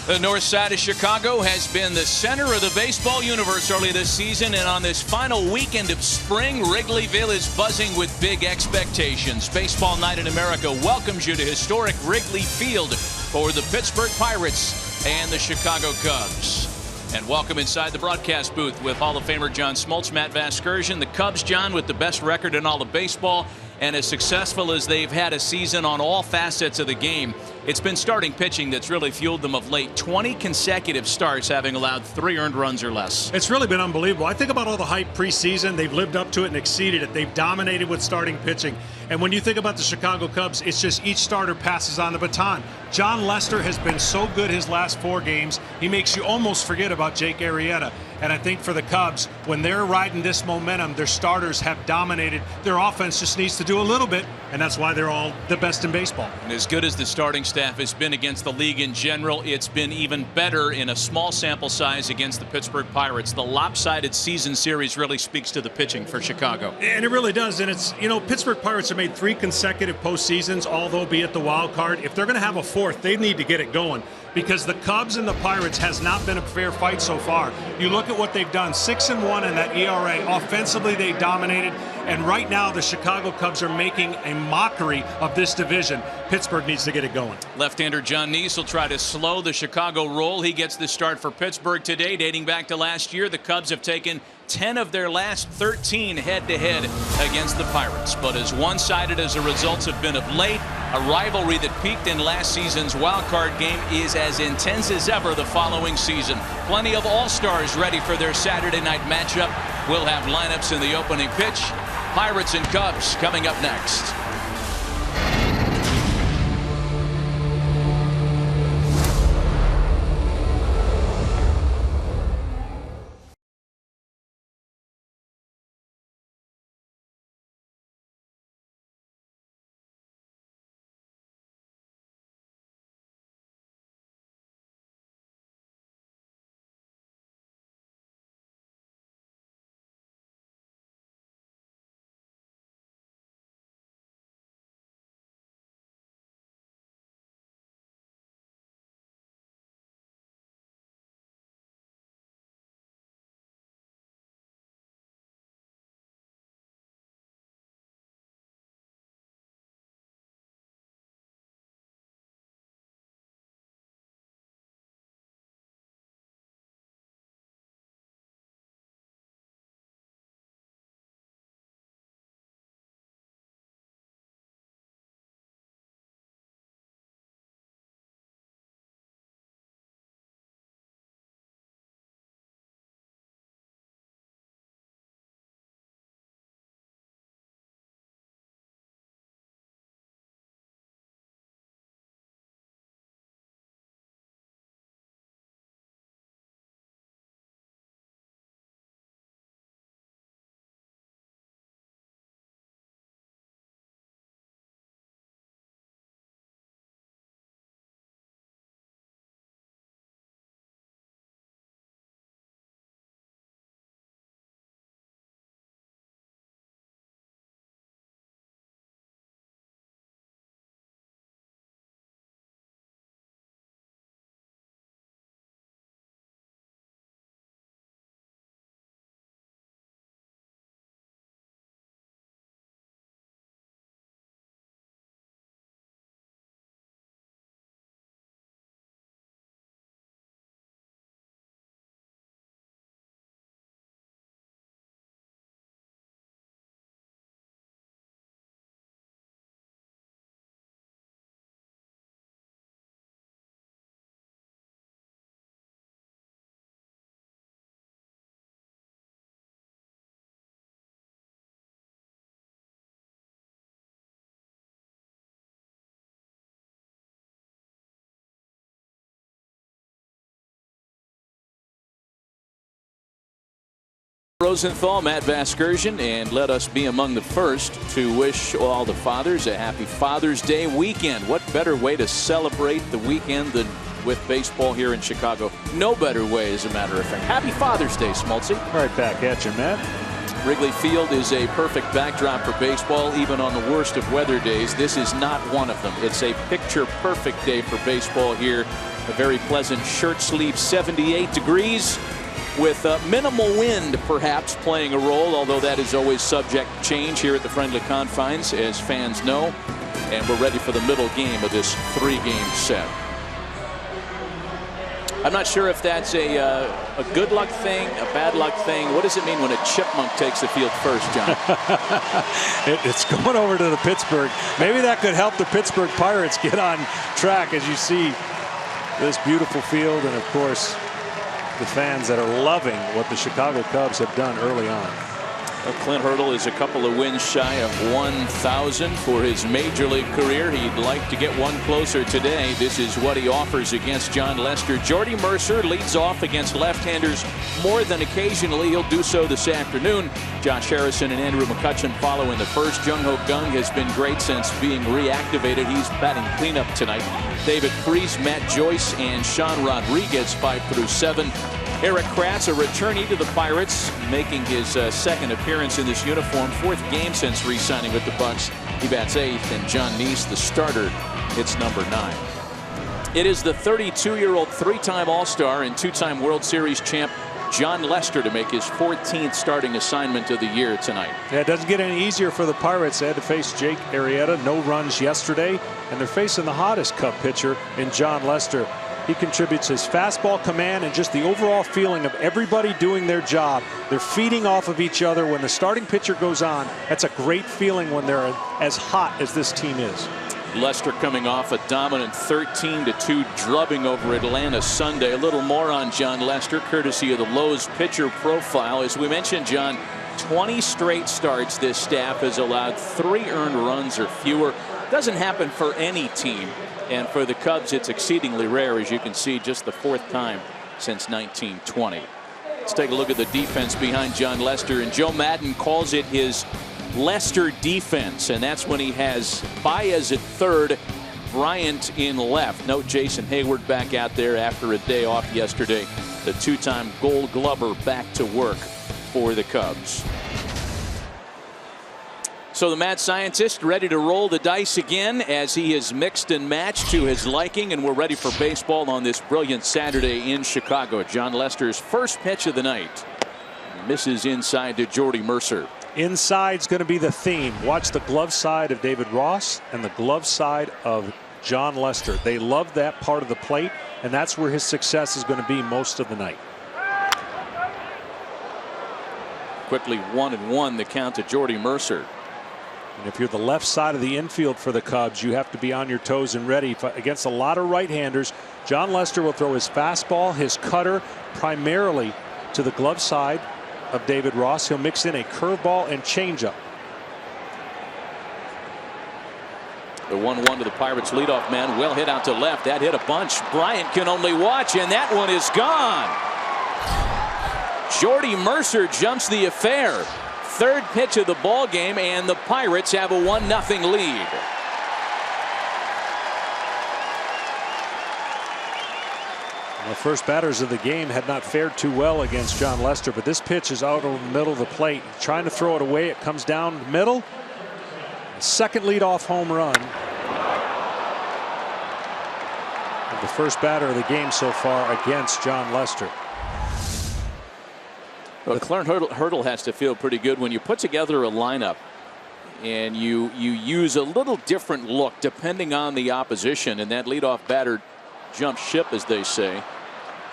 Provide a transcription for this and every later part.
The north side of Chicago has been the center of the baseball universe early this season, and on this final weekend of spring, Wrigleyville is buzzing with big expectations. Baseball Night in America welcomes you to historic Wrigley Field for the Pittsburgh Pirates and the Chicago Cubs. And welcome inside the broadcast booth with Hall of Famer John Smoltz, Matt Vasgersian. The Cubs, John, with the best record in all of baseball and as successful as they've had a season on all facets of the game. It's been starting pitching that's really fueled them of late. 20 consecutive starts, having allowed 3 earned runs or less. It's really been unbelievable. I think about all the hype preseason. They've lived up to it and exceeded it. They've dominated with starting pitching. And when you think about the Chicago Cubs, it's just each starter passes on the baton. John Lester has been so good his last 4 games, he makes you almost forget about Jake Arrieta. And I think for the Cubs, when they're riding this momentum, their starters have dominated. Their offense just needs to do a little bit, and that's why they're all the best in baseball. And as good as the starting staff has been against the league in general, it's been even better in a small sample size against the Pittsburgh Pirates. The lopsided season series really speaks to the pitching for Chicago. And it really does. And it's, you know, Pittsburgh Pirates have made 3 consecutive postseasons, although be it the wild card. If they're going to have a 4th, they need to get it going, because the Cubs and the Pirates has not been a fair fight so far. You look at what they've done, 6-1 in that ERA. Offensively, they dominated. And right now, the Chicago Cubs are making a mockery of this division. Pittsburgh needs to get it going. Left-hander John NIESE will try to slow the Chicago roll. He gets the start for Pittsburgh today. Dating back to last year, the Cubs have taken 10 of their last 13 head-to-head against the Pirates. But as one-sided as the results have been of late, a rivalry that peaked in last season's wild-card game is as intense as ever the following season. Plenty of all-stars ready for their Saturday night matchup. We'll have lineups in the opening pitch. Pirates and Cubs coming up next. Rosenthal, Matt Vasgersian, and let us be among the first to wish all the fathers a happy Father's Day weekend. What better way to celebrate the weekend than with baseball here in Chicago? No better way, as a matter of fact. Happy Father's Day, Smoltzy. Right back at you, Matt. Wrigley Field is a perfect backdrop for baseball, even on the worst of weather days. This is not one of them. It's a picture-perfect day for baseball here. A very pleasant shirt sleeve 78 degrees with minimal wind perhaps playing a role, although that is always subject to change here at the friendly confines, as fans know. And we're ready for the middle game of this 3-game set. I'm not sure if that's a good luck thing, a bad luck thing. What does it mean when a chipmunk takes the field first, John? It's going over to the Pittsburgh. Maybe that could help the Pittsburgh Pirates get on track as you see this beautiful field, and of course the fans that are loving what the Chicago Cubs have done early on. Well, Clint Hurdle is a couple of wins shy of 1,000 for his major league career. He'd like to get one closer today. This is what he offers against Jon Lester. Jordy Mercer leads off against left-handers more than occasionally. He'll do so this afternoon. Josh Harrison and Andrew McCutchen follow in the first. Jung-Ho Kang has been great since being reactivated. He's batting cleanup tonight. David KRIS, Matt Joyce, and Sean Rodriguez 5 through 7. Erik Kratz, a returnee to the Pirates, making his second appearance in this uniform, 4th game since re-signing with the Bucks. He bats 8th, and John Niese, the starter, hits number 9. It is the 32-year-old 3-time All-Star and 2-time World Series champ Jon Lester to make his 14th starting assignment of the year tonight. Yeah, it doesn't get any easier for the Pirates. They had to face Jake Arrieta, no runs yesterday, and they're facing the hottest Cub pitcher in Jon Lester. He contributes his fastball command and just the overall feeling of everybody doing their job. They're feeding off of each other. When the starting pitcher goes on, that's a great feeling when they're as hot as this team is. Lester coming off a dominant 13-2 drubbing over Atlanta Sunday. A little more on Jon Lester, courtesy of the Lowe's pitcher profile. As we mentioned, John, 20 straight starts this staff has allowed 3 earned runs or fewer. Doesn't happen for any team. And for the Cubs, it's exceedingly rare, as you can see, just the 4th time since 1920. Let's take a look at the defense behind Jon Lester. And Joe Maddon calls it his Lester defense. And that's when he has Baez at third, Bryant in left. Note Jason Heyward back out there after a day off yesterday. The 2-time Gold Glover back to work for the Cubs. So the mad scientist ready to roll the dice again as he is mixed and matched to his liking, and we're ready for baseball on this brilliant Saturday in Chicago. Jon Lester's first pitch of the night misses inside to Jordy Mercer. Inside's going to be the theme. Watch the glove side of David Ross and the glove side of Jon Lester. They love that part of the plate, and that's where his success is going to be most of the night. Quickly 1-1 the count to Jordy Mercer. And if you're the left side of the infield for the Cubs, you have to be on your toes and ready against a lot of right-handers. Jon Lester will throw his fastball, his cutter, primarily to the glove side of David Ross. He'll mix in a curveball and changeup. The 1-1 to the Pirates leadoff man. Well hit out to left. That hit a bunch. Bryant can only watch, and that one is gone. Jordy Mercer jumps the affair. 3rd pitch of the ball game, and the Pirates have a 1-0 lead. The first batters of the game had not fared too well against Jon Lester, but this pitch is out over the middle of the plate, trying to throw it away. It comes down the middle. Second leadoff home run. And the first batter of the game so far against Jon Lester. Well, Clint Hurdle has to feel pretty good when you put together a lineup and you use a little different look depending on the opposition, and that leadoff batter jumps ship, as they say.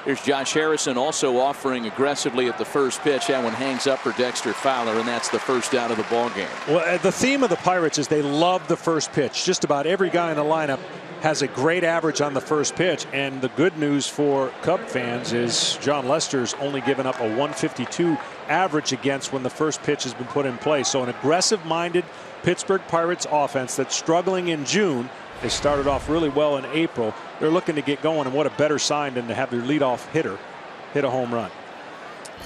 Here's Josh Harrison also offering aggressively at the first pitch. That one hangs up for Dexter Fowler, and that's the first out of the ball game. Well, the theme of the Pirates is they love the first pitch. Just about every guy in the lineup has a great average on the first pitch, and the good news for Cub fans is Jon Lester's only given up a 152 average against when the first pitch has been put in play. So an aggressive-minded Pittsburgh Pirates offense that's struggling in June. They started off really well in April. They're looking to get going, and what a better sign than to have their leadoff hitter hit a home run.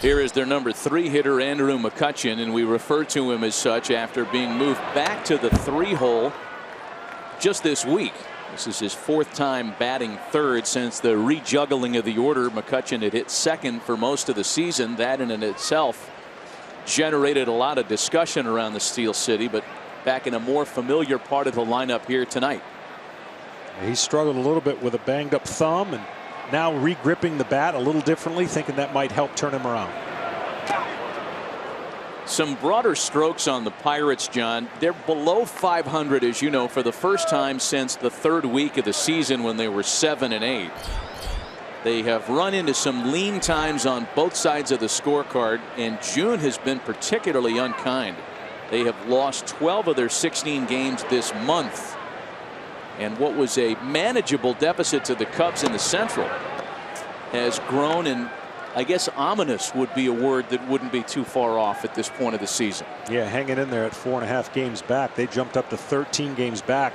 Here is their number 3 hitter, Andrew McCutchen, and we refer to him as such after being moved back to the 3-hole just this week. This is his 4th time batting 3rd since the rejuggling of the order. McCutchen had hit 2nd for most of the season. That in and itself generated a lot of discussion around the Steel City, but back in a more familiar part of the lineup here tonight. He struggled a little bit with a banged up thumb, and now re-gripping the bat a little differently, thinking that might help turn him around. Some broader strokes on the Pirates, John. They're below 500, as you know, for the first time since the third week of the season when they were 7-8. They have run into some lean times on both sides of the scorecard, and June has been particularly unkind. They have lost 12 of their 16 games this month, and what was a manageable deficit to the Cubs in the Central has grown, and I guess ominous would be a word that wouldn't be too far off at this point of the season. Yeah, hanging in there at 4.5 games back. They jumped up to 13 games back,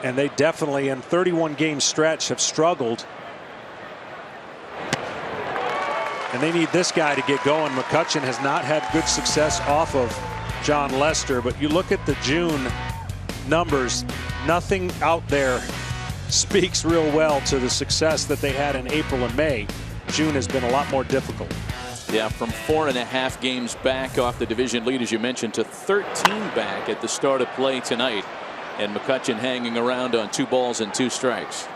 and they definitely in 31 game stretch have struggled. And they need this guy to get going. McCutchen has not had good success off of Jon Lester, but you look at the June numbers, nothing out there speaks real well to the success that they had in April and May. June has been a lot more difficult. Yeah, from 4.5 games back off the division lead, as you mentioned, to 13 back at the start of play tonight. And McCutchen hanging around on 2 balls and 2 strikes.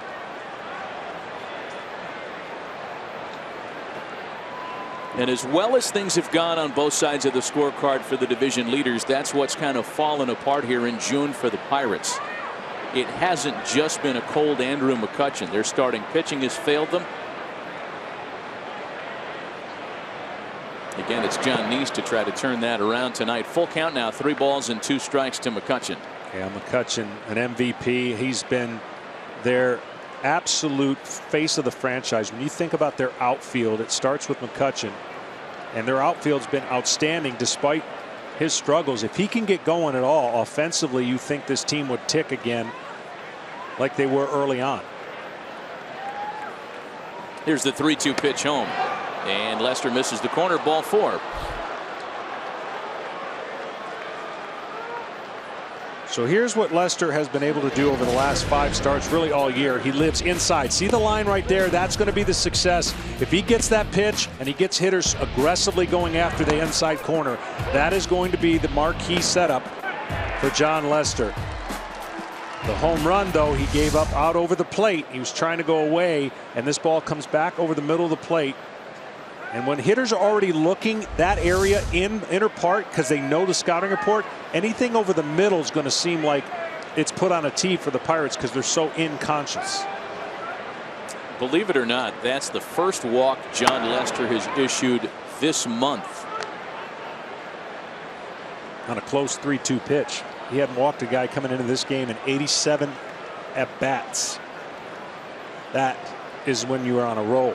And as well as things have gone on both sides of the scorecard for the division leaders, that's what's kind of fallen apart here in June for the Pirates. It hasn't just been a cold Andrew McCutchen. Their starting pitching has failed them. Again, it's Jon Niese to try to turn that around tonight. Full count now, 3 balls and 2 strikes to McCutchen. Yeah, McCutchen, an MVP. He's been their absolute face of the franchise. When you think about their outfield, it starts with McCutchen, and their outfield's been outstanding despite his struggles. If he can get going at all offensively, you think this team would tick again like they were early on. Here's the 3-2 pitch home, and Lester misses the corner, ball 4. So here's what Lester has been able to do over the last 5 starts, really all year. He lives inside. See the line right there? That's going to be the success. If he gets that pitch and he gets hitters aggressively going after the inside corner, that is going to be the marquee setup for Jon Lester. The home run, though, he gave up out over the plate. He was trying to go away, and this ball comes back over the middle of the plate. And when hitters are already looking that area in inner part because they know the scouting report, anything over the middle is going to seem like it's put on a tee for the Pirates because they're so inconscious. Believe it or not, that's the first walk Jon Lester has issued this month. On a close 3-2 pitch. He hadn't walked a guy coming into this game in 87 at-bats. That is when you are on a roll.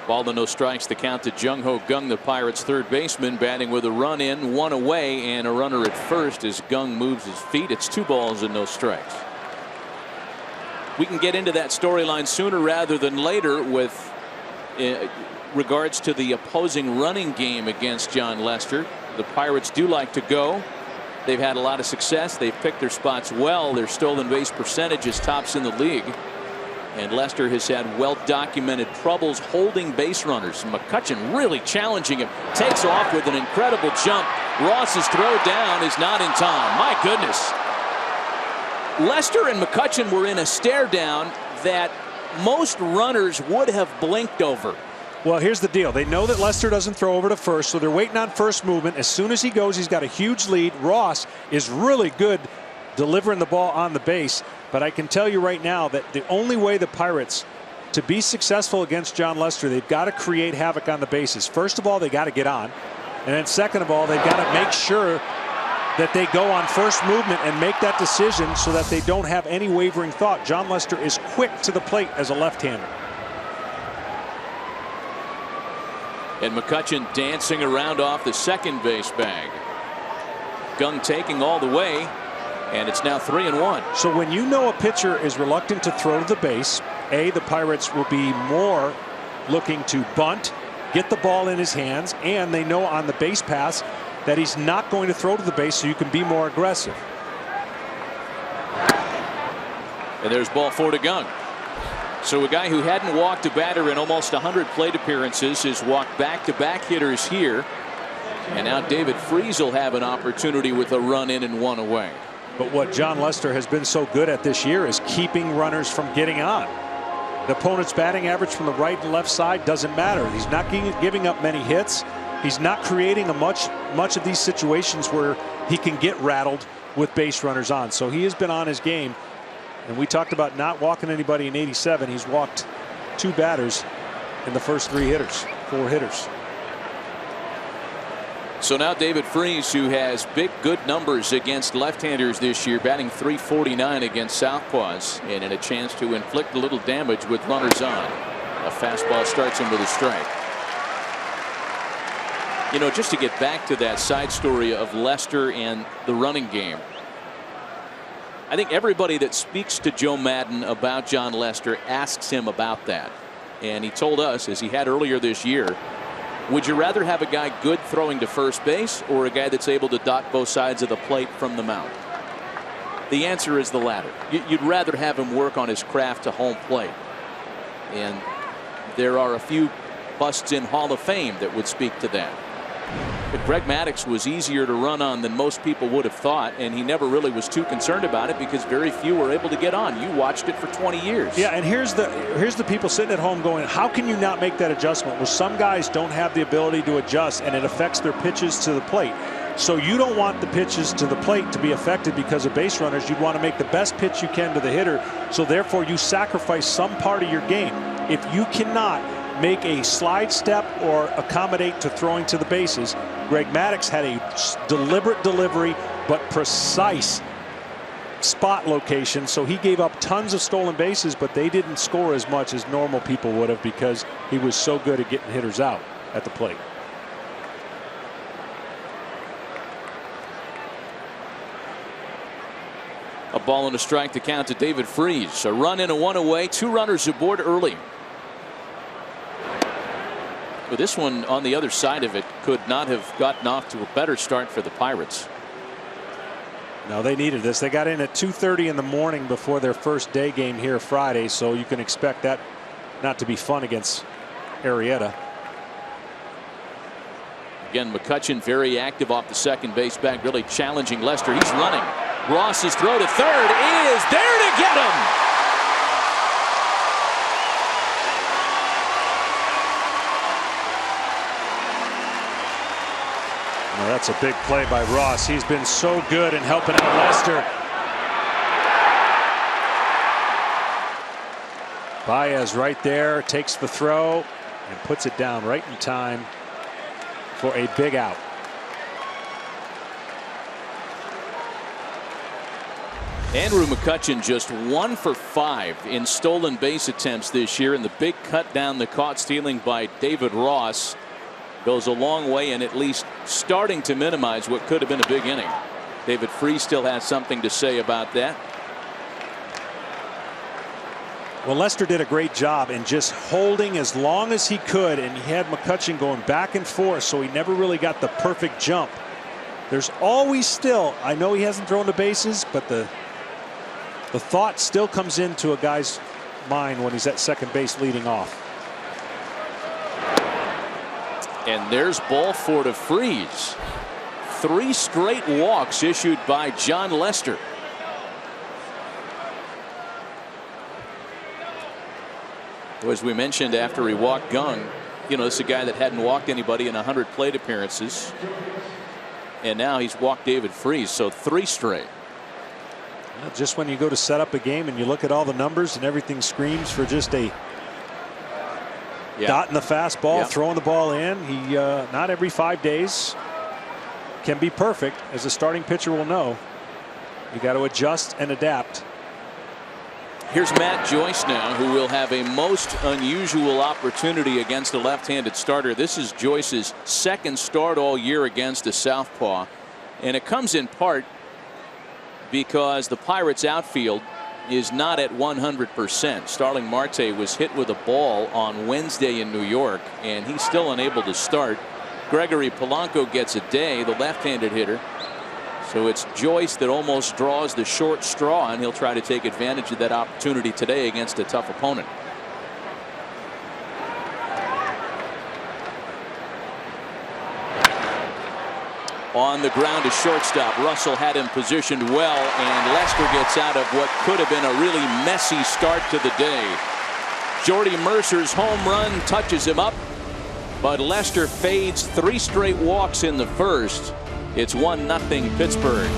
Ball to no strikes, the count to Jung Ho Kang, the Pirates' third baseman, batting with a run in, 1 away, and a runner at first as Kang moves his feet. It's 2 balls and no strikes. We can get into that storyline sooner rather than later with regards to the opposing running game against Jon Lester. The Pirates do like to go. They've had a lot of success. They've picked their spots well. Their stolen base percentage is tops in the league. And Lester has had well-documented troubles holding base runners. McCutchen really challenging him. Takes off with an incredible jump. Ross's throw down is not in time. My goodness. Lester and McCutchen were in a stare down that most runners would have blinked over. Well, here's the deal. They know that Lester doesn't throw over to first, so they're waiting on first movement. As soon as he goes, he's got a huge lead. Ross is really good delivering the ball on the base. But I can tell you right now that the only way the Pirates to be successful against Jon Lester, they've got to create havoc on the bases. First of all, they got to get on. And then second of all, they've got to make sure that they go on first movement and make that decision so that they don't have any wavering thought. Jon Lester is quick to the plate as a left-hander. And McCutchen dancing around off the second base bag. Kang taking all the way. And it's now 3-1. So when you know a pitcher is reluctant to throw to the base, the Pirates will be more looking to bunt, get the ball in his hands, and they know on the base pass that he's not going to throw to the base, so you can be more aggressive. And there's ball 4 to Kang. So a guy who hadn't walked a batter in almost 100 plate appearances has walked back-to-back hitters here. And now David Freese will have an opportunity with a run in and one away. But what Jon Lester has been so good at this year is keeping runners from getting on. The opponent's batting average from the right and left side doesn't matter. He's not giving up many hits. He's not creating much of these situations where he can get rattled with base runners on. So he has been on his game. And we talked about not walking anybody in 87. He's walked 2 batters in the first 4 hitters. So now David Freese, who has big good numbers against left-handers this year, batting .349 against southpaws, and in a chance to inflict a little damage with runners on. A fastball starts him with a strike. You know, just to get back to that side story of Lester and the running game, I think everybody that speaks to Joe Maddon about Jon Lester asks him about that. And he told us, as he had earlier this year, would you rather have a guy good throwing to first base or a guy that's able to dot both sides of the plate from the mound? The answer is the latter. You'd rather have him work on his craft to home plate. And there are a few busts in Hall of Fame that would speak to that. But Greg Maddux was easier to run on than most people would have thought, and he never really was too concerned about it because very few were able to get on. You watched it for 20 years. Yeah, and here's the people sitting at home going, how can you not make that adjustment? Well, some guys don't have the ability to adjust, and it affects their pitches to the plate. So you don't want the pitches to the plate to be affected because of base runners. You'd want to make the best pitch you can to the hitter, so therefore you sacrifice some part of your game. If you cannot make a slide step or accommodate to throwing to the bases, Greg Maddux had a deliberate delivery but precise spot location, so he gave up tons of stolen bases, but they didn't score as much as normal people would have because he was so good at getting hitters out at the plate. A ball and a strike to count to David Freese. A run in and one away. 2 runners aboard early. But this one on the other side of it could not have gotten off to a better start for the Pirates. No, they needed this. They got in at 2:30 in the morning before their first day game here Friday, so you can expect that not to be fun against Arrieta. Again, McCutchen very active off the second base bag, really challenging Lester. He's running. Ross's throw to third is there to get him. Well, that's a big play by Ross. He's been so good in helping out Lester. Baez right there takes the throw and puts it down right in time for a big out. Andrew McCutchen just 1 for 5 in stolen base attempts this year, and the big cut down the caught stealing by David Ross goes a long way in at least starting to minimize what could have been a big inning. David Freese still has something to say about that. Well, Lester did a great job in just holding as long as he could, and he had McCutchen going back and forth, so he never really got the perfect jump. There's always still, I know he hasn't thrown the bases, but the thought still comes into a guy's mind when he's at second base leading off. And there's ball 4 to Freese. 3 straight walks issued by Jon Lester. As we mentioned after he walked Gung, you know, this is a guy that hadn't walked anybody in 100 plate appearances. And now he's walked David Freese, so 3 straight. Well, just when you go to set up a game and you look at all the numbers and everything screams for just a dot in the fastball, throwing the ball in. He not every 5 days can be perfect, as a starting pitcher will know. You got to adjust and adapt. Here's Matt Joyce now, who will have a most unusual opportunity against a left-handed starter. This is Joyce's 2nd start all year against a southpaw, and it comes in part because the Pirates outfield is not at 100%. Starling Marte was hit with a ball on Wednesday in New York, and he's still unable to start. Gregory Polanco gets a day, the left-handed hitter. So it's Joyce that almost draws the short straw, and he'll try to take advantage of that opportunity today against a tough opponent. On the ground to shortstop. Russell had him positioned well, and Lester gets out of what could have been a really messy start to the day. Jordy Mercer's home run touches him up, but Lester fades 3 straight walks in the first. It's 1-0 Pittsburgh.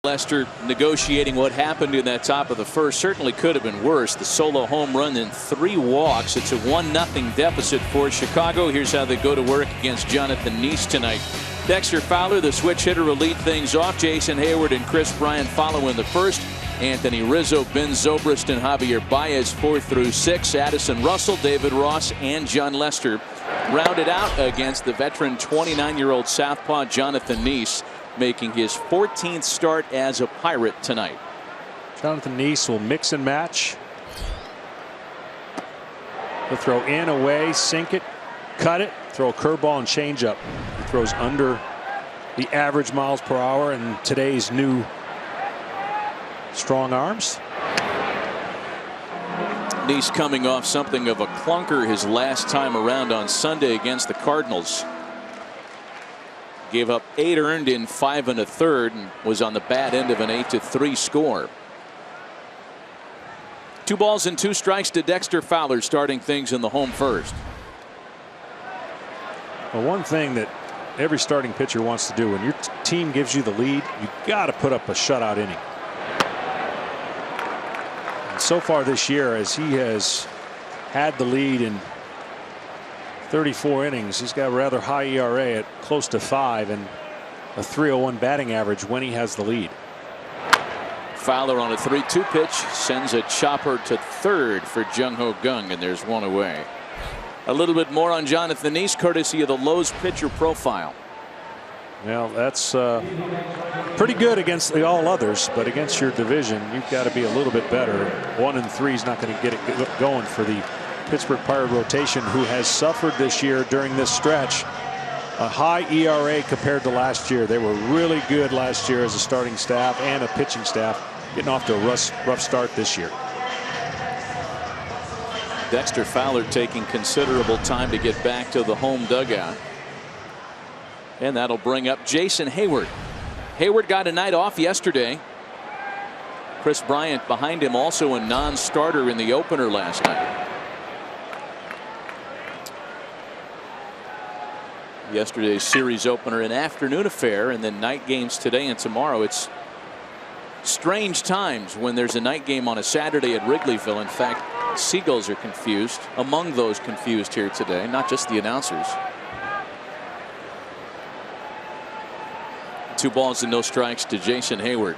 Lester negotiating what happened in that top of the first. Certainly could have been worse. The solo home run and 3 walks. It's a 1-0 deficit for Chicago. Here's how they go to work against Jonathan NIESE tonight. Dexter Fowler, the switch hitter, will lead things off. Jason Hayward and KRIS Bryant follow in the first. Anthony Rizzo, Ben Zobrist, and Javier BAEZ 4 through 6. Addison Russell, David Ross, and Jon Lester rounded out against the veteran 29-year-old southpaw Jonathan NIESE, making his 14th start as a Pirate tonight. Jonathan NIESE will mix and match. He'll throw in, away, sink it, cut it, throw a curveball and changeup. He throws under the average miles per hour in today's new strong arms. NIESE coming off something of a clunker his last time around on Sunday against the Cardinals. Gave up 8 earned in 5 1/3 and was on the bad end of an 8-3 score. 2 balls and 2 strikes to Dexter Fowler, starting things in the home first. Well, one thing that every starting pitcher wants to do when your team gives you the lead, you got to put up a shutout inning. And so far this year, as he has had the lead in 34 innings, he's got a rather high ERA at close to 5 and a .301 batting average when he has the lead. Fowler on a 3-2 pitch sends a chopper to third for Jung-Ho Kang, and there's 1 away. A little bit more on Jonathan NIESE, courtesy of the Lowe's pitcher profile. Well, that's pretty good against the all others, but against your division, you've got to be a little bit better. 1-3 is not going to get it going for the Pittsburgh Pirate rotation, who has suffered this year during this stretch. A high ERA compared to last year. They were really good last year as a starting staff and a pitching staff, getting off to a rough start this year. Dexter Fowler taking considerable time to get back to the home dugout. And that'll bring up Jason Hayward. Hayward got a night off yesterday. KRIS Bryant behind him, also a non-starter in the opener last night. Yesterday's series opener an afternoon affair, and then night games today and tomorrow. It's strange times when there's a night game on a Saturday at Wrigleyville. In fact, Seagulls are confused, among those confused here today, not just the announcers. 2 balls and no strikes to Jason Hayward.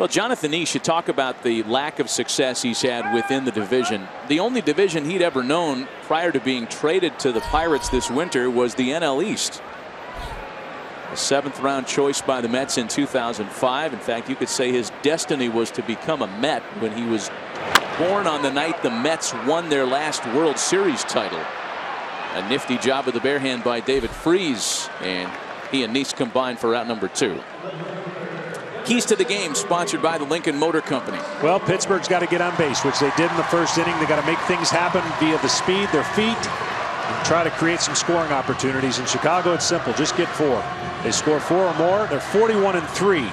Well, Jonathan NIESE should talk about the lack of success he's had within the division. The only division he'd ever known prior to being traded to the Pirates this winter was the NL East. A 7th-round choice by the Mets in 2005. In fact, you could say his destiny was to become a Met when he was born on the night the Mets won their last World Series title. A nifty job of the bare hand by David Freese, and he and NIESE combined for out number 2. Keys to the game sponsored by the Lincoln Motor Company. Well, Pittsburgh's got to get on base, which they did in the first inning. They got to make things happen via the speed, their feet, and try to create some scoring opportunities. In Chicago, it's simple. Just get 4. They score 4 or more. They're 41-3.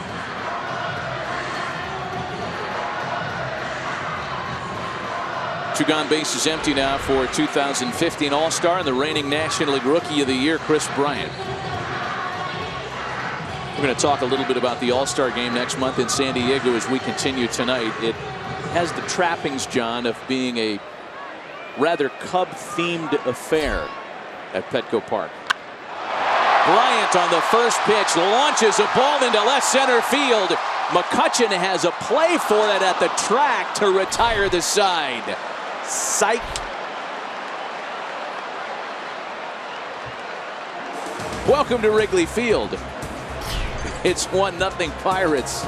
Two gone, bases empty now for 2015 All-Star and the reigning National League Rookie of the Year, Kris Bryant. We're going to talk a little bit about the All-Star game next month in San Diego as we continue tonight. It has the trappings, John, of being a rather Cub-themed affair at Petco Park. Bryant on the first pitch launches a ball into left center field. McCutchen has a play for it at the track to retire the side. Psych. Welcome to Wrigley Field. It's 1-0 Pirates.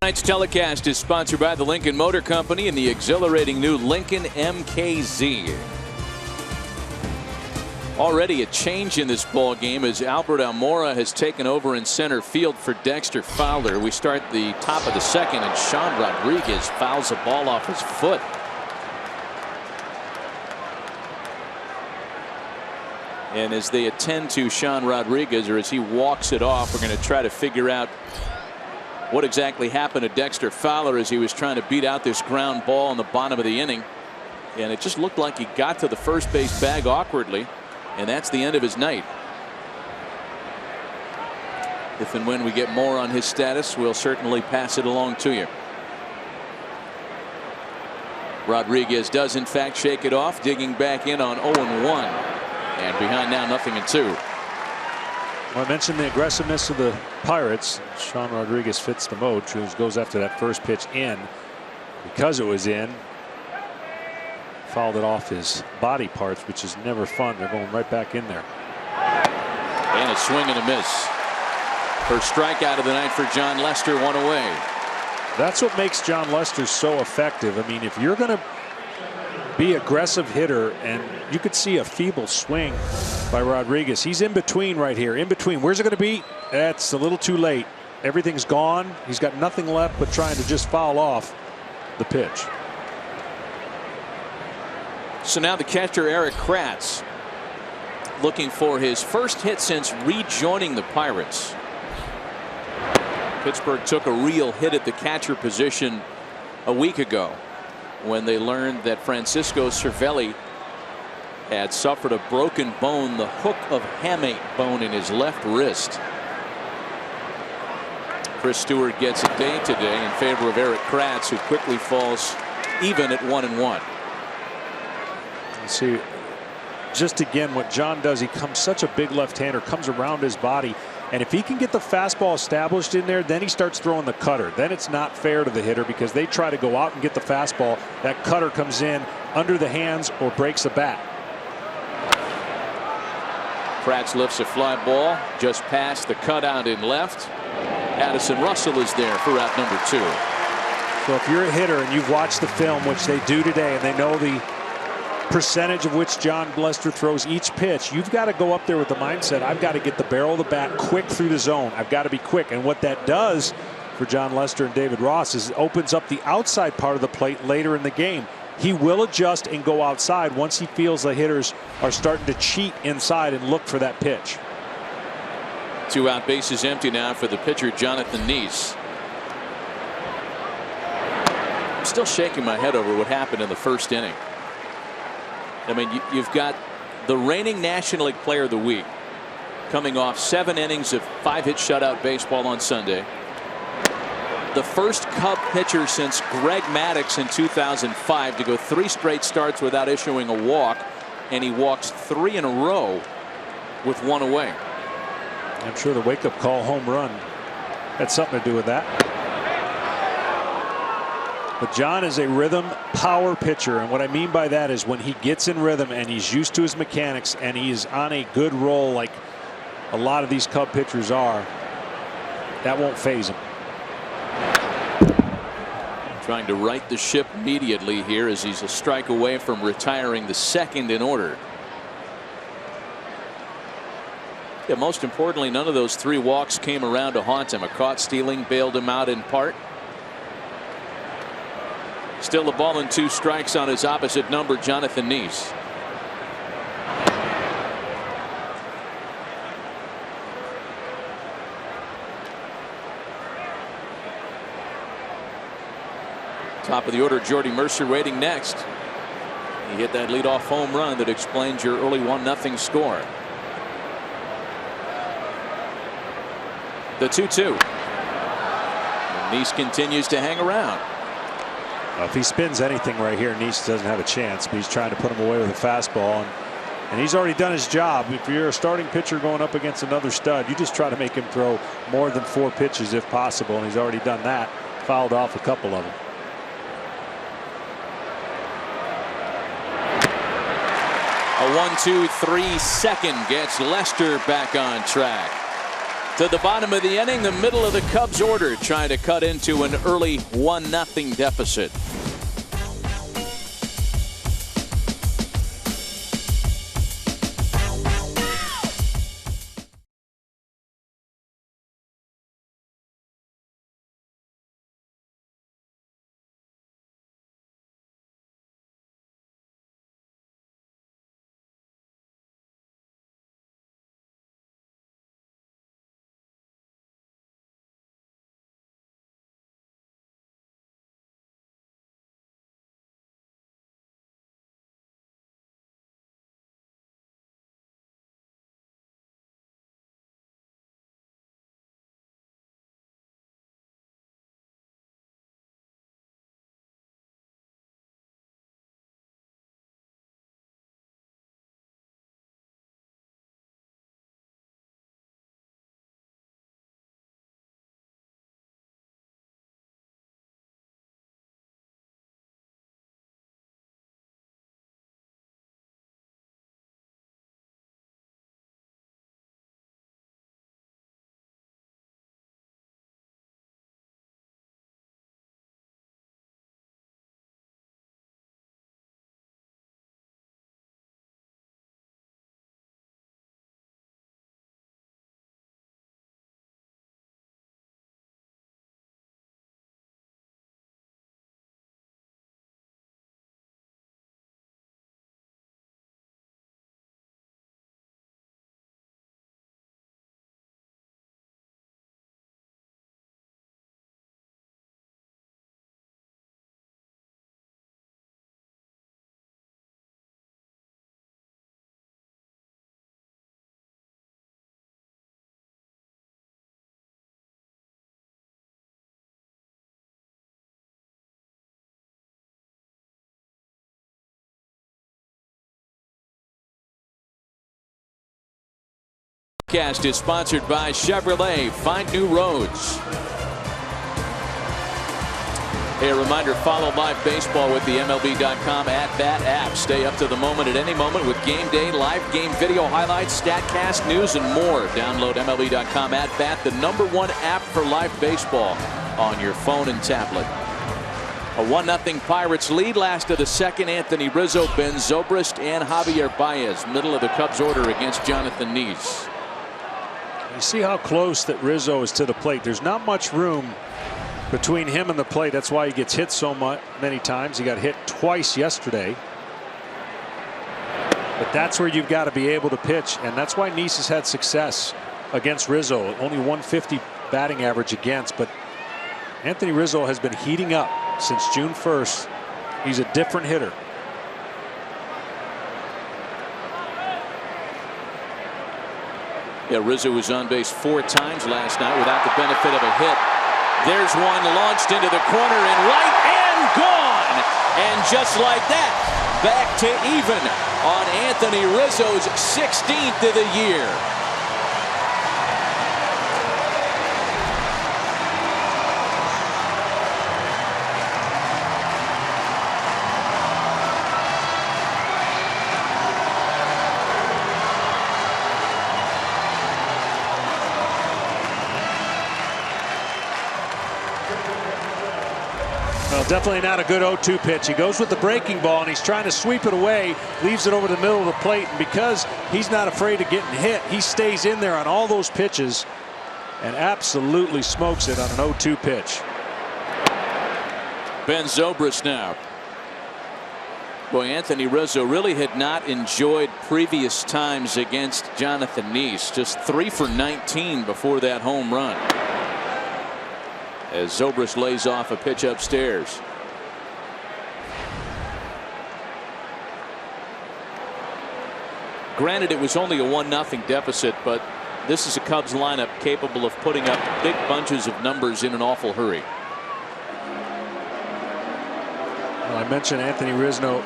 Tonight's telecast is sponsored by the Lincoln Motor Company and the exhilarating new Lincoln MKZ. Already a change in this ball game as Albert Almora has taken over in center field for Dexter Fowler. We start the top of the second and Sean Rodriguez fouls the ball off his foot. And as they attend to Sean Rodriguez, or as he walks it off, we're going to try to figure out what exactly happened to Dexter Fowler as he was trying to beat out this ground ball in the bottom of the inning. And it just looked like he got to the first base bag awkwardly. And that's the end of his night. If and when we get more on his status, we'll certainly pass it along to you. Rodriguez does in fact shake it off, digging back in on 0-1. And behind now 0-2. Well, I mentioned the aggressiveness of the Pirates. Sean Rodriguez fits the mode. Goes after that first pitch in. Because it was in, fouled it off his body parts, which is never fun. They're going right back in there. And a swing and a miss. First strikeout of the night for Jon Lester, one away. That's what makes Jon Lester so effective. I mean, if you're going to be aggressive hitter, and you could see a feeble swing by Rodriguez. He's in between right here. In between. Where's it going to be? That's a little too late. Everything's gone. He's got nothing left but trying to just foul off the pitch. So now the catcher, Eric KRIS, looking for his first hit since rejoining the Pirates. Pittsburgh took a real hit at the catcher position a week ago when they learned that Francisco Cervelli had suffered a broken bone, the hook of hamate bone in his left wrist. Chris Stewart gets a day today in favor of Eric KRIS, who quickly falls even at 1-1. See, just again what John does, he comes such a big left-hander, comes around his body, and if he can get the fastball established in there, then he starts throwing the cutter. Then it's not fair to the hitter because they try to go out and get the fastball. That cutter comes in under the hands or breaks a bat. KRIS lifts a fly ball just past the cutout in left. Addison Russell is there for out number 2. So if you're a hitter and you've watched the film, which they do today, and they know the percentage of which John Lester throws each pitch, you've got to go up there with the mindset, I've got to get the barrel of the bat quick through the zone. I've got to be quick. And what that does for John Lester and David Ross is it opens up the outside part of the plate later in the game. He will adjust and go outside once he feels the hitters are starting to cheat inside and look for that pitch. 2 out, bases empty now for the pitcher, Jonathan NIESE. I'm still shaking my head over what happened in the first inning. I mean, you've got the reigning National League Player of the Week coming off 7 innings of 5-hit shutout baseball on Sunday. The first Cub pitcher since Greg Maddux in 2005 to go 3 straight starts without issuing a walk, and he walks 3 in a row with 1 away. I'm sure the wake-up call home run had something to do with that. But John is a rhythm power pitcher, and what I mean by that is when he gets in rhythm and he's used to his mechanics and he's on a good roll like a lot of these Cub pitchers are, that won't faze him. Trying to right the ship immediately here as he's a strike away from retiring the second in order. Yeah, most importantly, none of those 3 walks came around to haunt him. A caught stealing bailed him out in part. Still a ball and 2 strikes on his opposite number, Jonathan NIESE. Top of the order, Jordy Mercer waiting next. He hit that leadoff home run that explains your early 1-0 score. The 2-2. NIESE continues to hang around. If he spins anything right here, NIESE doesn't have a chance, but he's trying to put him away with a fastball, and he's already done his job. If you're a starting pitcher going up against another stud, you just try to make him throw more than 4 pitches if possible, and he's already done that. Fouled off a couple of them. A 1-2-3 second gets Lester back on track. To the bottom of the inning, the middle of the Cubs order trying to cut into an early 1-0 deficit. Cast is sponsored by Chevrolet. Find new roads. Hey, a reminder, follow live baseball with the MLB.com at-bat app. Stay up to the moment at any moment with game day, live game video highlights, StatCast, news, and more. Download MLB.com at-bat, the #1 app for live baseball on your phone and tablet. A 1-0 Pirates lead. Last of the second, Anthony Rizzo, Ben Zobrist, and Javier Baez. Middle of the Cubs order against Jonathan NIESE. You see how close that Rizzo is to the plate. There's not much room between him and the plate. That's why he gets hit so many times. He got hit twice yesterday. But that's where you've got to be able to pitch, and that's why NIESE has had success against Rizzo. Only 150 batting average against, but Anthony Rizzo has been heating up since June 1st. He's a different hitter. Yeah, Rizzo was on base 4 times last night without the benefit of a hit. There's one launched into the corner and right and gone. And just like that, back to even on Anthony Rizzo's 16th of the year. Definitely not a good 0-2 pitch. He goes with the breaking ball and he's trying to sweep it away, leaves it over the middle of the plate, and because he's not afraid of getting hit, he stays in there on all those pitches and absolutely smokes it on an 0-2 pitch. Ben Zobrist now. Boy, Anthony Rizzo really had not enjoyed previous times against Jonathan NIESE. Just 3 for 19 before that home run. As Zobrist lays off a pitch upstairs. Granted, it was only a 1-0 deficit, but this is a Cubs lineup capable of putting up big bunches of numbers in an awful hurry. Well, I mentioned Anthony Rizzo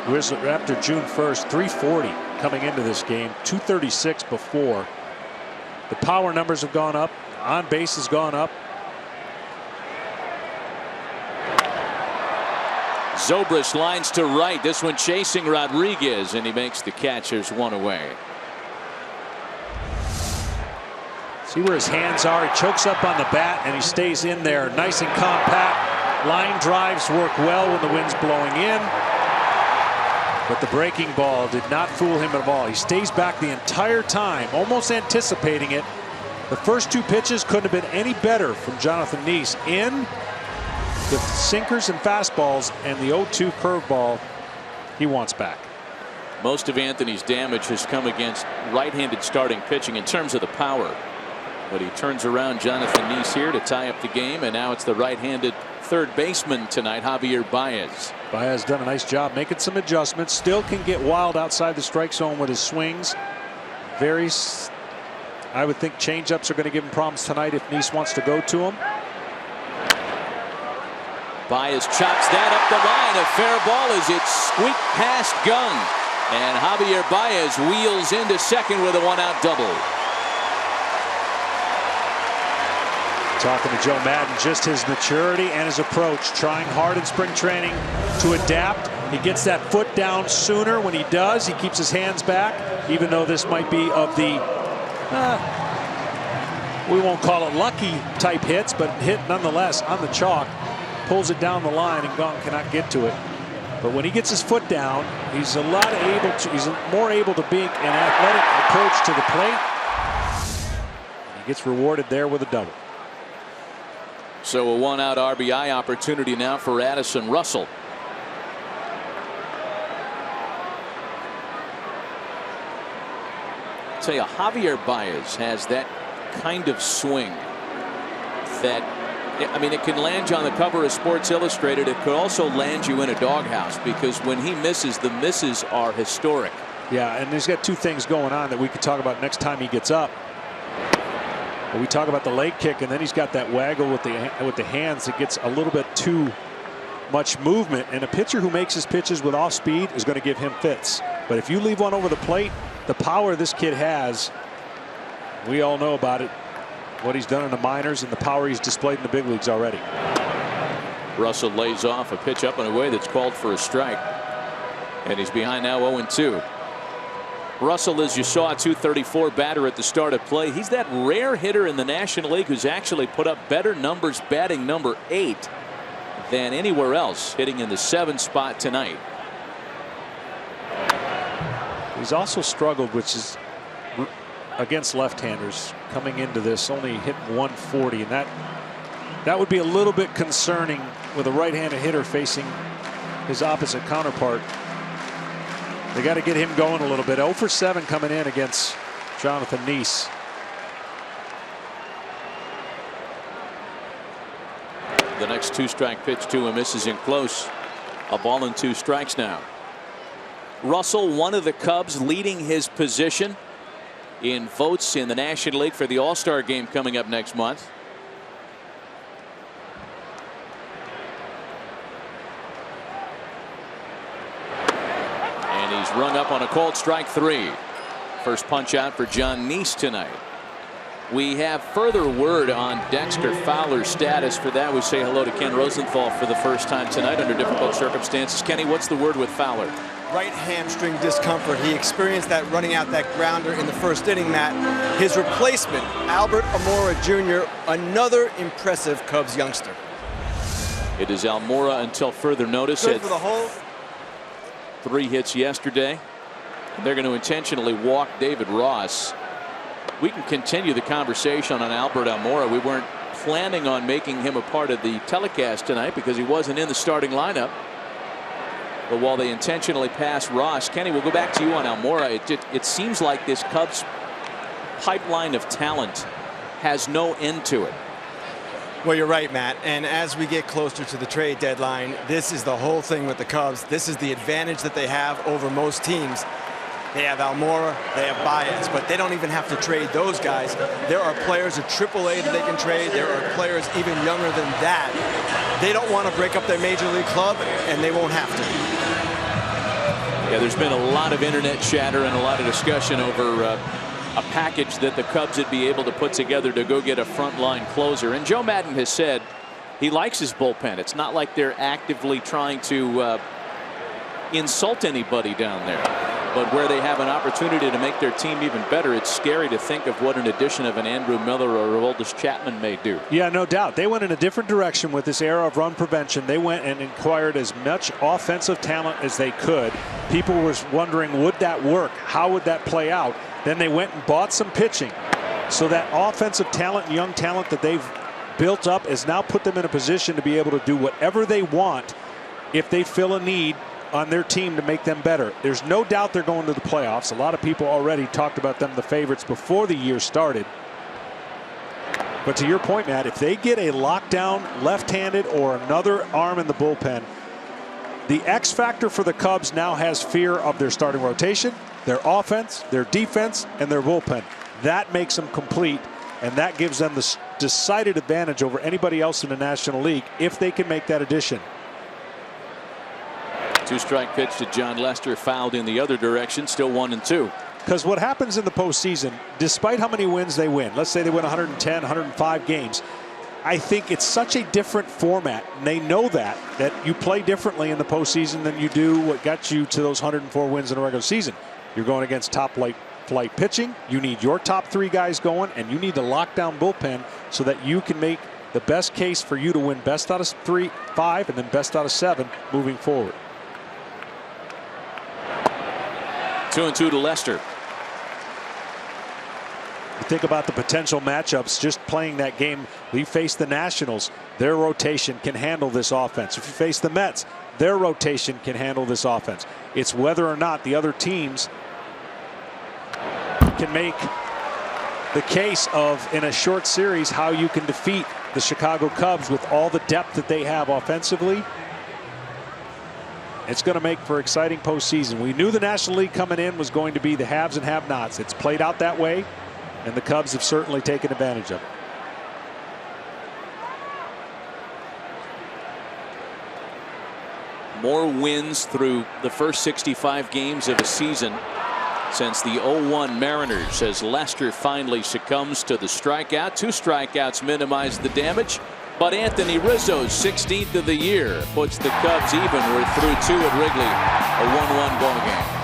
after June 1st, 340 coming into this game, 236 before. The power numbers have gone up, on base has gone up. Zobrist lines to right. This one chasing Rodriguez, and he makes the catch. There's one away. See where his hands are. He chokes up on the bat and he stays in there nice and compact. Line drives work well when the wind's blowing in, but the breaking ball did not fool him at all. He stays back the entire time, almost anticipating it. The first 2 pitches couldn't have been any better from Jonathan NIESE. In the sinkers and fastballs, and the 0-2 curveball he wants back. Most of Anthony's damage has come against right-handed starting pitching in terms of the power. But he turns around Jonathan NIESE here to tie up the game, and now it's the right-handed third baseman tonight, Javier Baez. Baez done a nice job making some adjustments. Still can get wild outside the strike zone with his swings. I would think changeups are going to give him problems tonight if NIESE wants to go to him. Baez chops that up the line. A fair ball as it squeaked past Gunn. And Javier Baez wheels into second with a 1-out double. Talking to Joe Madden, just his maturity and his approach. Trying hard in spring training to adapt. He gets that foot down sooner. When he does, he keeps his hands back. Even though this might be of the, we won't call it lucky type hits, but hit nonetheless on the chalk. Pulls it down the line and Gong cannot get to it. But when he gets his foot down, he's he's more able to be an athletic approach to the plate. He gets rewarded there with a double. So a 1-out RBI opportunity now for Addison Russell. I'll tell you, Javier Baez has that kind of swing that, I mean, it can land you on the cover of Sports Illustrated. It could also land you in a doghouse, because when he misses, the misses are historic. Yeah, and he's got 2 things going on that we could talk about next time he gets up. We talk about the leg kick, and then he's got that waggle with the hands that gets a little bit too much movement. And a pitcher who makes his pitches with off speed is going to give him fits. But if you leave one over the plate, the power this kid has, We all know about it, what he's done in the minors and the power he's displayed in the big leagues already. Russell lays off a pitch up and away that's called for a strike. And he's behind now 0-2. Russell, as you saw, a .234 batter at the start of play. He's that rare hitter in the National League who's actually put up better numbers batting number 8 than anywhere else, hitting in the 7th spot tonight. He's also struggled, which is against left-handers coming into this, only hitting 140, and that would be a little bit concerning with a right-handed hitter facing his opposite counterpart. They got to get him going a little bit. 0 for 7 coming in against Jonathan NIESE. The next 2-strike pitch to him misses in close. A ball and 2 strikes now. Russell, one of the Cubs leading his position in votes in the National League for the All-Star game coming up next month. And he's rung up on a called strike 3. First punch out for John NIESE tonight. We have further word on Dexter Fowler's status. For that, we say hello to Ken Rosenthal for the first time tonight under difficult circumstances. Kenny, what's the word with Fowler? Right hamstring discomfort. He experienced that running out that grounder in the first inning, Matt. His replacement, Albert Almora Jr., another impressive Cubs youngster. It is Almora until further notice. Good for the hole. 3 hits yesterday. They're going to intentionally walk David Ross. We can continue the conversation on Albert Almora. We weren't planning on making him a part of the telecast tonight because he wasn't in the starting lineup. But while they intentionally pass Ross, Kenny, we'll go back to you on Almora. It seems like this Cubs pipeline of talent has no end to it. Well, you're right, Matt. And as we get closer to the trade deadline, this is the whole thing with the Cubs. This is the advantage that they have over most teams. They have Almora, they have BAEZ, but they don't even have to trade those guys. There are players at AAA that they can trade. There are players even younger than that. They don't want to break up their major league club, and they won't have to. Yeah, there's been a lot of internet chatter and a lot of discussion over a package that the Cubs would be able to put together to go get a frontline closer. And Joe Maddon has said he likes his bullpen. It's not like they're actively trying to insult anybody down there. But where they have an opportunity to make their team even better, it's scary to think of what an addition of an Andrew Miller or Aroldis Chapman may do. Yeah, no doubt. They went in a different direction with this era of run prevention. They went and acquired as much offensive talent as they could. People were wondering, would that work? How would that play out? Then they went and bought some pitching. So that offensive talent and young talent that they've built up has now put them in a position to be able to do whatever they want if they fill a need on their team to make them better. There's no doubt they're going to the playoffs. A lot of people already talked about them the favorites before the year started. But to your point, Matt, if they get a lockdown left-handed or another arm in the bullpen, the X factor for the Cubs now has fear of their starting rotation, their offense, their defense, and their bullpen. That makes them complete, and that gives them the decided advantage over anybody else in the National League if they can make that addition. 2-strike pitch to John Lester, fouled in the other direction, still 1-2. Because what happens in the postseason, despite how many wins they win, let's say they win 110, 105 games, I think it's such a different format, and they know that you play differently in the postseason than you do what got you to those 104 wins in a regular season. You're going against top flight pitching. You need your top 3 guys going, and you need to lock down bullpen so that you can make the best case for you to win best out of 3, 5, and then best out of 7 moving forward. 2-2 to Lester. You think about the potential matchups just playing that game. We face the Nationals. Their rotation can handle this offense. If you face the Mets, their rotation can handle this offense. It's whether or not the other teams can make the case of, in a short series, how you can defeat the Chicago Cubs with all the depth that they have offensively. It's going to make for exciting postseason. We knew the National League coming in was going to be the haves and have-nots. It's played out that way, and the Cubs have certainly taken advantage of it. More wins through the first 65 games of a season since the 0-1 Mariners, as Lester finally succumbs to the strikeout. 2 strikeouts minimize the damage, but Anthony Rizzo's 16th of the year puts the Cubs even. We're through 2 at Wrigley, a 1-1 ball game.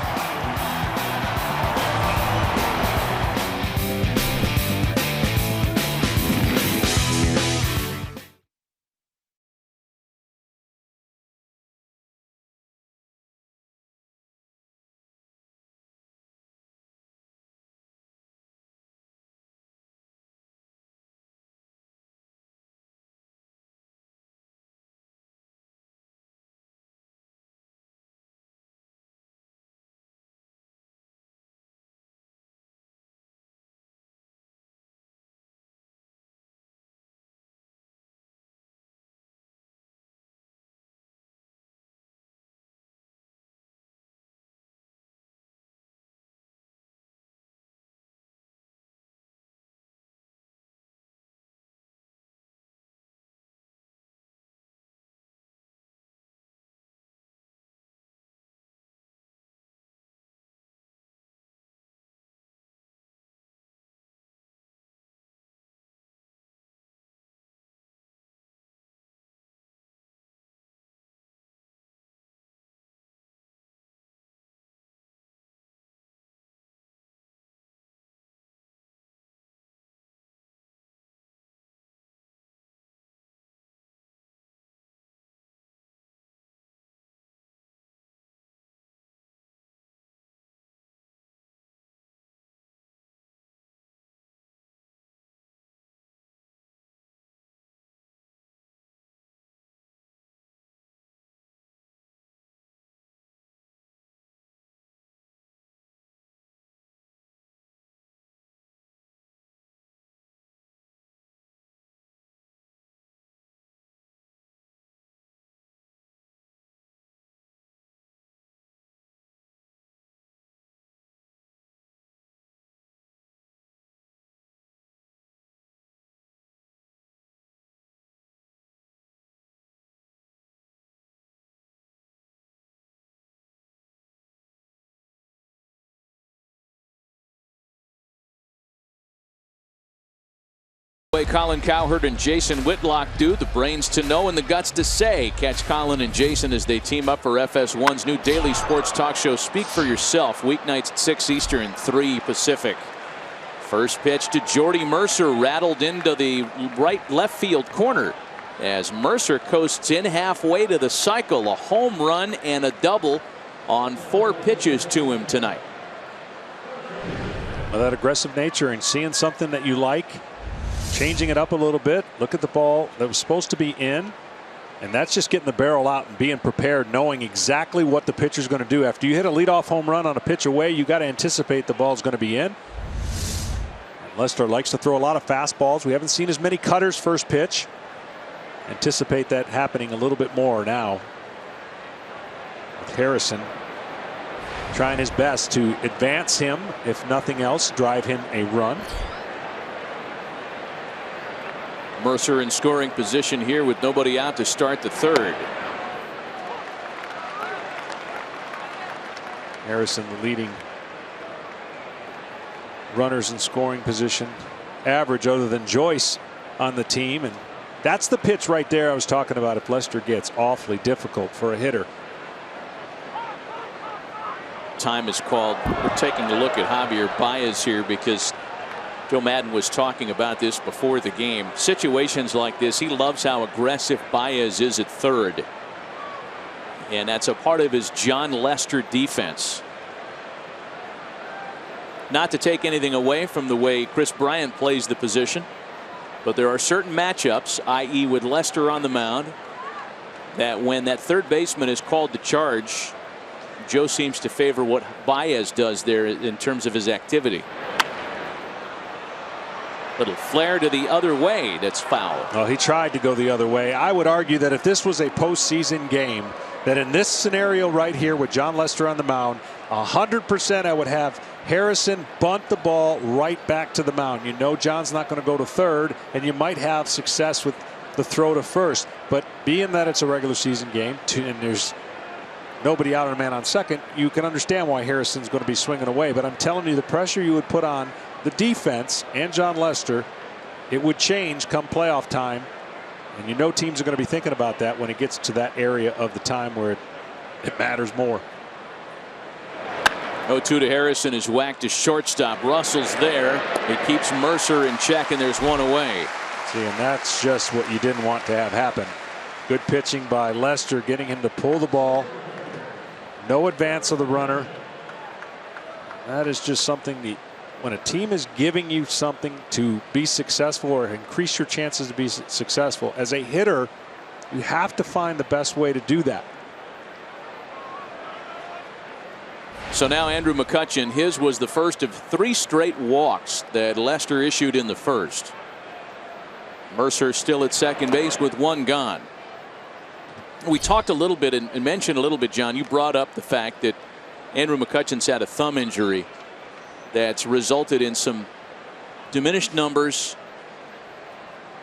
Colin Cowherd and Jason Whitlock do. The brains to know and the guts to say. Catch Colin and Jason as they team up for FS1's new daily sports talk show, Speak for Yourself, weeknights at 6 Eastern, 3 Pacific. First pitch to Jordy Mercer, rattled into the left field corner as Mercer coasts in halfway to the cycle. A home run and a double on 4 pitches to him tonight. Well, that aggressive nature and seeing something that you like, changing it up a little bit. Look at the ball that was supposed to be in, and that's just getting the barrel out and being prepared, knowing exactly what the pitcher's going to do. After you hit a leadoff home run on a pitch away, you got to anticipate the ball's going to be in. And Lester likes to throw a lot of fastballs. We haven't seen as many cutters first pitch. Anticipate that happening a little bit more now. With Harrison trying his best to advance him, if nothing else, drive him a run. Mercer in scoring position here with nobody out to start the 3rd. Harrison, the leading runners in scoring position average other than Joyce on the team, and that's the pitch right there I was talking about. If Lester gets awfully difficult for a hitter. Time is called. We're taking a look at Javier Baez here because Joe Madden was talking about this before the game. Situations like this, he loves how aggressive Baez is at 3rd. And that's a part of his John Lester defense. Not to take anything away from the way Kris Bryant plays the position, but there are certain matchups, i.e. with Lester on the mound, that when that 3rd baseman is called to charge, Joe seems to favor what Baez does there in terms of his activity. Little flare to the other way, that's foul. Well, he tried to go the other way. I would argue that if this was a postseason game, that in this scenario right here with John Lester on the mound, 100% I would have Harrison bunt the ball right back to the mound. You know John's not going to go to 3rd, and you might have success with the throw to 1st. But being that it's a regular season game, and there's nobody out and a man on second, you can understand why Harrison's going to be swinging away. But I'm telling you, the pressure you would put on the defense and Jon Lester, it would change come playoff time. And you know teams are going to be thinking about that when it gets to that area of the time where it matters more. 0-2 to Harrison is whacked to shortstop. Russell's there. He keeps Mercer in check, and there's one away. See, and that's just what you didn't want to have happen. Good pitching by Lester, getting him to pull the ball. No advance of the runner. That is just something that when a team is giving you something to be successful or increase your chances to be successful, as a hitter, you have to find the best way to do that. So now Andrew McCutchen, his was the first of 3 straight walks that Lester issued in the first. Mercer still at second base with 1 gone. We talked a little bit and mentioned a little bit, John, you brought up the fact that Andrew McCutchen's had a thumb injury that's resulted in some diminished numbers,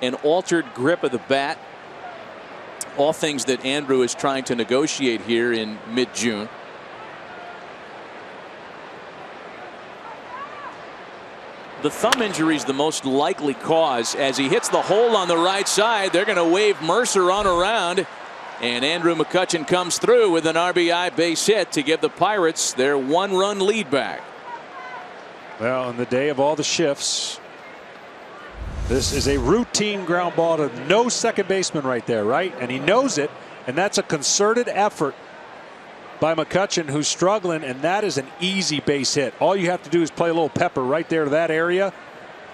an altered grip of the bat, all things that Andrew is trying to negotiate here in mid-June. The thumb injury is the most likely cause. As he hits the hole on the right side, they're going to wave Mercer on around, and Andrew McCutchen comes through with an RBI base hit to give the Pirates their 1-run lead back. Well, in the day of all the shifts, this is a routine ground ball to no second baseman right there, right? And he knows it, and that's a concerted effort by McCutchen, who's struggling, and that is an easy base hit. All you have to do is play a little pepper right there to that area,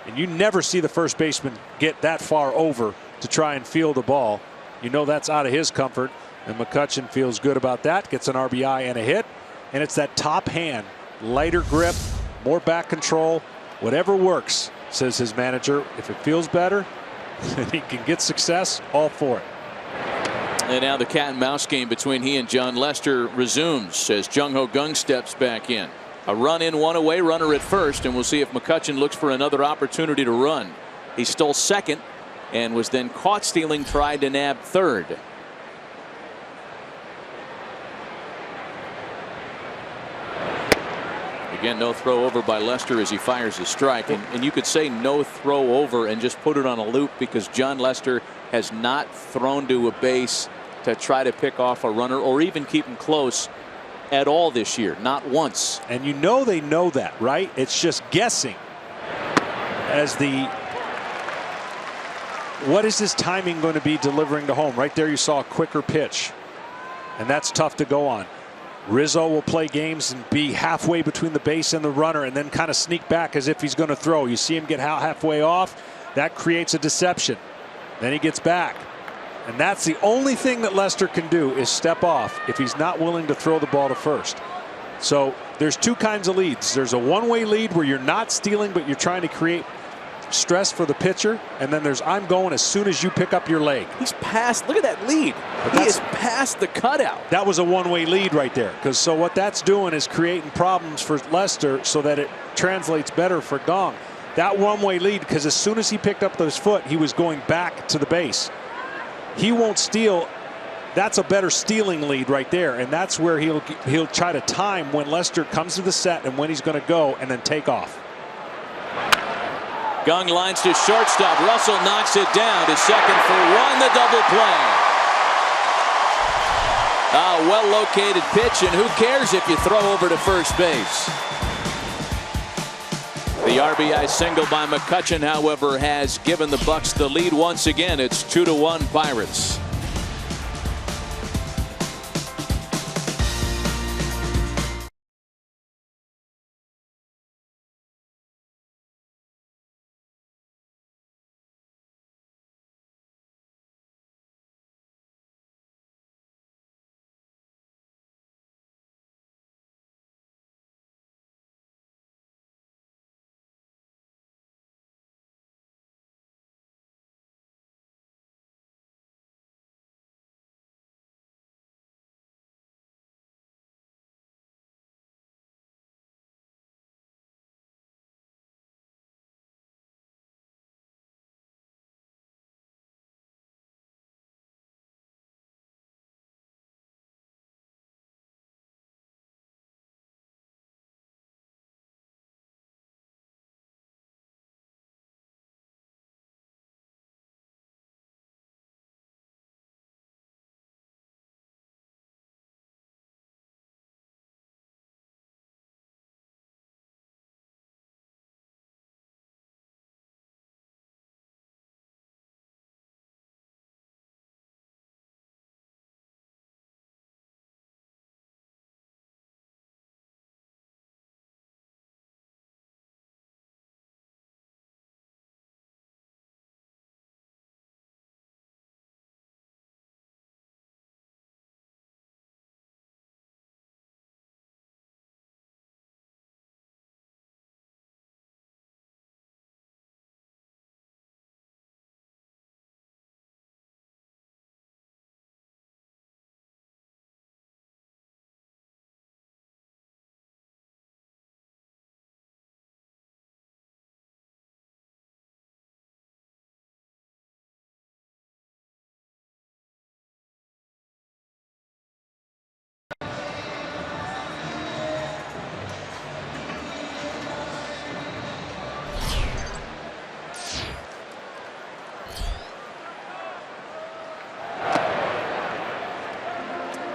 and you never see the first baseman get that far over to try and field the ball. You know that's out of his comfort, and McCutchen feels good about that, gets an RBI and a hit, and it's that top hand, lighter grip, more back control, whatever works, says his manager. If it feels better and he can get success, all for it. And now the cat and mouse game between he and Jon Lester resumes as Jung Ho Kang steps back in. A run in, 1 away, runner at first, and we'll see if McCutchen looks for another opportunity to run. He stole second and was then caught stealing, tried to nab third. Again, no throw over by Lester as he fires a strike. And you could say no throw over and just put it on a loop, because Jon Lester has not thrown to a base to try to pick off a runner or even keep him close at all this year. Not once. And you know they know that, right? It's just guessing as the what is his timing going to be delivering to home. Right there you saw a quicker pitch, and that's tough to go on. Rizzo will play games and be halfway between the base and the runner and then kind of sneak back as if he's going to throw. You see him get halfway off. That creates a deception. Then he gets back. And that's the only thing that Lester can do, is step off if he's not willing to throw the ball to first. So there's 2 kinds of leads. There's a one-way lead where you're not stealing, but you're trying to create stress for the pitcher. And then there's I'm going as soon as you pick up your leg. He's past. Look at that lead. He is past the cutout. That was a one-way lead right there. Because so what that's doing is creating problems for Lester so that it translates better for Kang. That one-way lead, because as soon as he picked up his foot, he was going back to the base. He won't steal. That's a better stealing lead right there, and that's where he'll try to time when Lester comes to the set and when he's going to go and then take off. Kang lines to shortstop. Russell knocks it down to second for 1. The double play. A well-located pitch, and who cares if you throw over to first base? The RBI single by McCutchen, however, has given the Bucks the lead once again. It's 2-1 Pirates.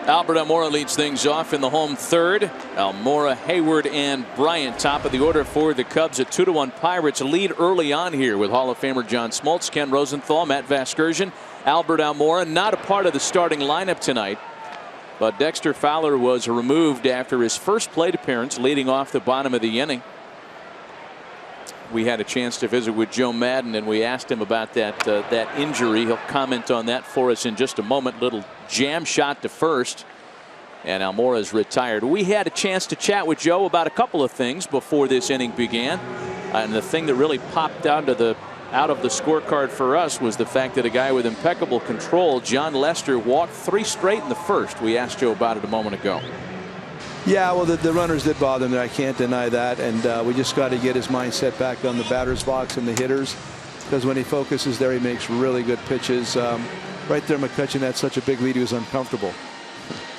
Albert Almora leads things off in the home third. Almora, Hayward, and Bryant top of the order for the Cubs. A 2-1 Pirates lead early on here with Hall of Famer John Smoltz, Ken Rosenthal, Matt Vasgersian, Albert Almora. Not a part of the starting lineup tonight, but Dexter Fowler was removed after his first plate appearance, leading off the bottom of the inning. We had a chance to visit with Joe Madden, and we asked him about that injury. He'll comment on that for us in just a moment. Little jam shot to first, and Almora's retired. We had a chance to chat with Joe about a couple of things before this inning began, and the thing that really popped out of the scorecard for us was the fact that a guy with impeccable control, John Lester, walked 3 straight in the first. We asked Joe about it a moment ago. Yeah, well, the runners did bother him. I can't deny that. And we just got to get his mindset back on the batter's box and the hitters, because when he focuses there, he makes really good pitches. Right there, McCutchen had such a big lead, he was uncomfortable.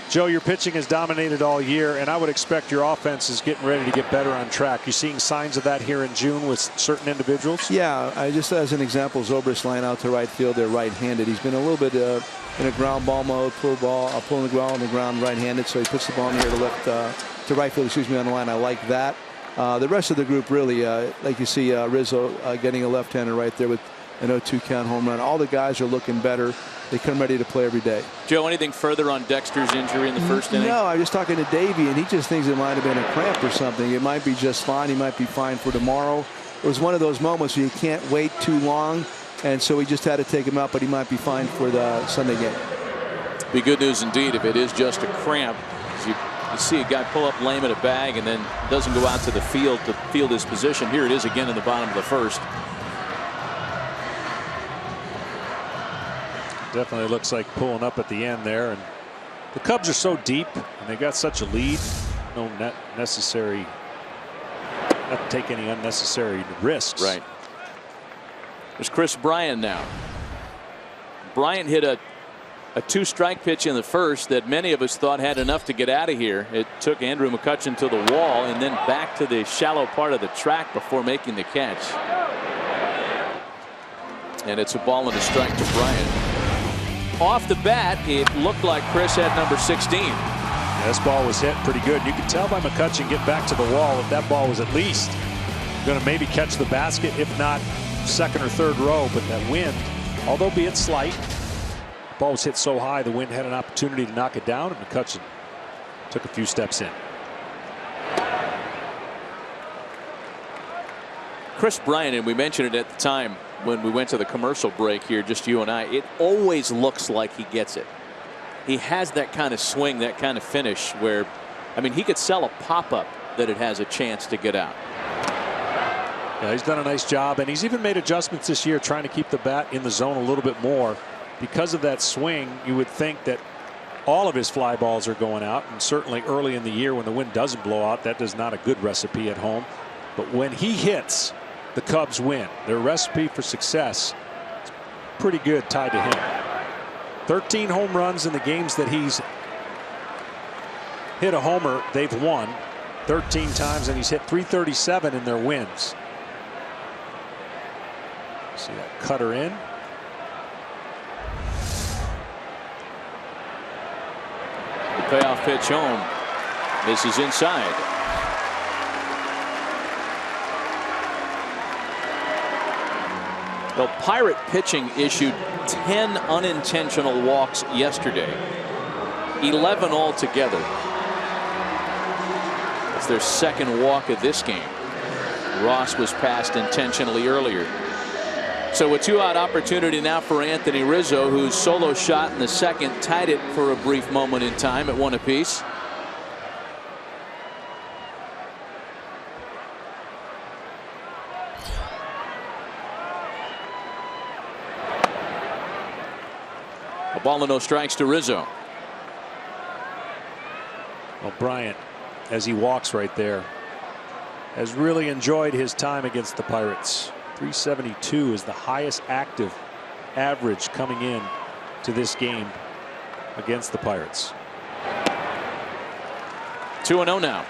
Joe, your pitching has dominated all year, and I would expect your offense is getting ready to get better on track. You seeing signs of that here in June with certain individuals? Yeah, just as an example, ZOBRIST line out to right field. They're right-handed. He's been a little bit in a ground ball mode, pulling the ball on the ground right-handed, so he puts the ball in the air to right field, on the line. I like that. The rest of the group really, like you see RIZZO getting a left-hander right there with an 0-2 count home run. All the guys are looking better. They come ready to play every day. Joe, anything further on Dexter's injury in the first inning? No, I was talking to Davey, and he just thinks it might have been a cramp or something. It might be just fine. He might be fine for tomorrow. It was one of those moments where you can't wait too long, and so we just had to take him out, but he might be fine for the Sunday game. Be good news indeed if it is just a cramp. You see a guy pull up lame at a bag and then doesn't go out to the field to field his position. Here it is again in the bottom of the first. Definitely looks like pulling up at the end there, and the Cubs are so deep and they got such a lead. No necessary, not to take any unnecessary risks. Right. There's Kris Bryant now. Bryant hit a 2-strike pitch in the first that many of us thought had enough to get out of here. It took Andrew McCutchen to the wall and then back to the shallow part of the track before making the catch. And it's a ball and a strike to Bryant. Off the bat, it looked like Kris had number 16. Yeah, this ball was hit pretty good. You could tell by McCutchen get back to the wall if that ball was at least going to maybe catch the basket, if not second or third row. But that wind, although be it slight, the ball was hit so high the wind had an opportunity to knock it down, and McCutchen took a few steps in. Kris Bryant, and we mentioned it at the time when we went to the commercial break here, just you and I, it always looks like he gets it. He has that kind of swing, that kind of finish where, I mean, he could sell a pop-up that it has a chance to get out. Yeah, he's done a nice job, and he's even made adjustments this year trying to keep the bat in the zone a little bit more. Because of that swing, you would think that all of his fly balls are going out, and certainly early in the year when the wind doesn't blow out, that is not a good recipe at home. But when he hits, the Cubs win. Their recipe for success is pretty good, tied to him. 13 home runs in the games that he's hit a homer, they've won 13 times, and he's hit 337 in their wins. See that cutter in. The payoff pitch home. This is inside. Well, Pirate pitching issued 10 unintentional walks yesterday. 11 altogether. That's their second walk of this game. Ross was passed intentionally earlier. So a 2-out opportunity now for Anthony Rizzo, whose solo shot in the second tied it for a brief moment in time at 1 apiece. A ball and no strikes to Rizzo. Well, Bryant, as he walks right there, has really enjoyed his time against the Pirates. 372 is the highest active average coming in to this game against the Pirates. 2-0 now.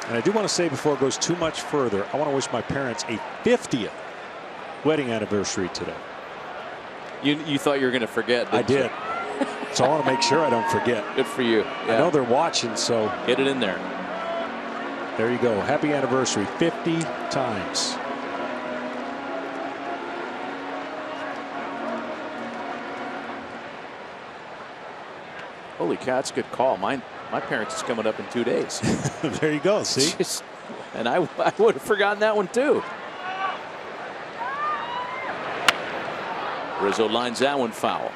And I do want to say before it goes too much further, I want to wish my parents a 50th wedding anniversary today. You thought you were going to forget. I did. So I want to make sure I don't forget. Good for you. Yeah. I know they're watching, so get it in there. There you go. Happy anniversary. 50 times. Holy cow, that's a good call. My parents is coming up in 2 days. There you go. See? And I would have forgotten that one too. Rizzo lines that one foul.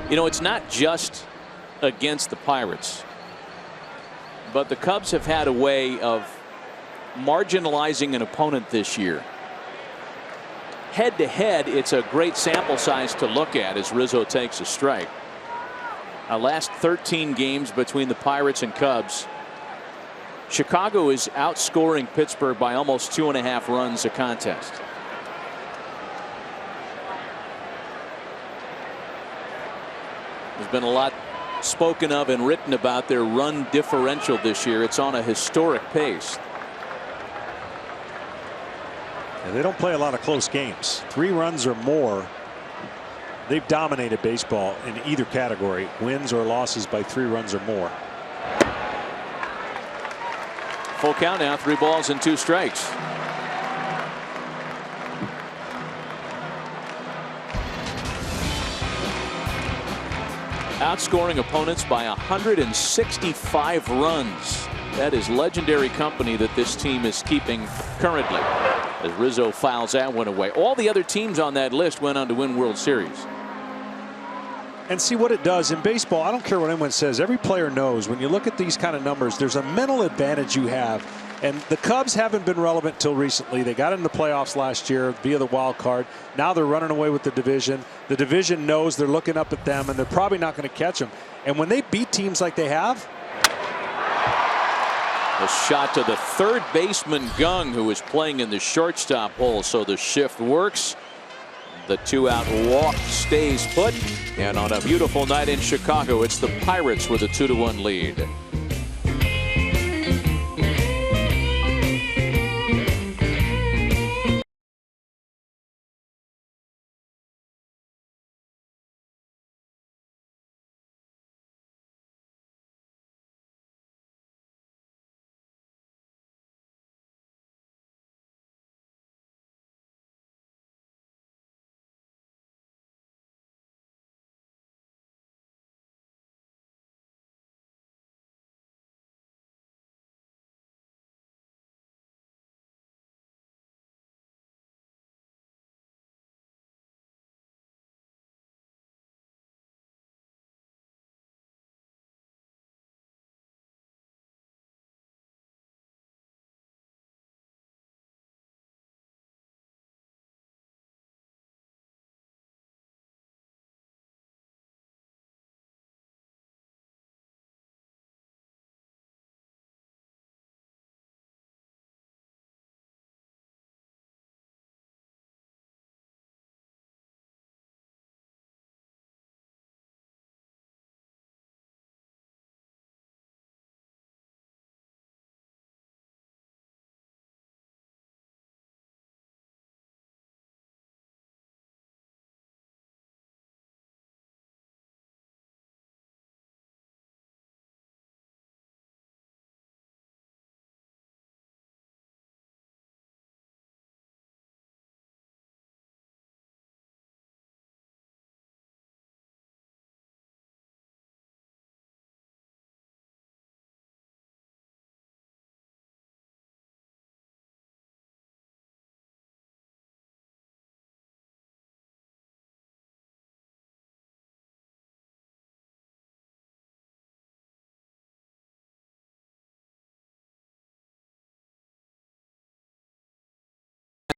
You know, it's not just against the Pirates, but the Cubs have had a way of marginalizing an opponent this year. Head to head, it's a great sample size to look at as Rizzo takes a strike. Last 13 games between the Pirates and Cubs, Chicago is outscoring Pittsburgh by almost 2.5 runs a contest. There's been a lot spoken of and written about their run differential this year. It's on a historic pace. And they don't play a lot of close games. 3 runs or more. They've dominated baseball in either category, wins or losses by 3 runs or more. Full count now, 3 balls and 2 strikes. Outscoring opponents by 165 runs. That is legendary company that this team is keeping currently, as Rizzo fouls that one away. All the other teams on that list went on to win World Series. And see what it does in baseball. I don't care what anyone says. Every player knows when you look at these kind of numbers, there's a mental advantage you have. And the Cubs haven't been relevant till recently. They got in the playoffs last year via the wild card. Now they're running away with the division. The division knows they're looking up at them, and they're probably not going to catch them. And when they beat teams like they have. A shot to the third baseman, Gung, who is playing in the shortstop hole. So the shift works. The 2-out walk stays put. And on a beautiful night in Chicago, it's the Pirates with a 2-1 lead.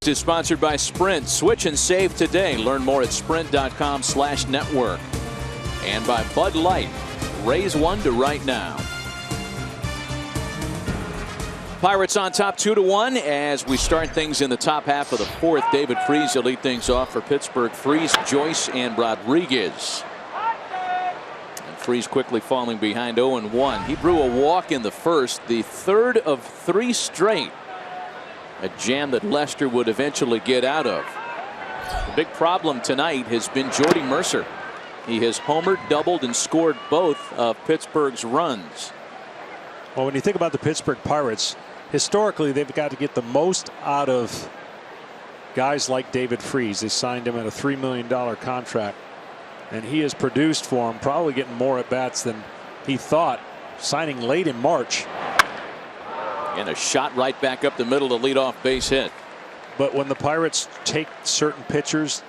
Is sponsored by Sprint. Switch and save today. Learn more at sprint.com/network. And by Bud Light. Raise one to right now. Pirates on top 2-1 as we start things in the top half of the 4th. David Freese will lead things off for Pittsburgh. Freese, Joyce, and Rodriguez. And Freese quickly falling behind 0-1. He drew a walk in the first, the 3rd of 3 straight A jam that Lester would eventually get out of. The big problem tonight has been Jordy Mercer. He has homered, doubled, and scored both of Pittsburgh's runs. Well, when you think about the Pittsburgh Pirates, historically they've got to get the most out of guys like David Freese. They signed him at a $3 million contract, and he has produced for him, probably getting more at bats than he thought, signing late in March. And a shot right back up the middle to lead off base hit. But when the Pirates take certain pitchers,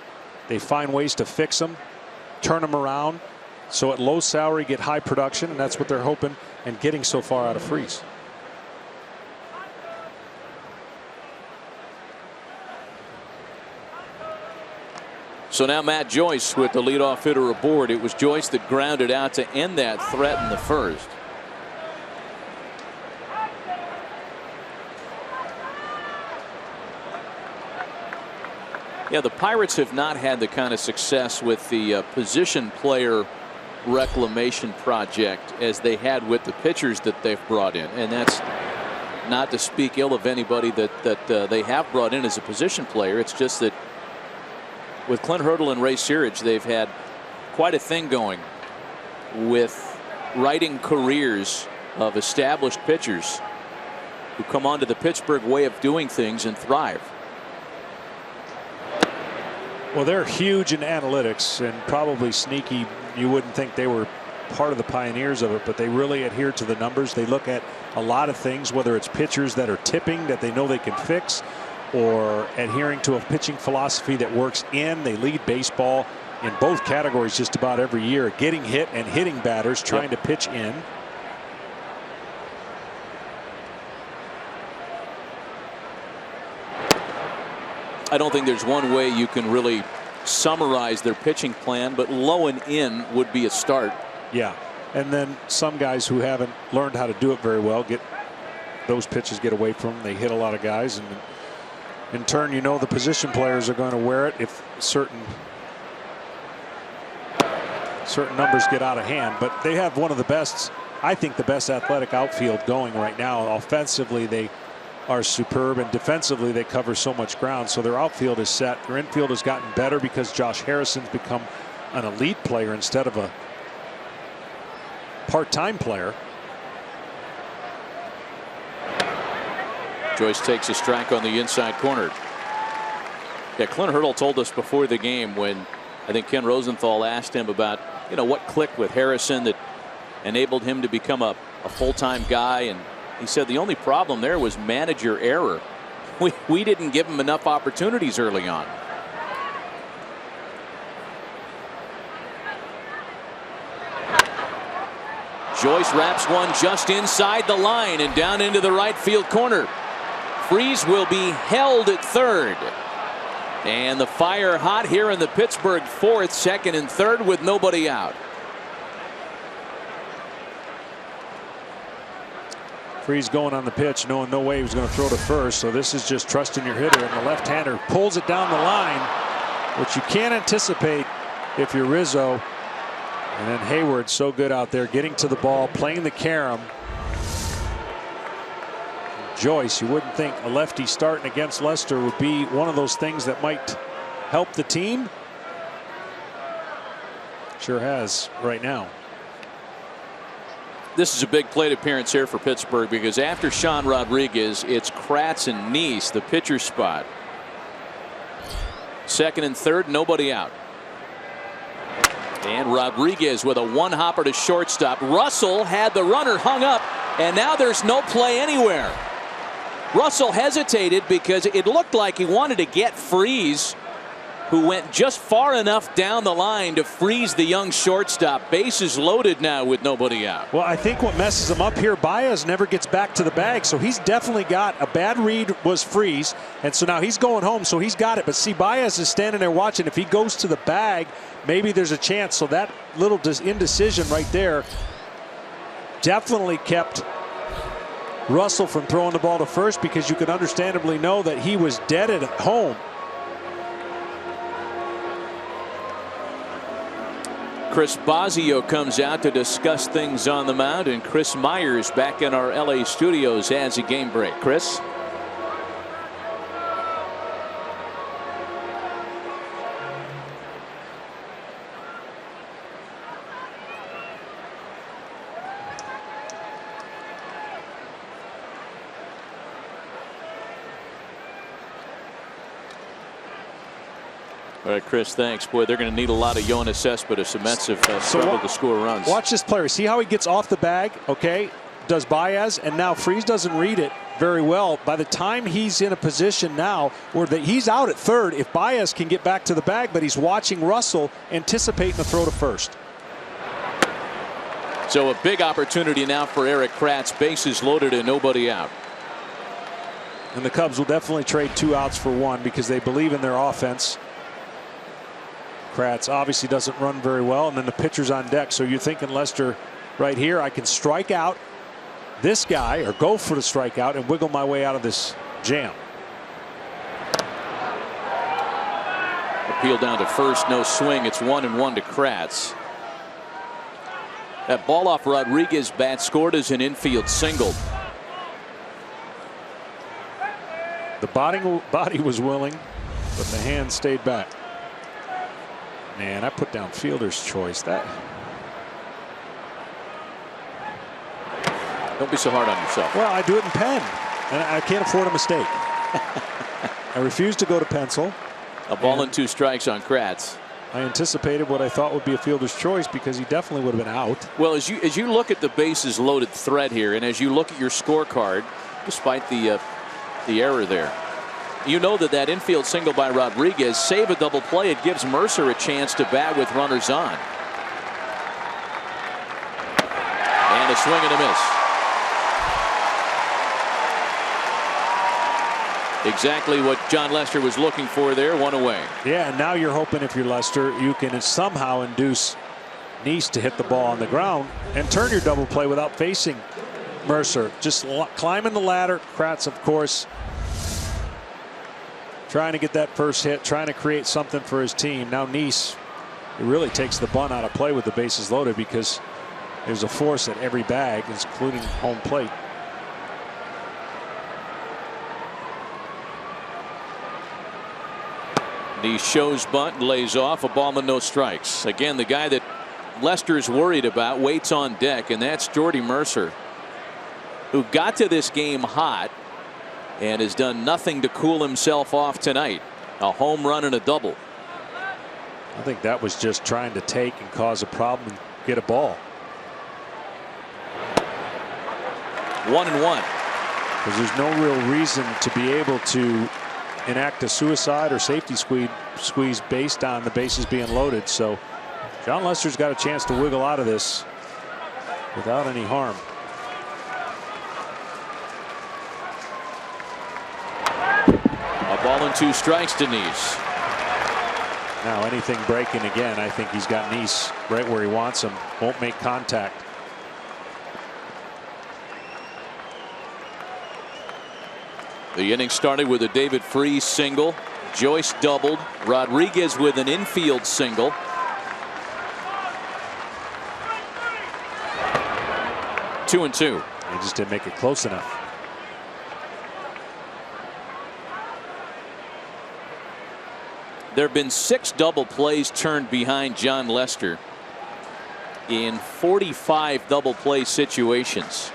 they find ways to fix them, turn them around, so at low salary get high production, and that's what they're hoping and getting so far out of Freese. So now Matt Joyce with the leadoff hitter aboard. It was Joyce that grounded out to end that threat in the first. Yeah, the Pirates have not had the kind of success with the position player reclamation project as they had with the pitchers that they've brought in. And that's not to speak ill of anybody that they have brought in as a position player. It's just that with Clint Hurdle and Ray Searage, they've had quite a thing going with writing careers of established pitchers who come onto the Pittsburgh way of doing things and thrive. Well, they're huge in analytics and probably sneaky. You wouldn't think they were part of the pioneers of it, but they really adhere to the numbers. They look at a lot of things, whether it's pitchers that are tipping that they know they can fix, or adhering to a pitching philosophy that works in. They lead baseball in both categories just about every year, getting hit and hitting batters, trying to pitch in. I don't think there's one way you can really summarize their pitching plan, but low and in would be a start. Yeah, and then some guys who haven't learned how to do it very well get those pitches get away from them. They hit a lot of guys, and in turn, you know, the position players are going to wear it if certain numbers get out of hand. But they have one of the best, I think the best athletic outfield going right now. Offensively, they are superb, and defensively they cover so much ground, so their outfield is set. Their infield has gotten better because Josh Harrison's become an elite player instead of a part-time player. Joyce takes a strike on the inside corner. Yeah, Clint Hurdle told us before the game, when I think Ken Rosenthal asked him about, you know, what clicked with Harrison that enabled him to become a full-time guy, and he said the only problem there was manager error. We didn't give him enough opportunities early on. Joyce wraps one just inside the line and down into the right field corner. Freese will be held at third. And the fire hot here in the Pittsburgh fourth, second and third with nobody out. Freese going on the pitch, knowing no way he was going to throw to first, so this is just trusting your hitter, and the left-hander pulls it down the line, which you can't anticipate if you're Rizzo. And then Hayward, so good out there, getting to the ball, playing the carom. Joyce, you wouldn't think a lefty starting against Lester would be one of those things that might help the team. Sure has right now. This is a big plate appearance here for Pittsburgh, because after Sean Rodriguez, it's Kratz and Niese, the pitcher spot. Second and third, nobody out. And Rodriguez with a one-hopper to shortstop. Russell had the runner hung up, and now there's no play anywhere. Russell hesitated because it looked like he wanted to get Freese, who went just far enough down the line to freeze the young shortstop. Bases loaded now with nobody out. Well, I think what messes him up here, BAEZ never gets back to the bag, so he's definitely got a bad read was Freese, and so now he's going home, so he's got it. But see, BAEZ is standing there watching. If he goes to the bag, maybe there's a chance. So that little indecision right there definitely kept Russell from throwing the ball to first, because you could understandably know that he was dead at home. Chris Bosio comes out to discuss things on the mound, and Chris Myers back in our LA studios as a game break. Chris? All right, Chris, thanks. Boy, they're going to need a lot of Yoenis Cespedes. The Mets have struggled to score runs. Watch this player. See how he gets off the bag, okay? Does BAEZ, and now Freese doesn't read it very well. By the time he's in a position now where he's out at third, if BAEZ can get back to the bag, but he's watching Russell anticipating the throw to first. So a big opportunity now for Erik Kratz. Bases loaded and nobody out. And the Cubs will definitely trade 2 outs for 1 because they believe in their offense. Kratz obviously doesn't run very well, and then the pitcher's on deck. So you're thinking, Lester, right here, I can strike out this guy or go for the strikeout and wiggle my way out of this jam. Appeal down to first, no swing. It's 1-1 to Kratz. That ball off Rodriguez bat scored as an infield single. The body was willing, but the hand stayed back. Man, I put down fielder's choice. That. Don't be so hard on yourself. Well, I do it in pen, and I can't afford a mistake. I refuse to go to pencil. A ball and 2 strikes on Kratz. I anticipated what I thought would be a fielder's choice because he definitely would have been out. Well, as you look at the bases loaded thread here, and as you look at your scorecard, despite the error there, you know that infield single by Rodriguez, save a double play, it gives Mercer a chance to bat with runners on. And a swing and a miss. Exactly what John Lester was looking for there. 1 away. Yeah, and now you're hoping, if you're Lester, you can somehow induce NIESE to hit the ball on the ground and turn your double play without facing Mercer. Just climbing the ladder. Kratz, of course, trying to get that first hit, trying to create something for his team. Now NIESE, it really takes the bunt out of play with the bases loaded because there's a force at every bag, including home plate. NIESE shows bunt, lays off, a ball and no strikes. Again, the guy that Lester's worried about waits on deck, and that's Jordy Mercer, who got to this game hot and has done nothing to cool himself off tonight. A home run and a double. I think that was just trying to take and cause a problem and get a ball. 1-1. Because there's no real reason to be able to enact a suicide or safety squeeze based on the bases being loaded. So John Lester's got a chance to wiggle out of this without any harm. A ball and 2 strikes to NIESE. Now anything breaking again, I think he's got NIESE right where he wants him. Won't make contact. The inning started with a David Freese single. Joyce doubled. Rodriguez with an infield single. Two and two. He just didn't make it close enough. There have been 6 double plays turned behind John Lester in 45 double play situations.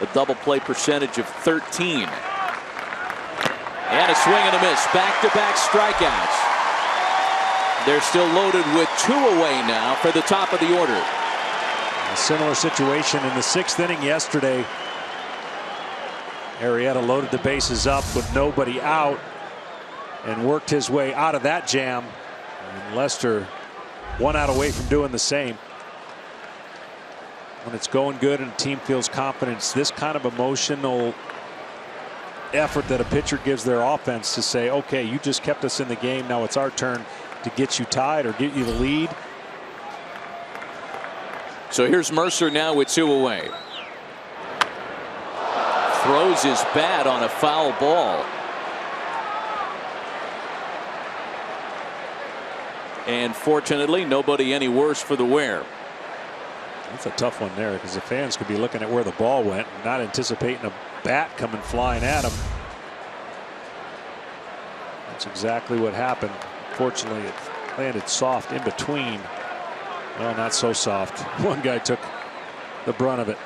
A double play percentage of 13. And a swing and a miss. Back-to-back strikeouts. They're still loaded with 2 away now for the top of the order. A similar situation in the 6th inning yesterday. Arrieta loaded the bases up with nobody out and worked his way out of that jam. And Lester 1 out away from doing the same. When it's going good and the team feels confident, it's this kind of emotional effort that a pitcher gives their offense to say, okay, you just kept us in the game. Now it's our turn to get you tied or get you the lead. So here's Mercer now with 2 away. Throws his bat on a foul ball. And fortunately, nobody any worse for the wear. That's a tough one there because the fans could be looking at where the ball went and not anticipating a bat coming flying at them. That's exactly what happened. Fortunately, it landed soft in between. Well, not so soft. One guy took the brunt of it.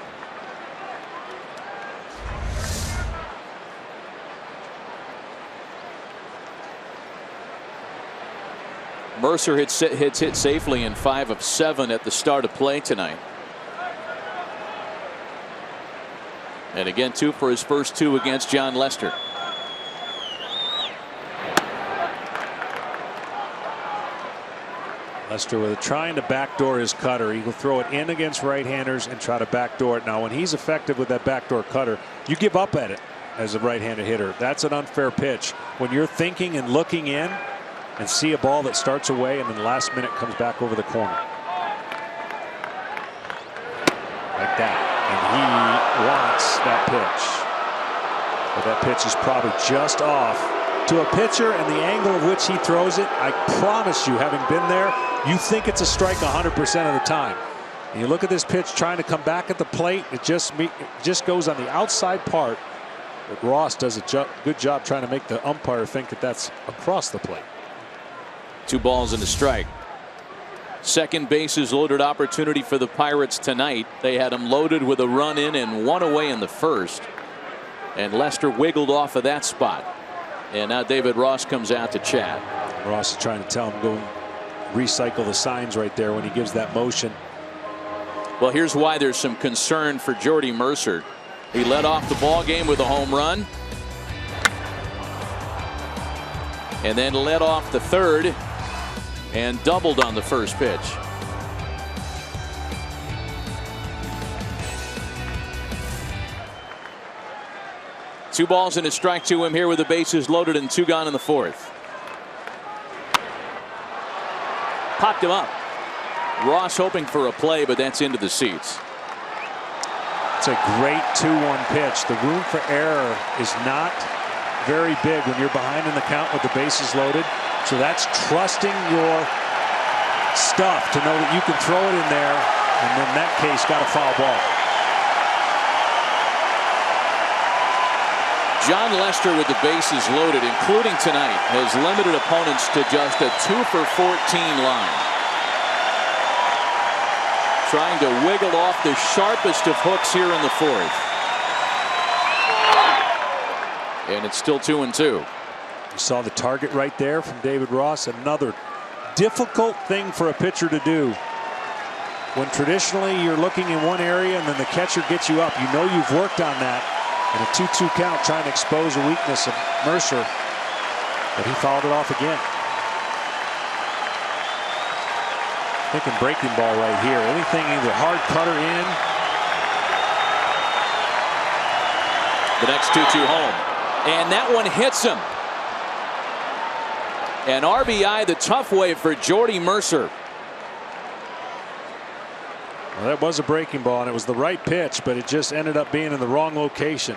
Mercer hits hit safely in 5 of 7 at the start of play tonight. And again, 2 for his first 2 against Jon Lester. Lester with trying to backdoor his cutter. He will throw it in against right-handers and try to backdoor it. Now, when he's effective with that backdoor cutter, you give up at it as a right-handed hitter. That's an unfair pitch. When you're thinking and looking in and see a ball that starts away and then last minute comes back over the corner. Like that. And he wants that pitch. But that pitch is probably just off to a pitcher, and the angle of which he throws it, I promise you, having been there, you think it's a strike 100% of the time. And you look at this pitch trying to come back at the plate, it just goes on the outside part. But Ross does a good job trying to make the umpire think that that's across the plate. 2 balls and a strike. Second bases loaded opportunity for the Pirates tonight. They had them loaded with a run in and 1 away in the first. And Lester wiggled off of that spot. And now David Ross comes out to chat. Ross is trying to tell him go recycle the signs right there when he gives that motion. Well, here's why there's some concern for Jordy Mercer. He led off the ball game with a home run. And then led off the third and doubled on the first pitch. Two balls and a strike to him here with the bases loaded and 2 gone in the 4th. Popped him up. Ross hoping for a play, but that's into the seats. It's a great 2-1 pitch. The room for error is not very big when you're behind in the count with the bases loaded. So that's trusting your stuff to know that you can throw it in there, and in that case got a foul ball. Jon Lester with the bases loaded, including tonight, has limited opponents to just a 2 for 14 line. Trying to wiggle off the sharpest of hooks here in the 4th. And it's still 2-2. You saw the target right there from David Ross. Another difficult thing for a pitcher to do. When traditionally you're looking in one area and then the catcher gets you up, you know you've worked on that. And a 2-2 count trying to expose a weakness of Mercer. But he fouled it off again. Thinking breaking ball right here. Anything either hard cutter in. The next 2-2 home. And that one hits him. An RBI the tough way for Jordy Mercer. Well, that was a breaking ball, and it was the right pitch, but it just ended up being in the wrong location.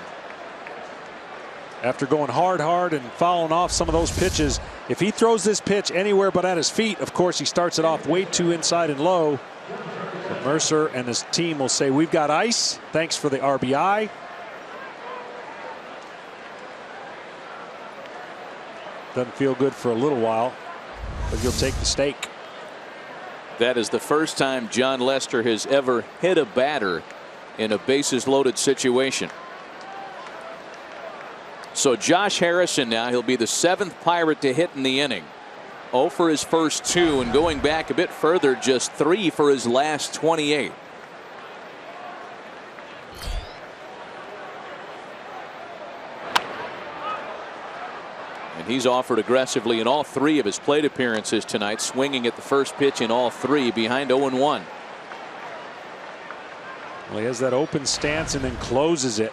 After going hard and fouling off some of those pitches, if he throws this pitch anywhere but at his feet, of course he starts it off way too inside and low. But Mercer and his team will say, we've got ice. Thanks for the RBI. Doesn't feel good for a little while, but you'll take the stake. That is the first time Jon Lester has ever hit a batter in a bases loaded situation. So Josh Harrison now, he'll be the 7th Pirate to hit in the inning. 0 for his first 2, and going back a bit further, just 3 for his last 28. And he's offered aggressively in all 3 of his plate appearances tonight, swinging at the first pitch in all 3, behind 0-1. Well, he has that open stance and then closes it.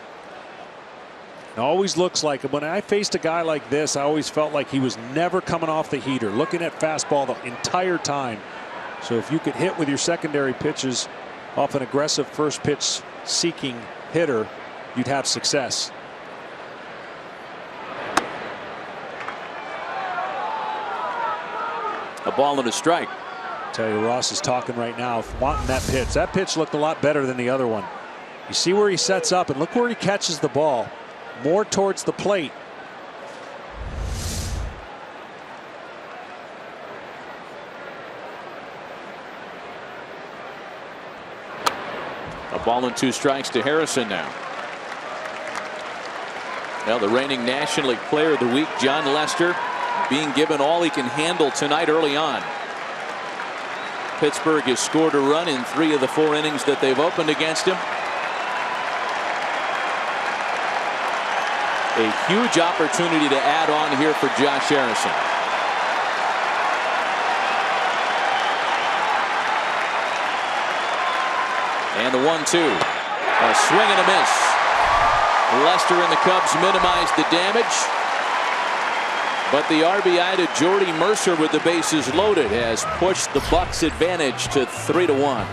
It always looks like, when I faced a guy like this, I always felt like he was never coming off the heater, looking at fastball the entire time. So if you could hit with your secondary pitches off an aggressive first pitch seeking hitter, you'd have success. A ball and a strike. I tell you, Ross is talking right now, wanting that pitch. That pitch looked a lot better than the other one. You see where he sets up, and look where he catches the ball. More towards the plate. A ball and 2 strikes to Harrison now. Now the reigning National League Player of the Week, Jon Lester, being given all he can handle tonight early on. Pittsburgh has scored a run in 3 of the 4 innings that they've opened against him. A huge opportunity to add on here for Josh Harrison. And the 1-2. A swing and a miss. Lester and the Cubs minimized the damage. But the RBI to Jordy Mercer with the bases loaded has pushed the Bucks' advantage to 3-1.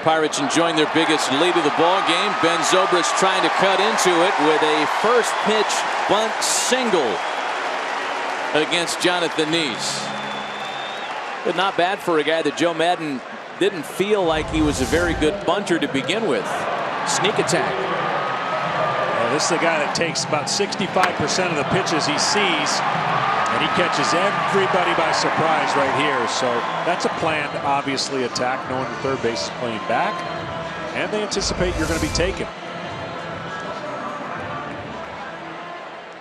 Pirates enjoying their biggest lead of the ball game. Ben Zobrist trying to cut into it with a first pitch bunt single against Jonathan NIESE. But not bad for a guy that Joe Maddon didn't feel like he was a very good bunter to begin with. Sneak attack. Well, this is a guy that takes about 65% of the pitches he sees, and he catches everybody by surprise right here. So that's a planned, obviously, attack, knowing the third base is playing back, and they anticipate you're going to be taken.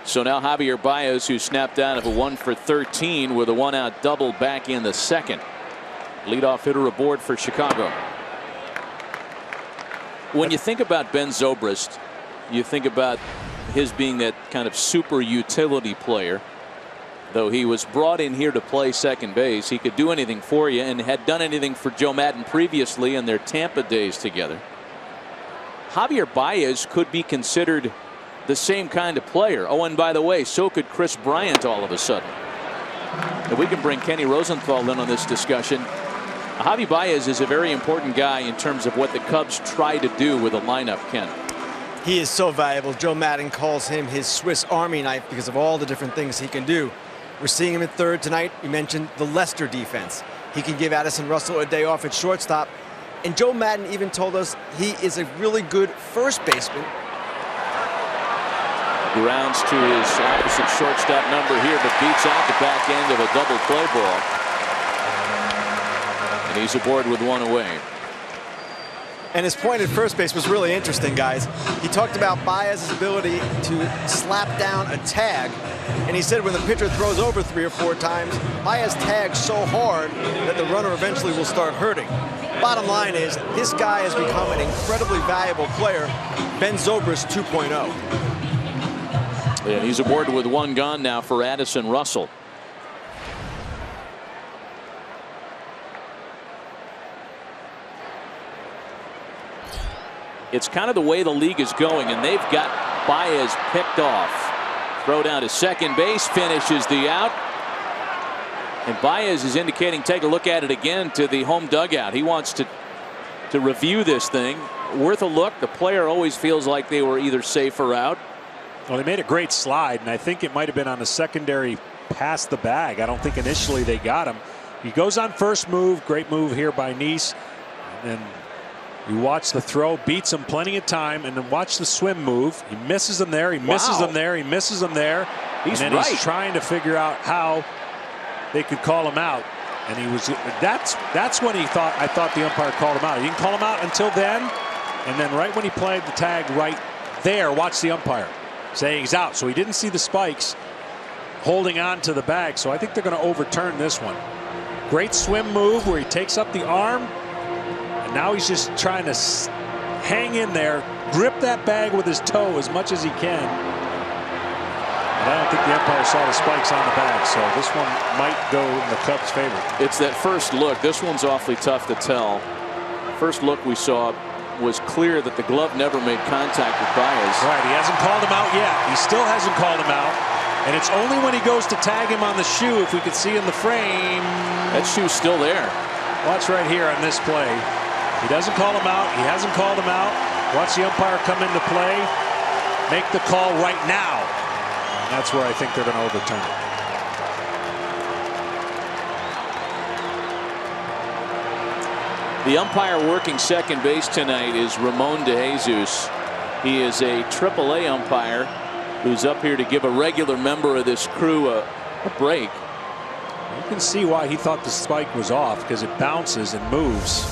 So now Javier Baez, who snapped out of a 1 for 13 with a 1-out double back in the second. Leadoff hitter aboard for Chicago. When you think about Ben Zobrist, you think about his being that kind of super utility player. Though he was brought in here to play second base, he could do anything for you and had done anything for Joe Maddon previously in their Tampa days together. Javier Baez could be considered the same kind of player. Oh, and by the way, so could Kris Bryant all of a sudden. If we can bring Kenny Rosenthal in on this discussion. Javi Baez is a very important guy in terms of what the Cubs try to do with a lineup, Ken. He is so valuable. Joe Maddon calls him his Swiss Army knife because of all the different things he can do. We're seeing him at third tonight. You mentioned the Lester defense. He can give Addison Russell a day off at shortstop. And Joe Maddon even told us he is a really good first baseman. Grounds to his opposite shortstop number here, but beats out the back end of a double play ball. And he's aboard with one away. And his point at first base was really interesting, guys. He talked about Baez's ability to slap down a tag. And he said when the pitcher throws over 3 or 4 times, Baez tags so hard that the runner eventually will start hurting. Bottom line is, this guy has become an incredibly valuable player. Ben Zobrist 2.0. Yeah, he's aboard with one gone now for Addison Russell. It's kind of the way the league is going, and they've got Baez picked off. Throw down to second base, finishes the out. And Baez is indicating take a look at it again to the home dugout. He wants to review this thing. Worth a look. The player always feels like they were either safe or out. Well, they made a great slide, and I think it might have been on a secondary past the bag. I don't think initially they got him. He goes on first move. Great move here by NIESE. And then you watch the throw, beats him plenty of time, and then watch the swim move. He misses him there. He misses him there. He misses him there. He's trying to figure out how they could call him out. And he was that's when I thought the umpire called him out. He didn't call him out until then. And then right when he played the tag right there, watch the umpire saying he's out. So he didn't see the spikes holding on to the bag. So I think they're going to overturn this one. Great swim move where he takes up the arm. And now he's just trying to hang in there, grip that bag with his toe as much as he can. And I don't think the umpire saw the spikes on the bag. So this one might go in the Cubs' favor. It's that first look. This one's awfully tough to tell. First look we saw was clear that the glove never made contact with Baez. Right, he hasn't called him out yet. He still hasn't called him out. And it's only when he goes to tag him on the shoe, if we could see in the frame. That shoe's still there. Watch right here on this play. He doesn't call him out. He hasn't called him out. Watch the umpire come into play. Make the call right now. And that's where I think they're going to overturn it. The umpire working second base tonight is Ramon DeJesus. He is a AAA umpire who's up here to give a regular member of this crew a break. You can see why he thought the spike was off, because it bounces and moves.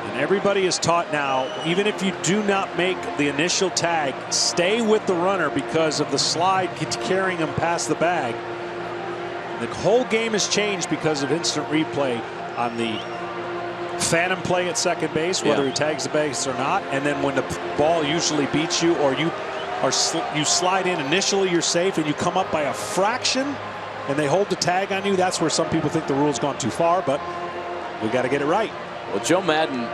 And everybody is taught now, even if you do not make the initial tag, stay with the runner because of the slide carrying him past the bag. The whole game has changed because of instant replay on the phantom play at second base, whether he tags the base or not. And then when the ball usually beats you, or you slide in initially, you're safe, and you come up by a fraction and they hold the tag on you. That's where some people think the rule's gone too far, but we got to get it right. Well, Joe Madden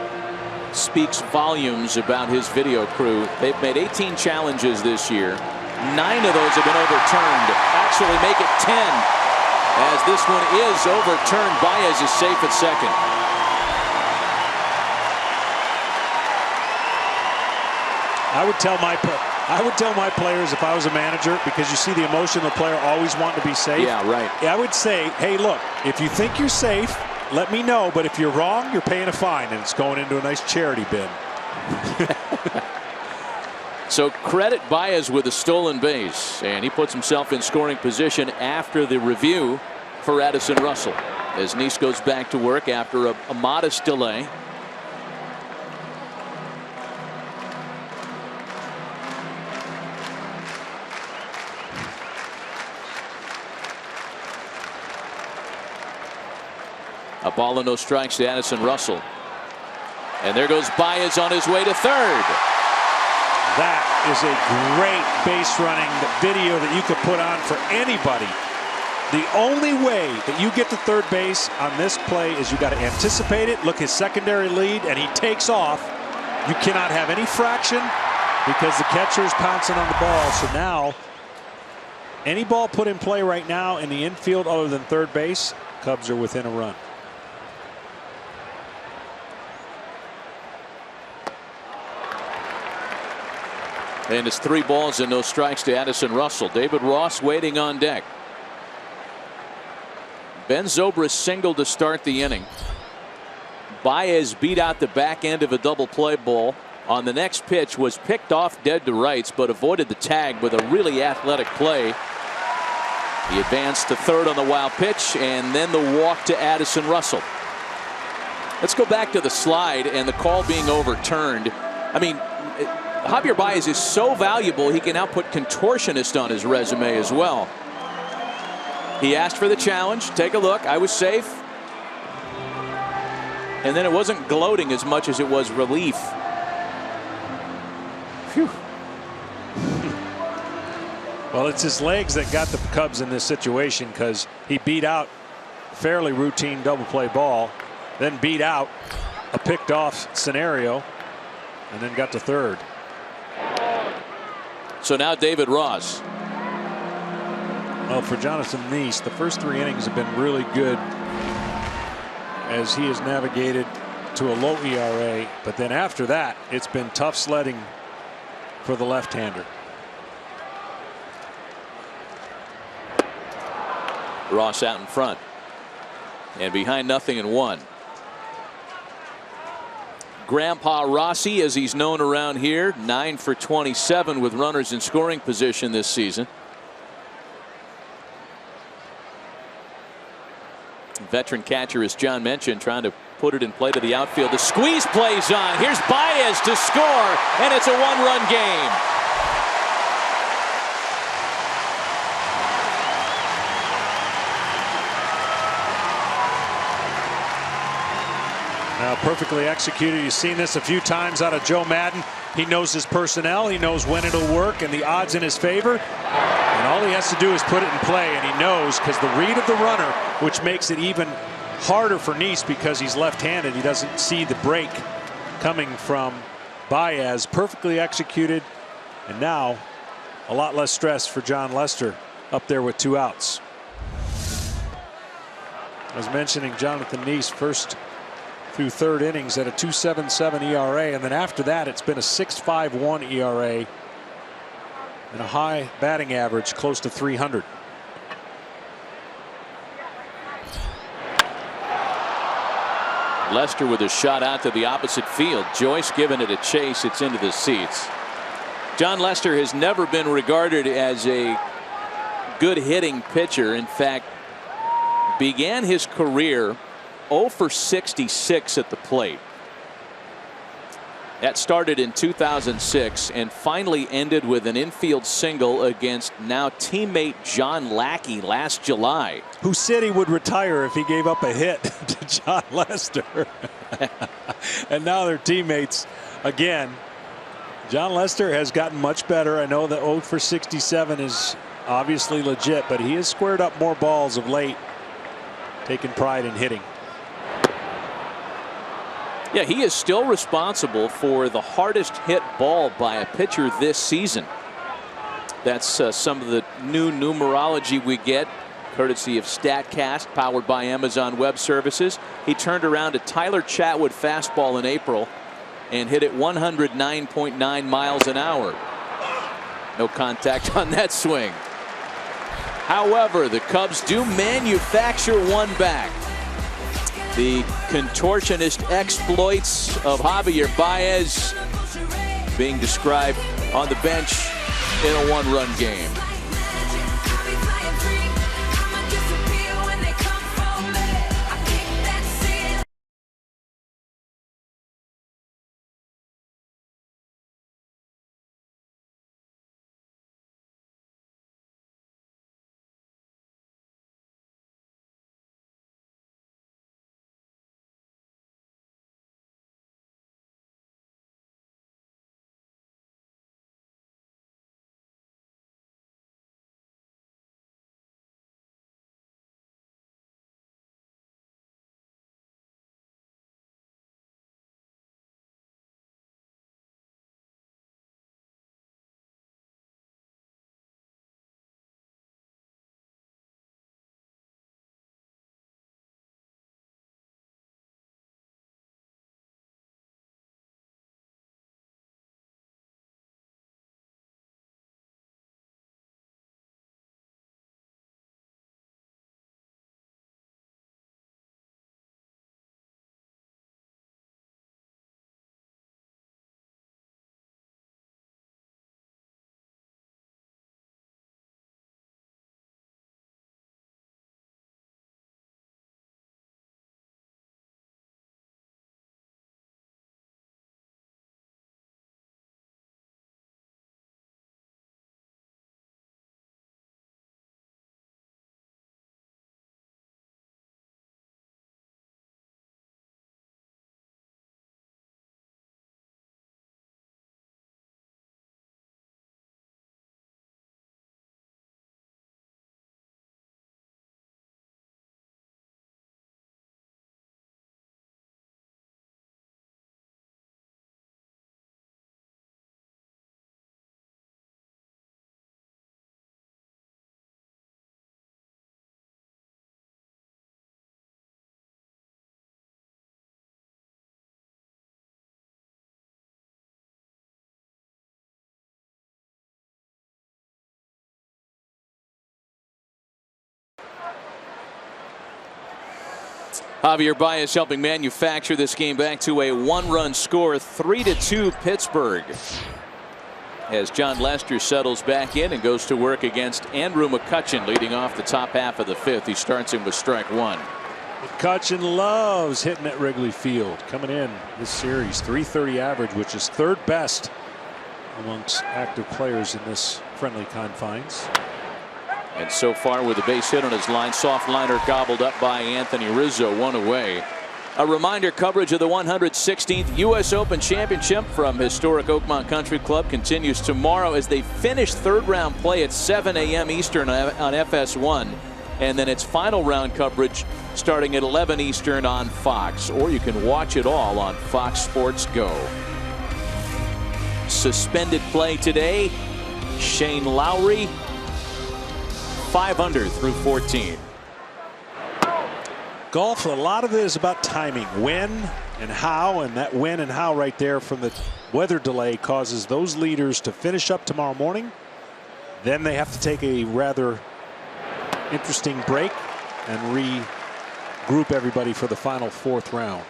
speaks volumes about his video crew. They've made 18 challenges this year. 9 of those have been overturned. Actually make it 10. As this one is overturned. Baez is safe at second. I would tell my players if I was a manager, because you see the emotion of the player always wanting to be safe. Yeah, right. I would say, hey, look, if you think you're safe, let me know. But if you're wrong, you're paying a fine, and it's going into a nice charity bin. So credit Baez with a stolen base, and he puts himself in scoring position after the review for Addison Russell as NIESE goes back to work after a modest delay. A ball and no strikes to Addison Russell, and there goes Baez on his way to third. That is a great base running video that you could put on for anybody. The only way that you get to third base on this play is you got to anticipate it, look his secondary lead, and he takes off. You cannot have any fraction because the catcher is pouncing on the ball. So now, any ball put in play right now in the infield other than third base, Cubs are within a run. And it's 3 balls and no strikes to Addison Russell. David Ross waiting on deck. Ben Zobrist singled to start the inning. Baez beat out the back end of a double play ball. On the next pitch was picked off dead to rights, but avoided the tag with a really athletic play. He advanced to third on the wild pitch, and then the walk to Addison Russell. Let's go back to the slide and the call being overturned. I mean, Javier Baez is so valuable, he can now put contortionist on his resume as well. He asked for the challenge. Take a look. I was safe. And then it wasn't gloating as much as it was relief. Whew. Well, it's his legs that got the Cubs in this situation, because he beat out a fairly routine double play ball, then beat out a picked off scenario, and then got to third. So now David Ross. Well, for Jonathan Niese, the first 3 innings have been really good as he has navigated to a low ERA, but then after that, it's been tough sledding for the left-hander. Ross out in front and behind 0-1. Grandpa Rossi, as he's known around here, 9 for 27 with runners in scoring position this season. Veteran catcher, as John mentioned, trying to put it in play to the outfield. The squeeze plays on. Here's BAEZ to score, and it's a 1-run game. Now, perfectly executed. You've seen this a few times out of Joe Madden. He knows his personnel. He knows when it'll work and the odds in his favor. And all he has to do is put it in play, and he knows, because the read of the runner, which makes it even harder for Niese because he's left-handed. He doesn't see the break coming from BAEZ. Perfectly executed, and now a lot less stress for Jon Lester up there with 2 outs. I was mentioning Jonathan Niese, first through 3rd innings at a 2.77 ERA, and then after that it's been a 6.51 ERA and a high batting average close to 300. Lester with a shot out to the opposite field. Joyce giving it a chase. It's into the seats. Jon Lester has never been regarded as a good hitting pitcher. In fact, began his career 0 for 66 at the plate. That started in 2006 and finally ended with an infield single against now teammate John Lackey last July. Who said he would retire if he gave up a hit to Jon Lester. And now they're teammates again. Jon Lester has gotten much better. I know that 0 for 67 is obviously legit, but he has squared up more balls of late, taking pride in hitting. Yeah, he is still responsible for the hardest hit ball by a pitcher this season. That's some of the new numerology we get, courtesy of StatCast, powered by Amazon Web Services. He turned around a Tyler Chatwood fastball in April and hit it 109.9 miles an hour. No contact on that swing. However, the Cubs do manufacture one back. The contortionist exploits of Javier BAEZ being described on the bench in a 1-run game. Javier Baez helping manufacture this game back to a 1-run score, 3-2 Pittsburgh. As Jon Lester settles back in and goes to work against Andrew McCutchen, leading off the top half of the 5th. He starts him with strike 1. McCutchen loves hitting at Wrigley Field. Coming in this series, .330 average, which is 3rd best amongst active players in this friendly confines. And so far with a base hit on his line, soft liner gobbled up by Anthony Rizzo, 1 away. A reminder, coverage of the 116th U.S. Open Championship from historic Oakmont Country Club continues tomorrow as they finish 3rd round play at 7 a.m. Eastern on FS1. And then its final round coverage starting at 11 Eastern on Fox. Or you can watch it all on Fox Sports Go. Suspended play today. Shane Lowry, 5 under through 14. Golf, a lot of it is about timing. When and how, and that when and how right there from the weather delay causes those leaders to finish up tomorrow morning. Then they have to take a rather interesting break and regroup everybody for the final 4th round.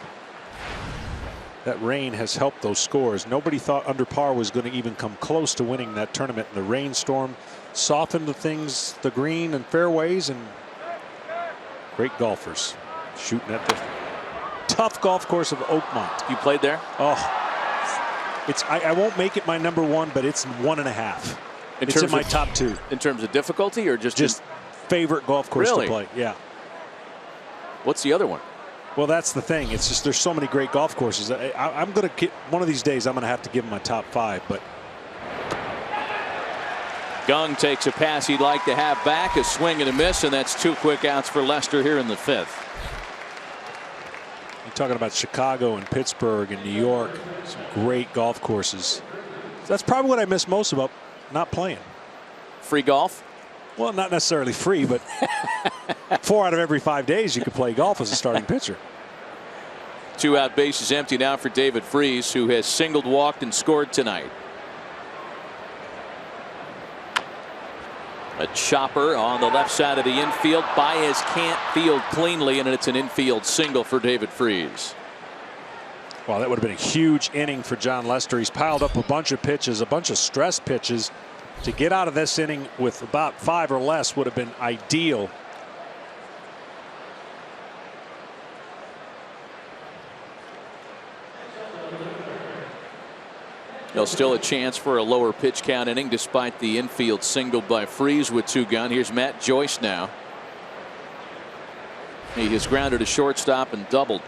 That rain has helped those scores. Nobody thought under par was going to even come close to winning that tournament. And the rainstorm softened the things, the green and fairways, and great golfers shooting at the tough golf course of Oakmont. You played there? Oh, I won't make it my number 1, but it's 1.5. It's in my top 2. In terms of difficulty, or just favorite golf course really? To play? Yeah. What's the other one? Well, that's the thing. It's just there's so many great golf courses. I'm going to get one of these days. I'm going to have to give him my top 5. But Gung takes a pass he'd like to have back, a swing and a miss, and that's 2 quick outs for Lester here in the 5th. You're talking about Chicago and Pittsburgh and New York, some great golf courses. That's probably what I miss most about not playing. Free golf? Well, not necessarily free, but 4 out of every 5 days you could play golf as a starting pitcher. 2 out, bases empty now for David Freese, who has singled, walked, and scored tonight. A chopper on the left side of the infield. Baez can't field cleanly, and it's an infield single for David Freese. Well, that would have been a huge inning for Jon Lester. He's piled up a bunch of pitches, a bunch of stress pitches. To get out of this inning with about 5 or less would have been ideal. There's still a chance for a lower pitch count inning despite the infield single by Freese with 2 gone. Here's Matt Joyce now. He has grounded a shortstop and doubled.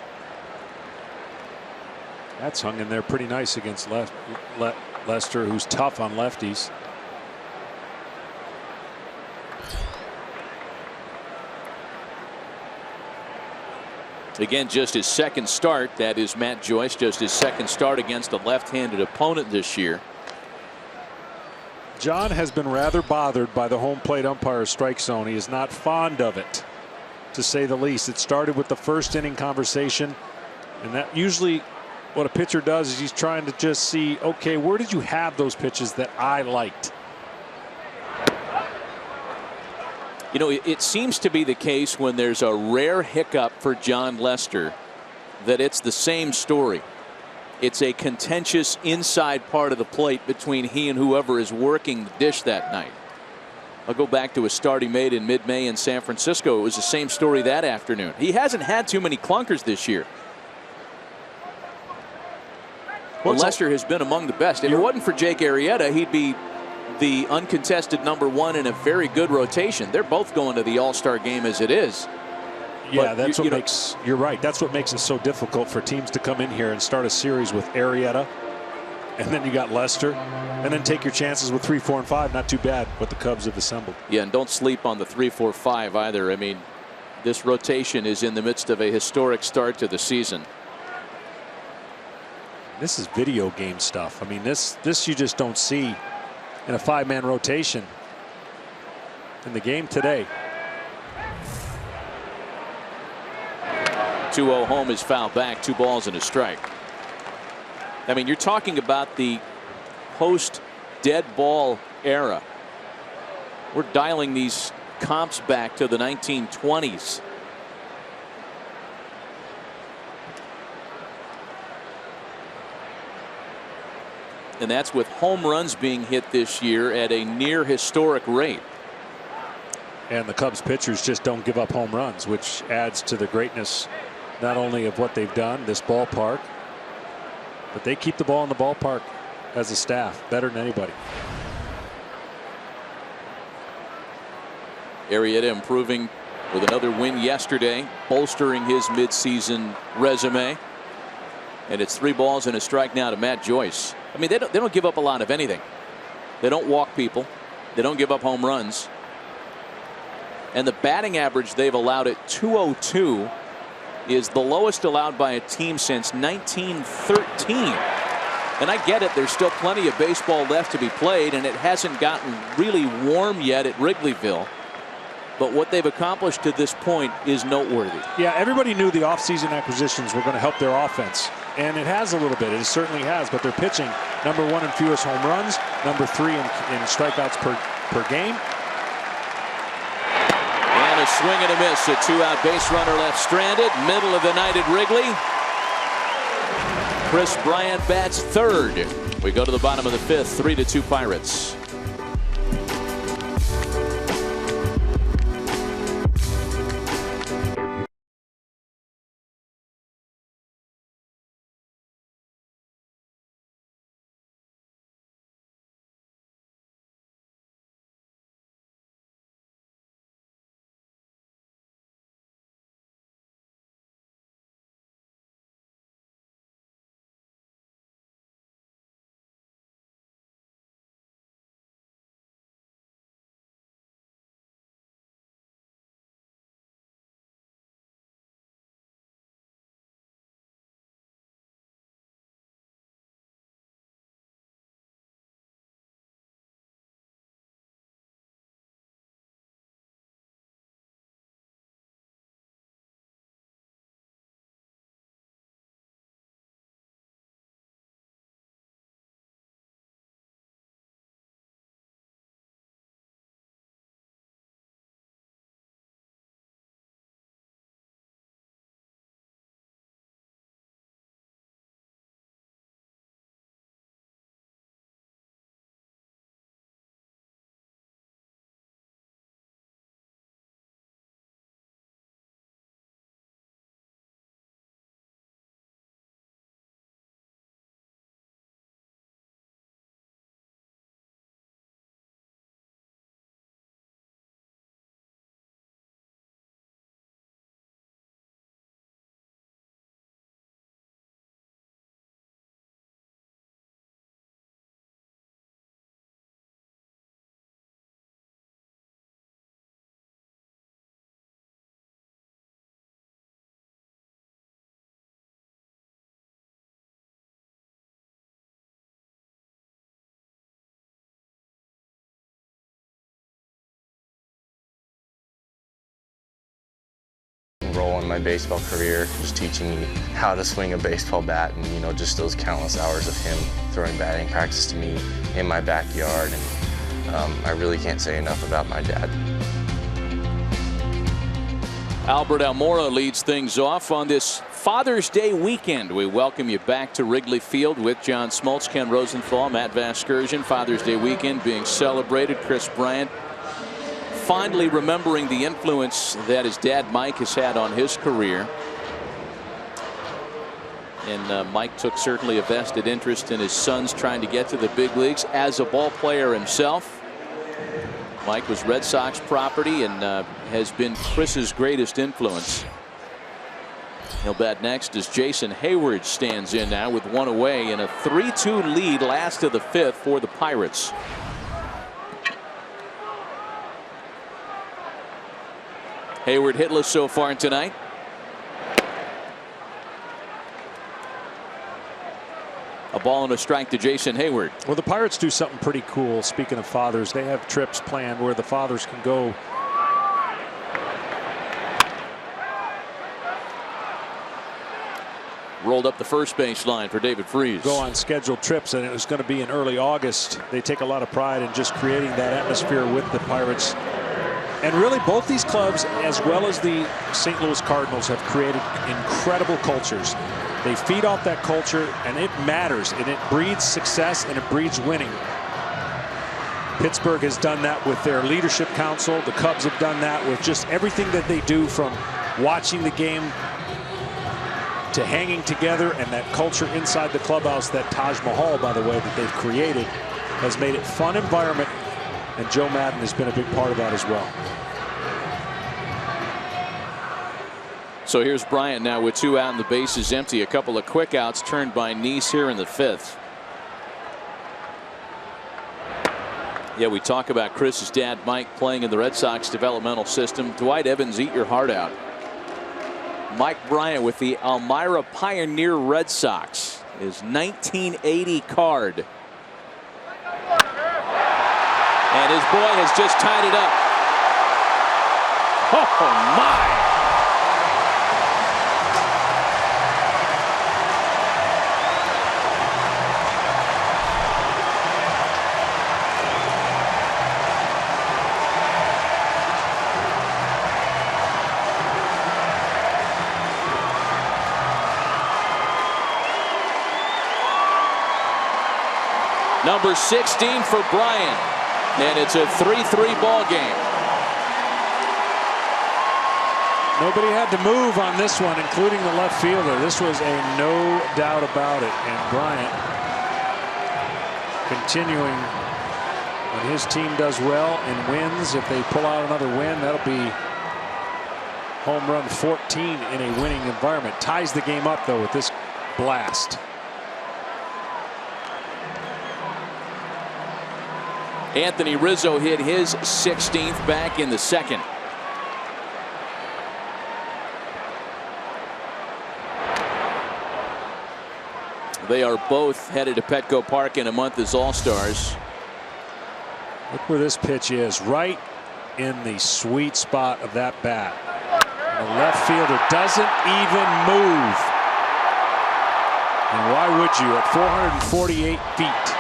That's hung in there pretty nice against Lester, who's tough on lefties. Again, just his 2nd start. That is Matt Joyce, just his 2nd start against a left-handed opponent this year. John has been rather bothered by the home plate umpire's strike zone. He is not fond of it, to say the least. It started with the 1st inning conversation, and that usually what a pitcher does is he's trying to just see, okay, where did you have those pitches that I liked? You know, it seems to be the case when there's a rare hiccup for Jon Lester that it's the same story. It's a contentious inside part of the plate between he and whoever is working the dish that night. I'll go back to a start he made in mid-May in San Francisco. It was the same story that afternoon. He hasn't had too many clunkers this year. Well, Lester has been among the best. If it wasn't for Jake Arrieta, he'd be the uncontested number 1 in a very good rotation. They're both going to the All-Star game as it is. Yeah, but that's what makes, you're right. That's what makes it so difficult for teams to come in here and start a series with Arrieta, and then you got Lester, and then take your chances with 3, 4, and 5. Not too bad what the Cubs have assembled. Yeah, and don't sleep on the 3, 4, 5 either. I mean, this rotation is in the midst of a historic start to the season. This is video game stuff. I mean, this you just don't see in a 5-man rotation in the game today. 2-0 home is fouled back, 2 balls and a strike. I mean, you're talking about the post dead ball era. We're dialing these comps back to the 1920s. And that's with home runs being hit this year at a near historic rate. And the Cubs pitchers just don't give up home runs, which adds to the greatness not only of what they've done, this ballpark, but they keep the ball in the ballpark as a staff better than anybody. Arrieta improving with another win yesterday, bolstering his midseason resume. And it's 3 balls and a strike now to Matt Joyce. I mean, they don't give up a lot of anything. They don't walk people. They don't give up home runs. And the batting average they've allowed at .202 is the lowest allowed by a team since 1913. And I get it, there's still plenty of baseball left to be played, and it hasn't gotten really warm yet at Wrigleyville. But what they've accomplished to this point is noteworthy. Yeah, everybody knew the offseason acquisitions were going to help their offense. And it has a little bit. It certainly has. But they're pitching #1 in fewest home runs, #3 in strikeouts per game. And a swing and a miss. A 2-out base runner left stranded. Middle of the night at Wrigley. Kris Bryant bats third. We go to the bottom of the 5th. 3-2 Pirates. Role in my baseball career, just teaching me how to swing a baseball bat, and just those countless hours of him throwing batting practice to me in my backyard, and I really can't say enough about my dad. Albert Almora leads things off on this Father's Day weekend. We welcome you back to Wrigley Field with John Smoltz, Ken Rosenthal, Matt Vasgersian. Father's Day weekend being celebrated. Kris Bryant finally remembering the influence that his dad Mike has had on his career. And Mike took certainly a vested interest in his sons trying to get to the big leagues as a ball player himself. Mike was Red Sox property and has been Chris's greatest influence. He'll bat next as Jason Heyward stands in now with 1 away in a 3-2 lead last of the 5th for the Pirates. Heyward hitless so far tonight. A ball and a strike to Jason Heyward. Well, the Pirates do something pretty cool. Speaking of fathers, they have trips planned where the fathers can go rolled up the first base line for David Freese. Go on scheduled trips, and it was going to be in early August. They take a lot of pride in just creating that atmosphere with the Pirates. And really, both these clubs, as well as the St. Louis Cardinals, have created incredible cultures. They feed off that culture, and it matters, and it breeds success, and it breeds winning. Pittsburgh has done that with their leadership council. The Cubs have done that with just everything that they do, from watching the game to hanging together, and that culture inside the clubhouse, that Taj Mahal, by the way, that they've created, has made it a fun environment, and Joe Maddon has been a big part of that as well. So here's Bryant now with 2 out and the bases empty. A couple of quick outs turned by NIESE here in the 5th. Yeah, we talk about Chris's dad, Mike, playing in the Red Sox developmental system. Dwight Evans, eat your heart out. Mike Bryant with the Elmira Pioneer Red Sox, his 1980 card. And his boy has just tied it up. Oh, my. Number 16 for Bryant, and it's a 3-3 ball game. Nobody had to move on this one, including the left fielder. This was a no doubt about it. And Bryant continuing, when his team does well and wins, if they pull out another win, that'll be home run 14 in a winning environment. Ties the game up, though, with this blast. Anthony Rizzo hit his 16th back in the 2nd. They are both headed to Petco Park in a month as All-Stars. Look where this pitch is, right in the sweet spot of that bat. And the left fielder doesn't even move. And why would you at 448 feet?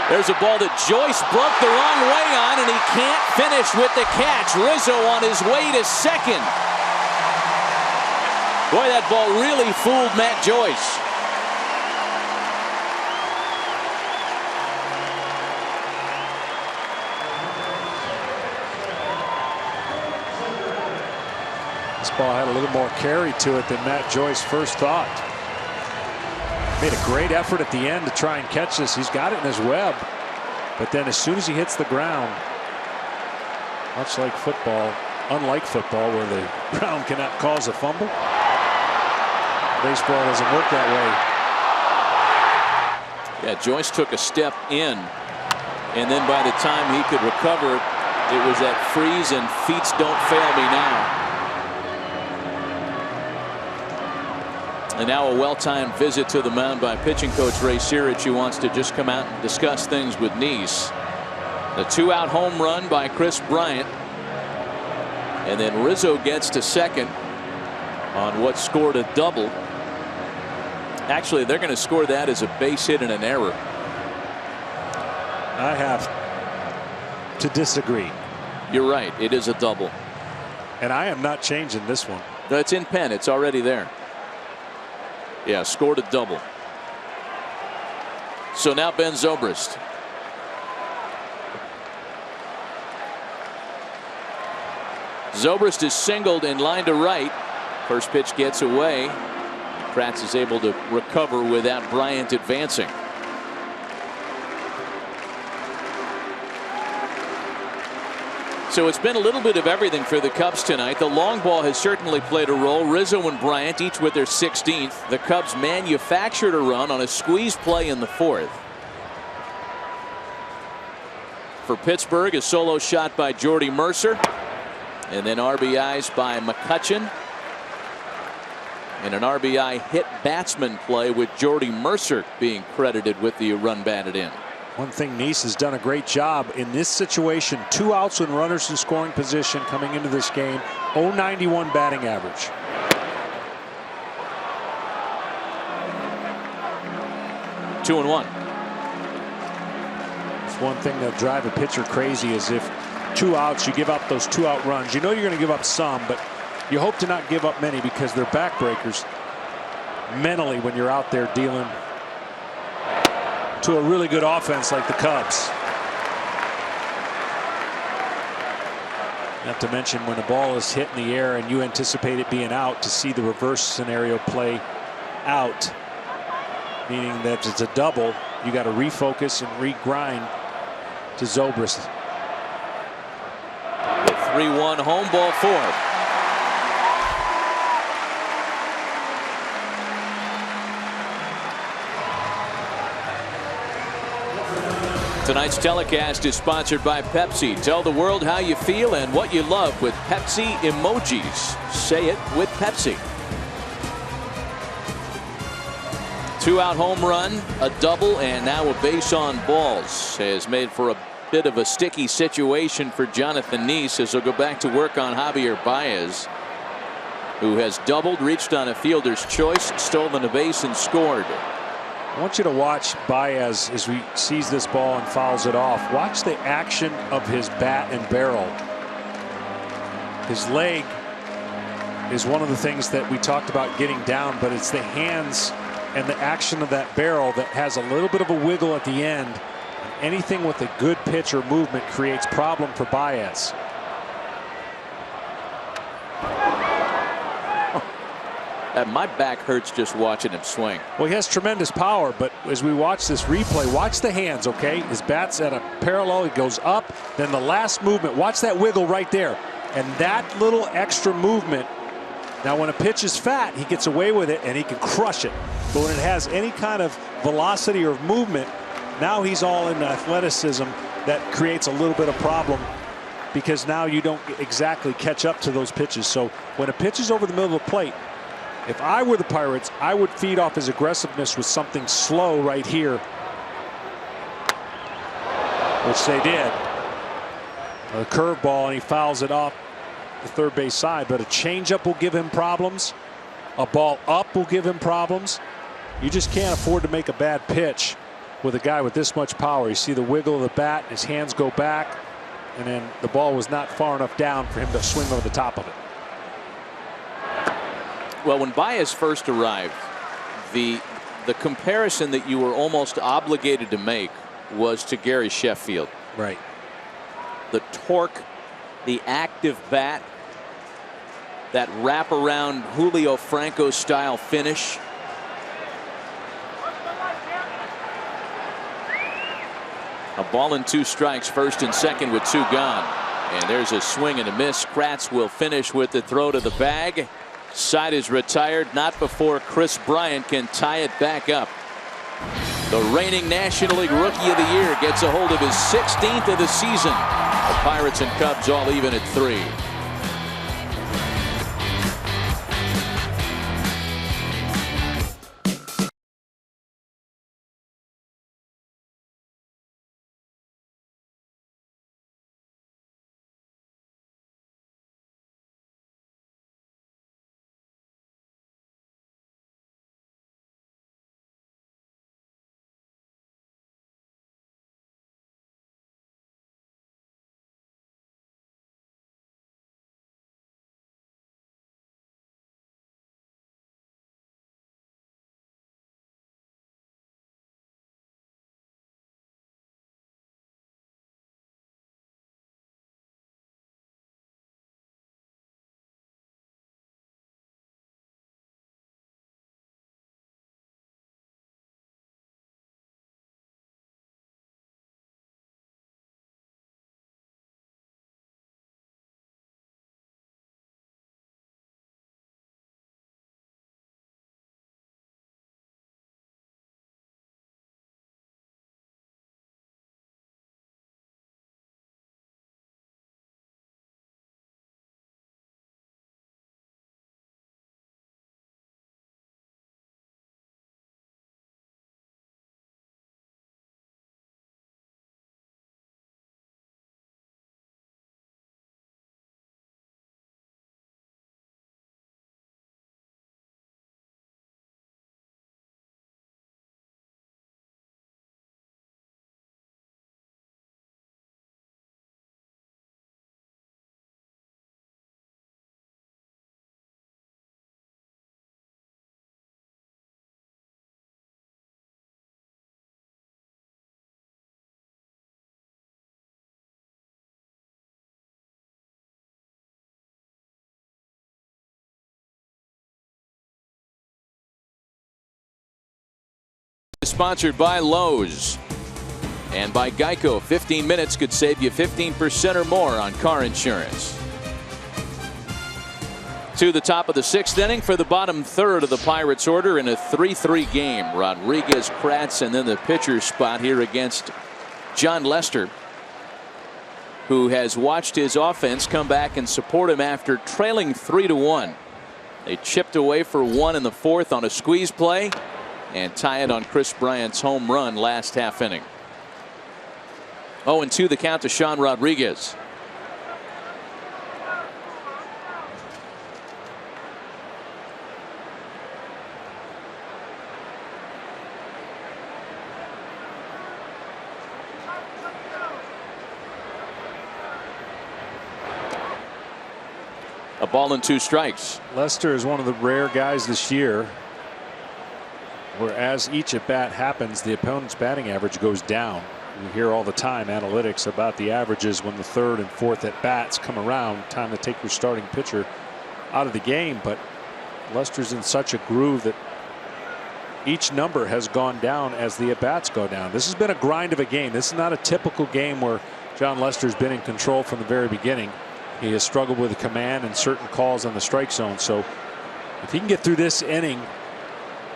There's a ball that Joyce broke the wrong way on, and he can't finish with the catch. Rizzo on his way to second. Boy, that ball really fooled Matt Joyce. This ball had a little more carry to it than Matt Joyce first thought. Made a great effort at the end to try and catch this. He's got it in his web. But then as soon as he hits the ground, much like football, unlike football where the ground cannot cause a fumble, baseball doesn't work that way. Yeah, Joyce took a step in, and then by the time he could recover, it was that freeze and feet don't fail me now. And now a well-timed visit to the mound by pitching coach Ray Searich, who wants to just come out and discuss things with NIESE. The 2-out home run by Kris Bryant. And then Rizzo gets to second on what scored a double. Actually, they're going to score that as a base hit and an error. I have to disagree. You're right. It is a double. And I am not changing this one. No, it's in pen. It's already there. Yeah, scored a double. So now Ben Zobrist. Zobrist is singled in line to right. First pitch gets away. Kratz is able to recover without Bryant advancing. So it's been a little bit of everything for the Cubs tonight. The long ball has certainly played a role. Rizzo and Bryant each with their 16th. The Cubs manufactured a run on a squeeze play in the 4th. For Pittsburgh, a solo shot by Jordy Mercer. And then RBIs by McCutchen. And an RBI hit batsman play with Jordy Mercer being credited with the run batted in. One thing NIESE has done a great job in this situation. 2 outs and runners in scoring position coming into this game. .091 batting average. Two and one. It's one thing that'll drive a pitcher crazy is if 2 outs, you give up those 2-out runs. You know you're going to give up some, but you hope to not give up many because they're backbreakers. mentally when you're out there dealing to a really good offense like the Cubs. Not to mention when the ball is hit in the air and you anticipate it being out, to see the reverse scenario play out, meaning that it's a double, you got to refocus and regrind to ZOBRIST. The 3-1 home ball fourth. Tonight's telecast is sponsored by Pepsi. Tell the world how you feel and what you love with Pepsi emojis. Say it with Pepsi. 2-out home run, a double, and now a base on balls has made for a bit of a sticky situation for Jonathan NIESE as he'll go back to work on JAVIER BAEZ, who has doubled, reached on a fielder's choice, stolen a base, and scored. I want you to watch BAEZ as he sees this ball and fouls it off. Watch the action of his bat and barrel. His leg is one of the things that we talked about getting down, but it's the hands and the action of that barrel that has a little bit of a wiggle at the end. Anything with a good pitch or movement creates problem for BAEZ. My back hurts just watching him swing. Well, he has tremendous power, but as we watch this replay, watch the hands, okay? His bat's at a parallel, he goes up, then the last movement, watch that wiggle right there. And that little extra movement, now when a pitch is fat, he gets away with it and he can crush it. But when it has any kind of velocity or movement, now he's all in athleticism. That creates a little bit of problem because now you don't exactly catch up to those pitches. So when a pitch is over the middle of the plate, if I were the Pirates, I would feed off his aggressiveness with something slow right here, which they did. A curveball, and he fouls it off the third base side. But a changeup will give him problems. A ball up will give him problems. You just can't afford to make a bad pitch with a guy with this much power. You see the wiggle of the bat, his hands go back, and then the ball was not far enough down for him to swing over the top of it. Well, when BAEZ first arrived, the comparison that you were almost obligated to make was to Gary Sheffield. Right. The torque, the active bat, that wraparound Julio Franco style finish. A ball and 2 strikes, first and second with 2 gone. And there's a swing and a miss. Kratz will finish with the throw to the bag. Side is retired, not before KRIS Bryant can tie it back up. The reigning National League Rookie of the Year gets a hold of his 16th of the season. The Pirates and Cubs all even at 3. Sponsored by Lowe's and by Geico. 15 minutes could save you 15% or more on car insurance. To the top of the 6th inning for the bottom third of the Pirates order in a 3-3 game. Rodriguez, Kratz, and then the pitcher's spot here against Jon Lester, who has watched his offense come back and support him after trailing 3-1. They chipped away for 1 in the 4th on a squeeze play and tie it on Kris Bryant's home run last half inning. 0-2 the count to Sean Rodriguez. A ball and 2 strikes. Lester is one of the rare guys this year where as each at bat happens, the opponent's batting average goes down. You hear all the time analytics about the averages when the 3rd and 4th at bats come around, time to take your starting pitcher out of the game. But Lester's in such a groove that each number has gone down as the at bats go down. This has been a grind of a game. This is not a typical game where Jon Lester's been in control from the very beginning. He has struggled with the command and certain calls on the strike zone. So if he can get through this inning,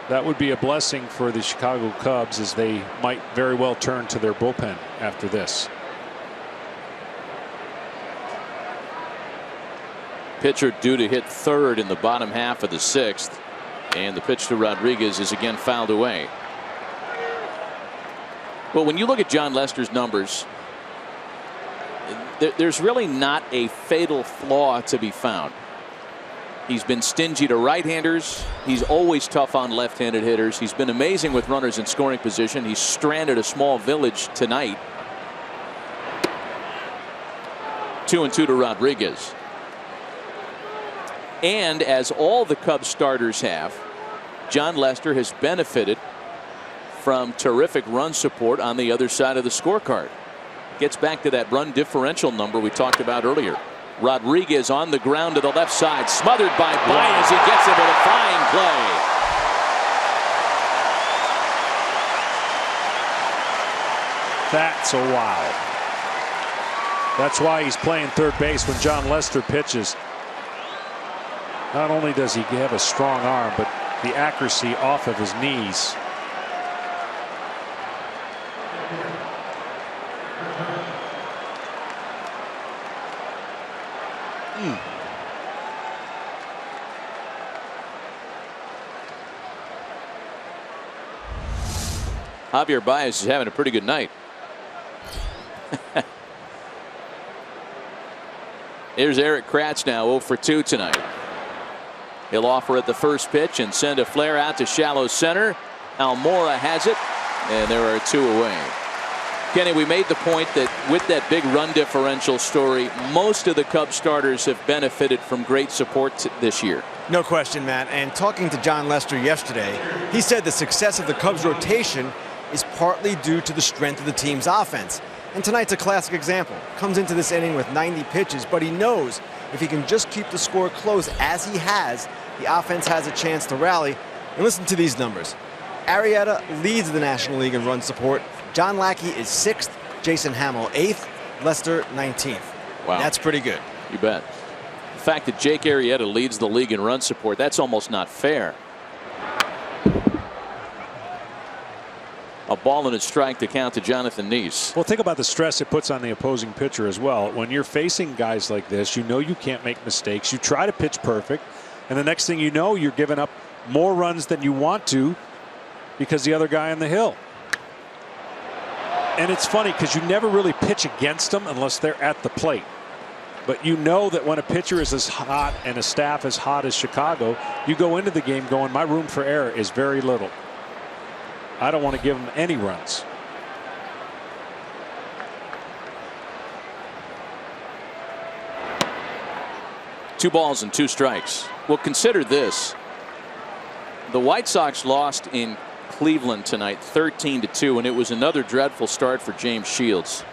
that would be a blessing for the Chicago Cubs, as they might very well turn to their bullpen after this. Pitcher due to hit 3rd in the bottom half of the 6th, and the pitch to Rodriguez is again fouled away. Well, when you look at Jon Lester's numbers, there's really not a fatal flaw to be found. He's been stingy to right-handers. He's always tough on left-handed hitters. He's been amazing with runners in scoring position. He's stranded a small village tonight. 2-2 to Rodriguez. And as all the Cubs starters have, Jon Lester has benefited from terrific run support on the other side of the scorecard. Gets back to that run differential number we talked about earlier. Rodriguez on the ground to the left side, smothered by BAEZ. He gets it with a fine play. That's a wow. That's why he's playing third base when Jon Lester pitches. Not only does he have a strong arm, but the accuracy off of his knees. Javier Baez is having a pretty good night. Here's Erik Kratz now, 0 for 2 tonight. He'll offer at the first pitch and send a flare out to shallow center. Almora has it, and there are 2 away. Kenny, we made the point that with that big run differential story, most of the Cubs starters have benefited from great support this year. No question, Matt. And talking to Jon Lester yesterday, he said the success of the Cubs rotation is partly due to the strength of the team's offense. And tonight's a classic example. Comes into this inning with 90 pitches, but he knows if he can just keep the score close as he has, the offense has a chance to rally. And listen to these numbers. Arrieta leads the National League in run support. John Lackey is 6th, Jason Hamill 8th, Lester 19th. Wow. That's pretty good. You bet. The fact that Jake Arrieta leads the league in run support, that's almost not fair. A ball and a strike to count to Jonathan NIESE. Well, think about the stress it puts on the opposing pitcher as well. When you're facing guys like this, you know you can't make mistakes. You try to pitch perfect, and the next thing you know, you're giving up more runs than you want to because the other guy on the hill. And it's funny because you never really pitch against them unless they're at the plate. But you know that when a pitcher is as hot and a staff as hot as Chicago, you go into the game going, my room for error is very little. I don't want to give them any runs. Two balls and 2 strikes. Well, consider this. The White Sox lost in Cleveland tonight 13-2, and it was another dreadful start for James Shields.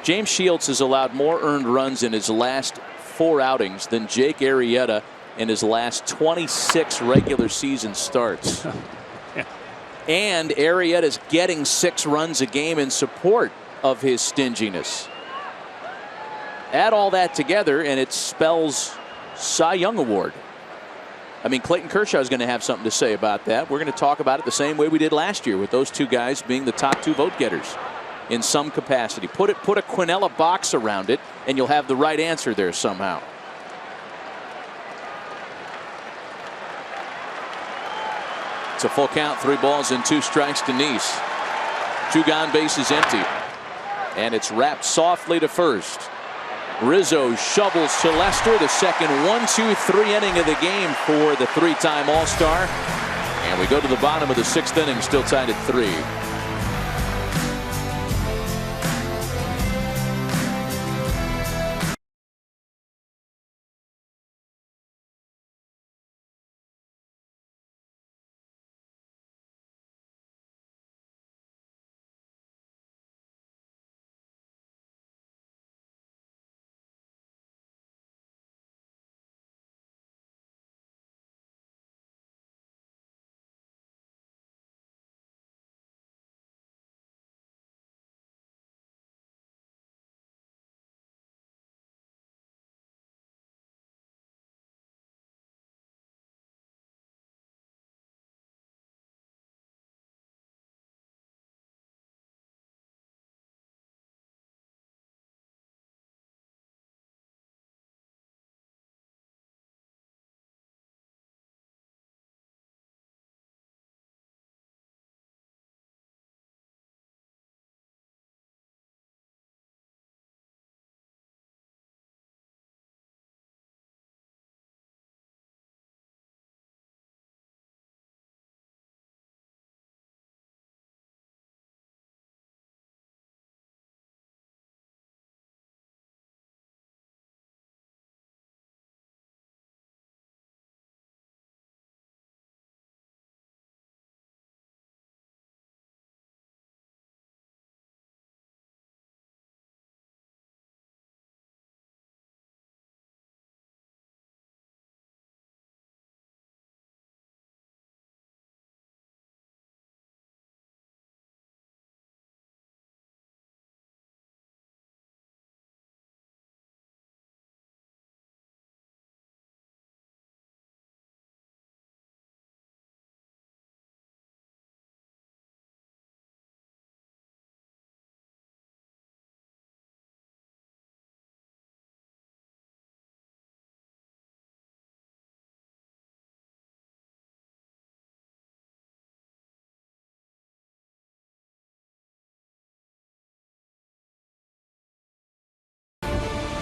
James Shields has allowed more earned runs in his last 4 outings than Jake Arrieta in his last 26 regular season starts. And Arrieta's getting 6 runs a game in support of his stinginess. Add all that together and it spells Cy Young Award. I mean, Clayton Kershaw is going to have something to say about that. We're going to talk about it the same way we did last year with those 2 guys being the top 2 vote getters in some capacity. Put a Quinella box around it and you'll have the right answer there somehow. It's a full count, 3 balls and 2 strikes to NIESE. 2 gone, bases empty. And it's wrapped softly to first. Rizzo shovels to Lester, the second 1-2-3 inning of the game for the 3-time All-Star. And we go to the bottom of the 6th inning, still tied at 3.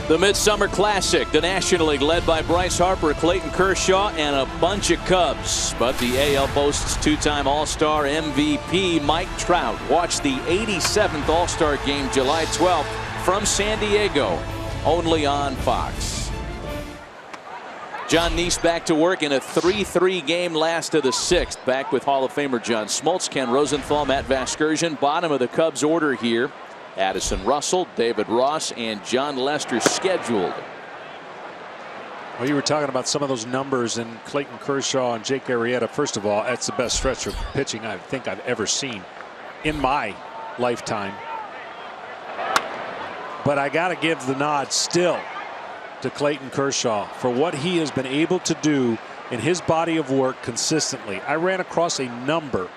The Midsummer Classic, the National League, led by Bryce Harper, Clayton Kershaw, and a bunch of Cubs. But the AL boasts 2-time All-Star MVP Mike Trout. Watch the 87th All-Star Game July 12th from San Diego, only on Fox. John NIESE back to work in a 3-3 game last of the 6th. Back with Hall of Famer John Smoltz, Ken Rosenthal, Matt Vasgersian. Bottom of the Cubs order here. Addison Russell, David Ross, and John Lester scheduled. Well, you were talking about some of those numbers and Clayton Kershaw and Jake Arrieta. First of all, that's the best stretch of pitching I think I've ever seen in my lifetime. But I got to give the nod still to Clayton Kershaw for what he has been able to do in his body of work consistently. I ran across a number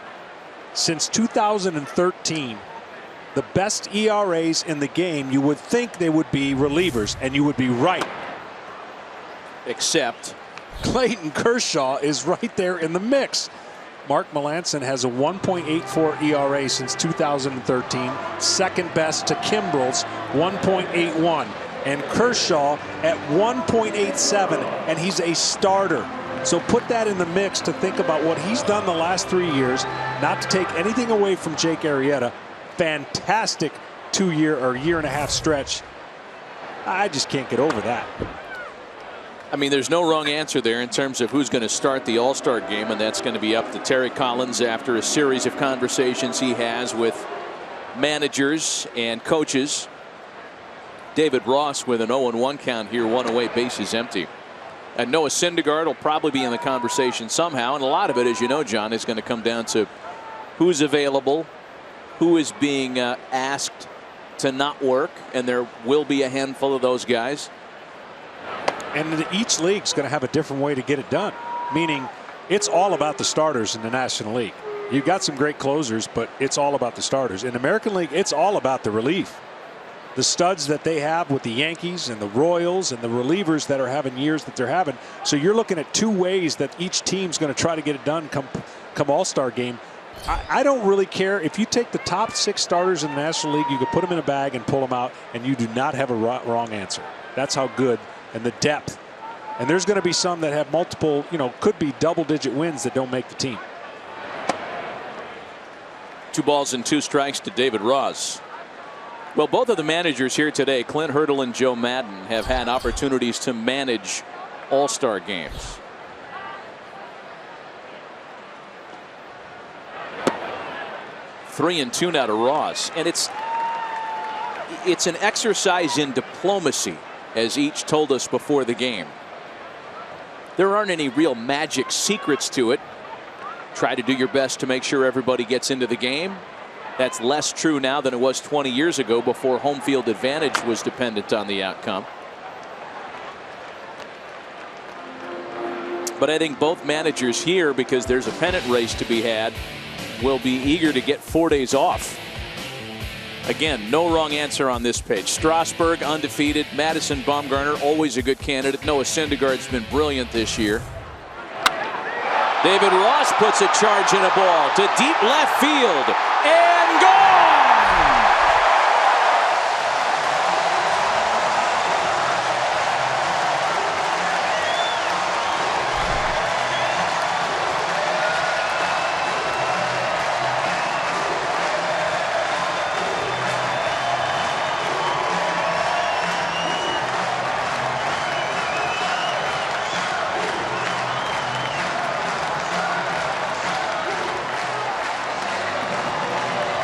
since 2013. The best ERAs in the game, you would think they would be relievers, and you would be right. Except Clayton Kershaw is right there in the mix. Mark Melancon has a 1.84 ERA since 2013, second best to Kimbrel's 1.81, and Kershaw at 1.87, and he's a starter. So put that in the mix to think about what he's done the last 3 years, not to take anything away from Jake Arrieta. Fantastic 2-year or year-and-a-half stretch. I just can't get over that. I mean, there's no wrong answer there in terms of who's going to start the All-Star game, and that's going to be up to Terry Collins after a series of conversations he has with managers and coaches. David Ross with an 0-1 count here, 1 away, bases empty. And Noah Syndergaard will probably be in the conversation somehow, and a lot of it, as you know, John, is going to come down to who's available, who is being asked to not work, and there will be a handful of those guys. And each league's going to have a different way to get it done, meaning it's all about the starters in the National League. You've got some great closers, but it's all about the starters. In the American League, it's all about the relief. The studs that they have with the Yankees and the Royals and the relievers that are having years that they're having. So you're looking at two ways that each team's going to try to get it done come All-Star game. I don't really care. If you take the top 6 starters in the National League, you can put them in a bag and pull them out, and you do not have a wrong answer. That's how good, and the depth. And there's going to be some that have multiple, could be double-digit wins that don't make the team. 2 balls and 2 strikes to David Ross. Well, both of the managers here today, Clint Hurdle and Joe Madden, have had opportunities to manage All-Star games. Three and 2 now to Ross, and it's an exercise in diplomacy, as each told us before the game. There aren't any real magic secrets to it. Try to do your best to make sure everybody gets into the game. That's less true now than it was 20 years ago, before home field advantage was dependent on the outcome. But I think both managers here, because there's a pennant race to be had, will be eager to get 4 days off. Again, no wrong answer on this page. Strasburg undefeated. Madison Bumgarner, always a good candidate. Noah Syndergaard's been brilliant this year. David Ross puts a charge in a ball to deep left field and gone.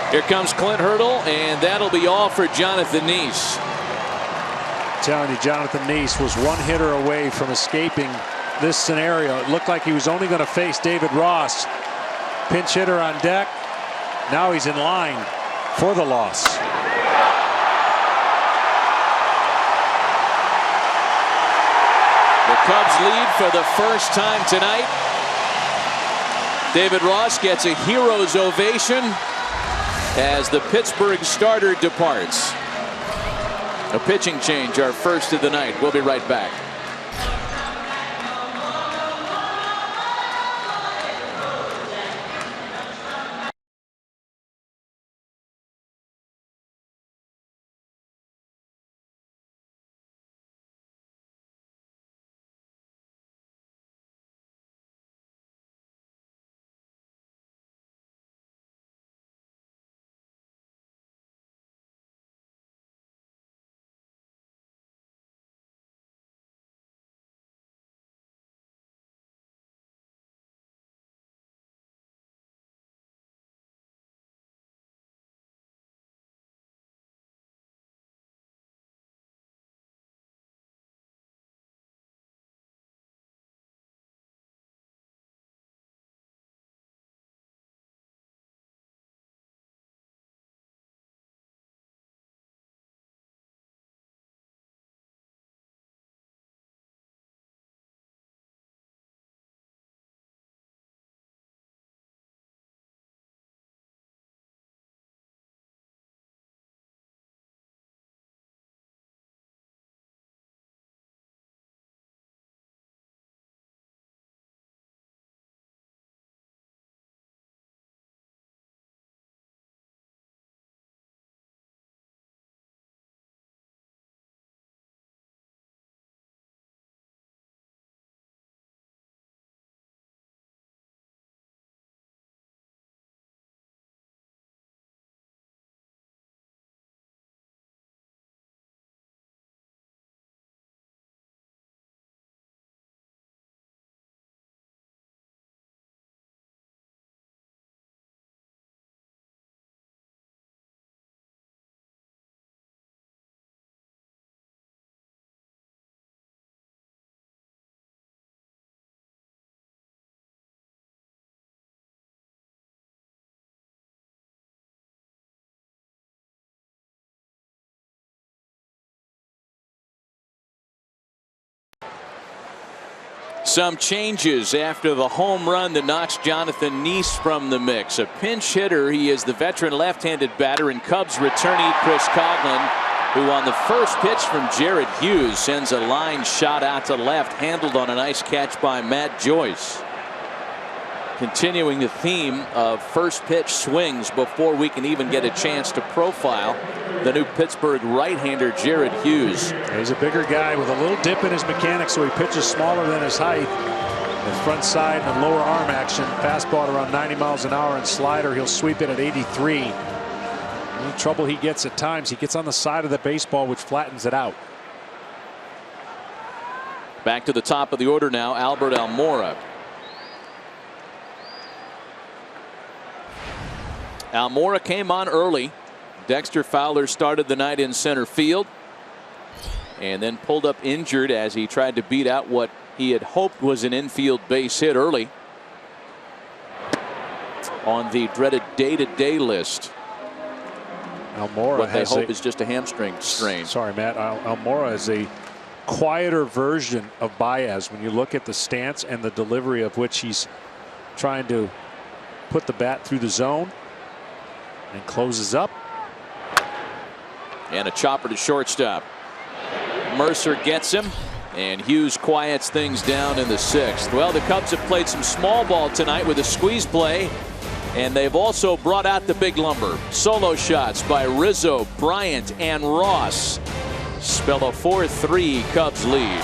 Here comes Clint Hurdle, and that'll be all for Jonathan Niese. Telling you, Jonathan Niese was one hitter away from escaping this scenario. It looked like he was only going to face David Ross. Pinch hitter on deck. Now he's in line for the loss. The Cubs lead for the first time tonight. David Ross gets a hero's ovation as the Pittsburgh starter departs. A pitching change, our first of the night. We'll be right back. Some changes after the home run that knocks Jonathan NIESE from the mix. A pinch hitter. He is the veteran left-handed batter, and Cubs returnee KRIS, who on the first pitch from Jared Hughes sends a line shot out to left, handled on a nice catch by Matt Joyce. Continuing the theme of first pitch swings before we can even get a chance to profile the new Pittsburgh right-hander Jared Hughes. He's a bigger guy with a little dip in his mechanics, so he pitches smaller than his height. The front side and lower arm action. Fastball at around 90 miles an hour, and slider he'll sweep it at 83. Any trouble he gets at times, he gets on the side of the baseball, which flattens it out. Back to the top of the order now, Albert Almora. Almora came on early. Dexter Fowler started the night in center field and then pulled up injured as he tried to beat out what he had hoped was an infield base hit early on the dreaded day-to-day list. Almora, what they hope is just a hamstring strain. Sorry, Matt. Almora is a quieter version of Baez when you look at the stance and the delivery of which he's trying to put the bat through the zone and closes up. And a chopper to shortstop. Mercer gets him, and Hughes quiets things down in the 6th. Well, the Cubs have played some small ball tonight with a squeeze play, and they've also brought out the big lumber. Solo shots by Rizzo, Bryant, and Ross spell a 4-3 Cubs lead.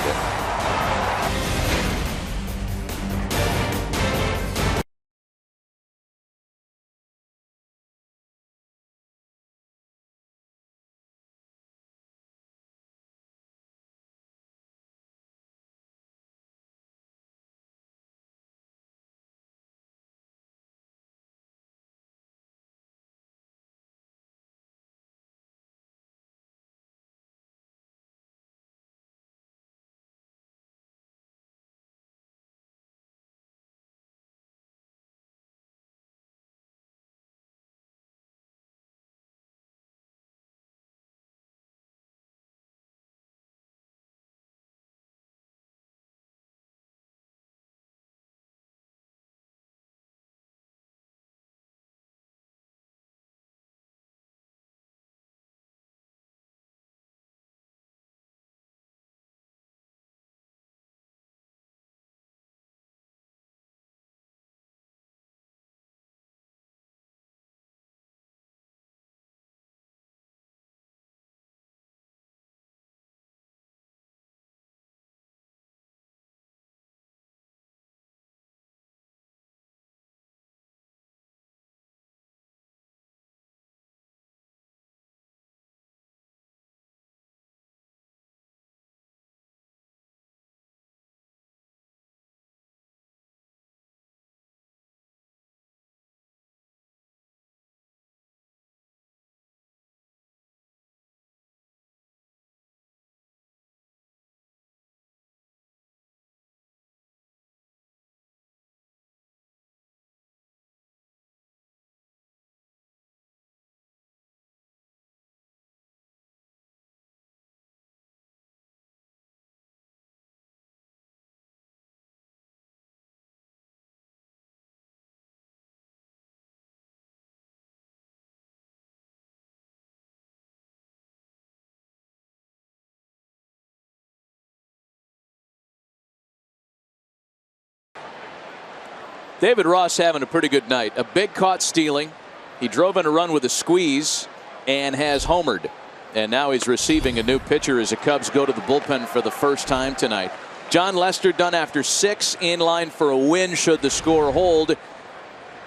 David Ross having a pretty good night. A big caught stealing. He drove in a run with a squeeze and has homered. And now he's receiving a new pitcher as the Cubs go to the bullpen for the first time tonight. Jon Lester done after 6, in line for a win should the score hold.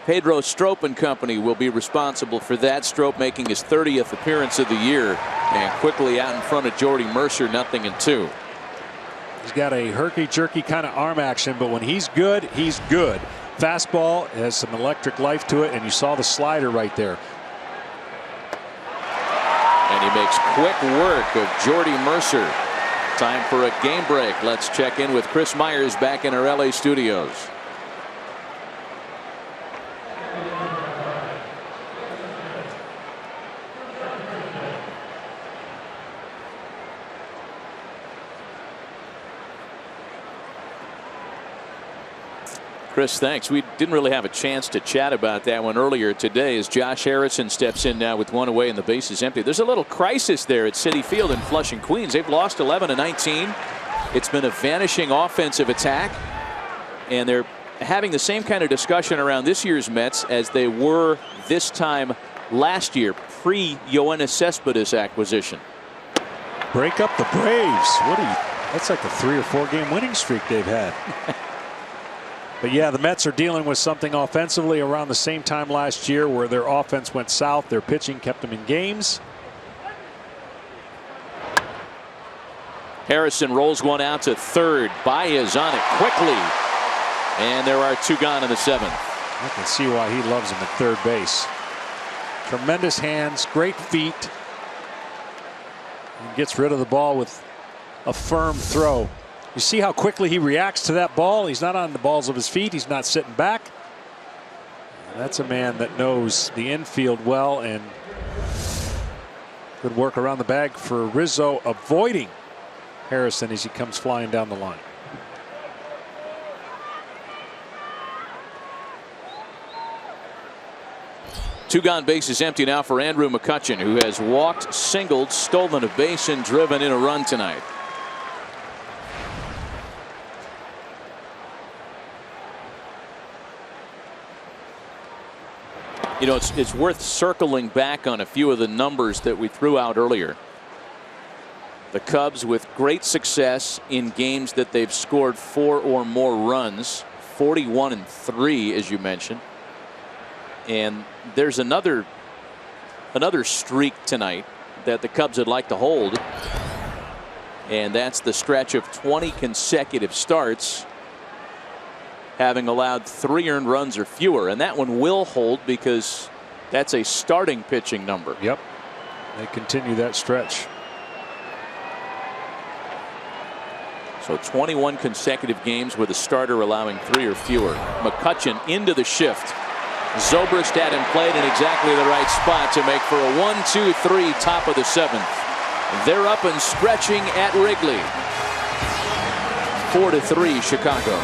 Pedro Strop and company will be responsible for that. Strop making his 30th appearance of the year and quickly out in front of Jordy Mercer, 0-2. He's got a herky-jerky kind of arm action, but when he's good, he's good. Fastball has some electric life to it, and you saw the slider right there. And he makes quick work of Jordy Mercer. Time for a game break. Let's check in with Chris Myers back in our LA studios. Chris, thanks. We didn't really have a chance to chat about that one earlier today as Josh Harrison steps in now with one away and the base is empty. There's a little crisis there at Citi Field in Flushing, Queens. They've lost 11 of 19. It's been a vanishing offensive attack, and they're having the same kind of discussion around this year's Mets as they were this time last year, pre-Yoenis Cespedes acquisition. Break up the Braves. That's like a 3 or 4 game winning streak they've had. But yeah, the Mets are dealing with something offensively around the same time last year where their offense went south. Their pitching kept them in games. Harrison rolls one out to third. Baez on it quickly. And there are 2 gone in the 7th. I can see why he loves him at third base. Tremendous hands, great feet. And gets rid of the ball with a firm throw. You see how quickly he reacts to that ball. He's not on the balls of his feet. He's not sitting back. That's a man that knows the infield well, and good work around the bag for Rizzo, avoiding Harrison as he comes flying down the line. Two gone, bases empty now for Andrew McCutchen, who has walked, singled, stolen a base, and driven in a run tonight. You know, it's worth circling back on a few of the numbers that we threw out earlier. The Cubs with great success in games that they've scored 4 or more runs, 41-3, as you mentioned. And there's another streak tonight that the Cubs would like to hold, and that's the stretch of 20 consecutive starts having allowed 3 earned runs or fewer, and that one will hold because that's a starting pitching number. Yep, they continue that stretch. So 21 consecutive games with a starter allowing 3 or fewer. McCutchen into the shift. Zobrist had him played in exactly the right spot to make for a 1-2-3 top of the 7th. They're up and stretching at Wrigley. 4-3 Chicago.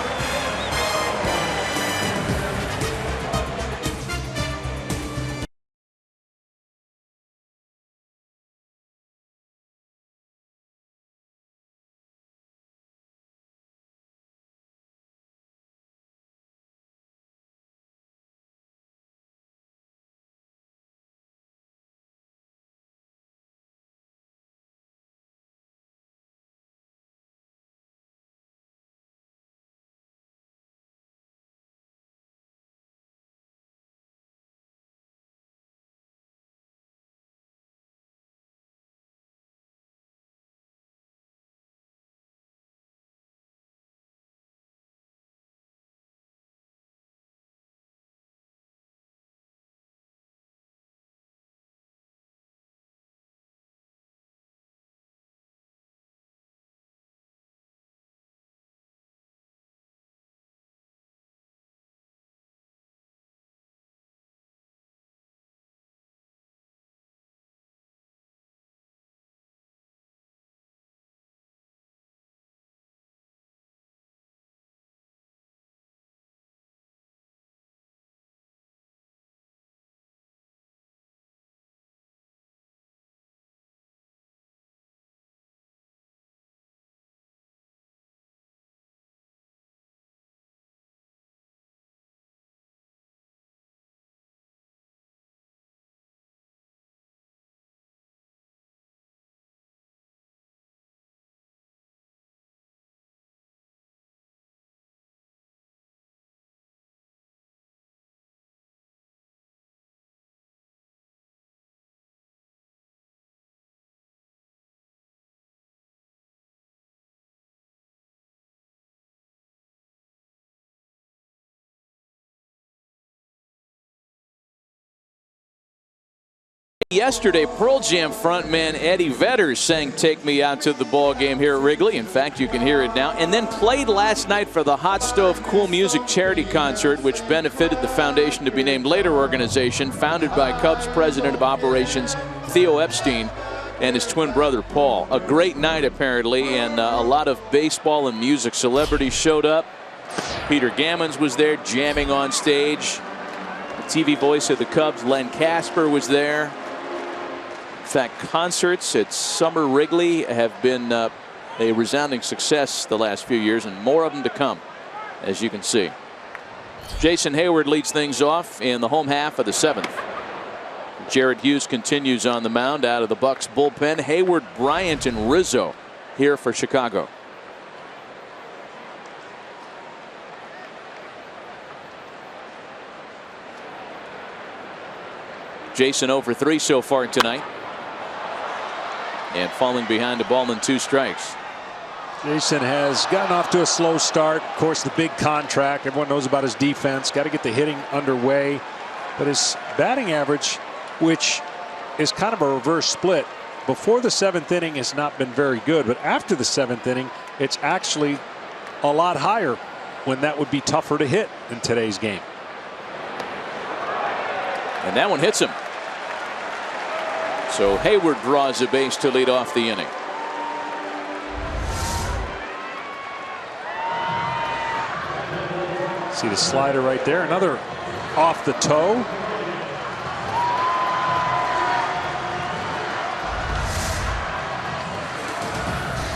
Yesterday, Pearl Jam frontman Eddie Vedder sang "Take Me Out to the Ball Game" here at Wrigley. In fact, you can hear it now. And then played last night for the Hot Stove Cool Music charity concert, which benefited the foundation to be named later organization, founded by Cubs president of operations Theo Epstein and his twin brother Paul. A great night apparently, and a lot of baseball and music celebrities showed up. Peter Gammons was there jamming on stage. The TV voice of the Cubs, Len Casper, was there. In fact, concerts at Summer Wrigley have been a resounding success the last few years, and more of them to come, as you can see. Jason Heyward leads things off in the home half of the 7th. Jared Hughes continues on the mound out of the Bucks bullpen. Hayward, Bryant, and Rizzo here for Chicago. Jason 0 for 3 so far tonight, and falling behind a ball and 2 strikes. Jason has gotten off to a slow start. Of course, the big contract. Everyone knows about his defense. Got to get the hitting underway. But his batting average, which is kind of a reverse split, before the 7th inning has not been very good. But after the 7th inning, it's actually a lot higher, when that would be tougher to hit in today's game. And that one hits him. So Heyward draws a base to lead off the inning. See the slider right there. Another off the toe.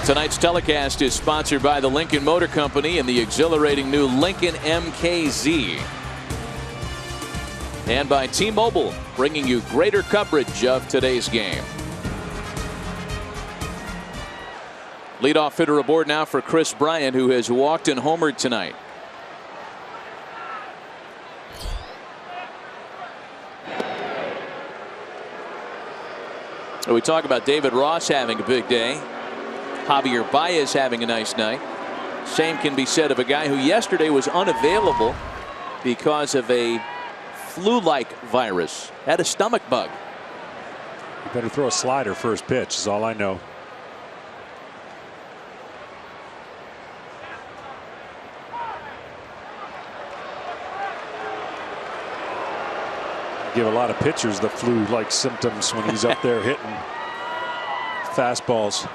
Tonight's telecast is sponsored by the Lincoln Motor Company and the exhilarating new Lincoln MKZ. And by T-Mobile, bringing you greater coverage of today's game. Leadoff hitter aboard now for Kris Bryant, who has walked and homered tonight. We talk about David Ross having a big day. Javier Baez having a nice night. Same can be said of a guy who yesterday was unavailable because of a flu-like virus. Had a stomach bug. You better throw a slider first pitch is all I know. Give a lot of pitchers the flu-like symptoms when he's up there hitting fastballs.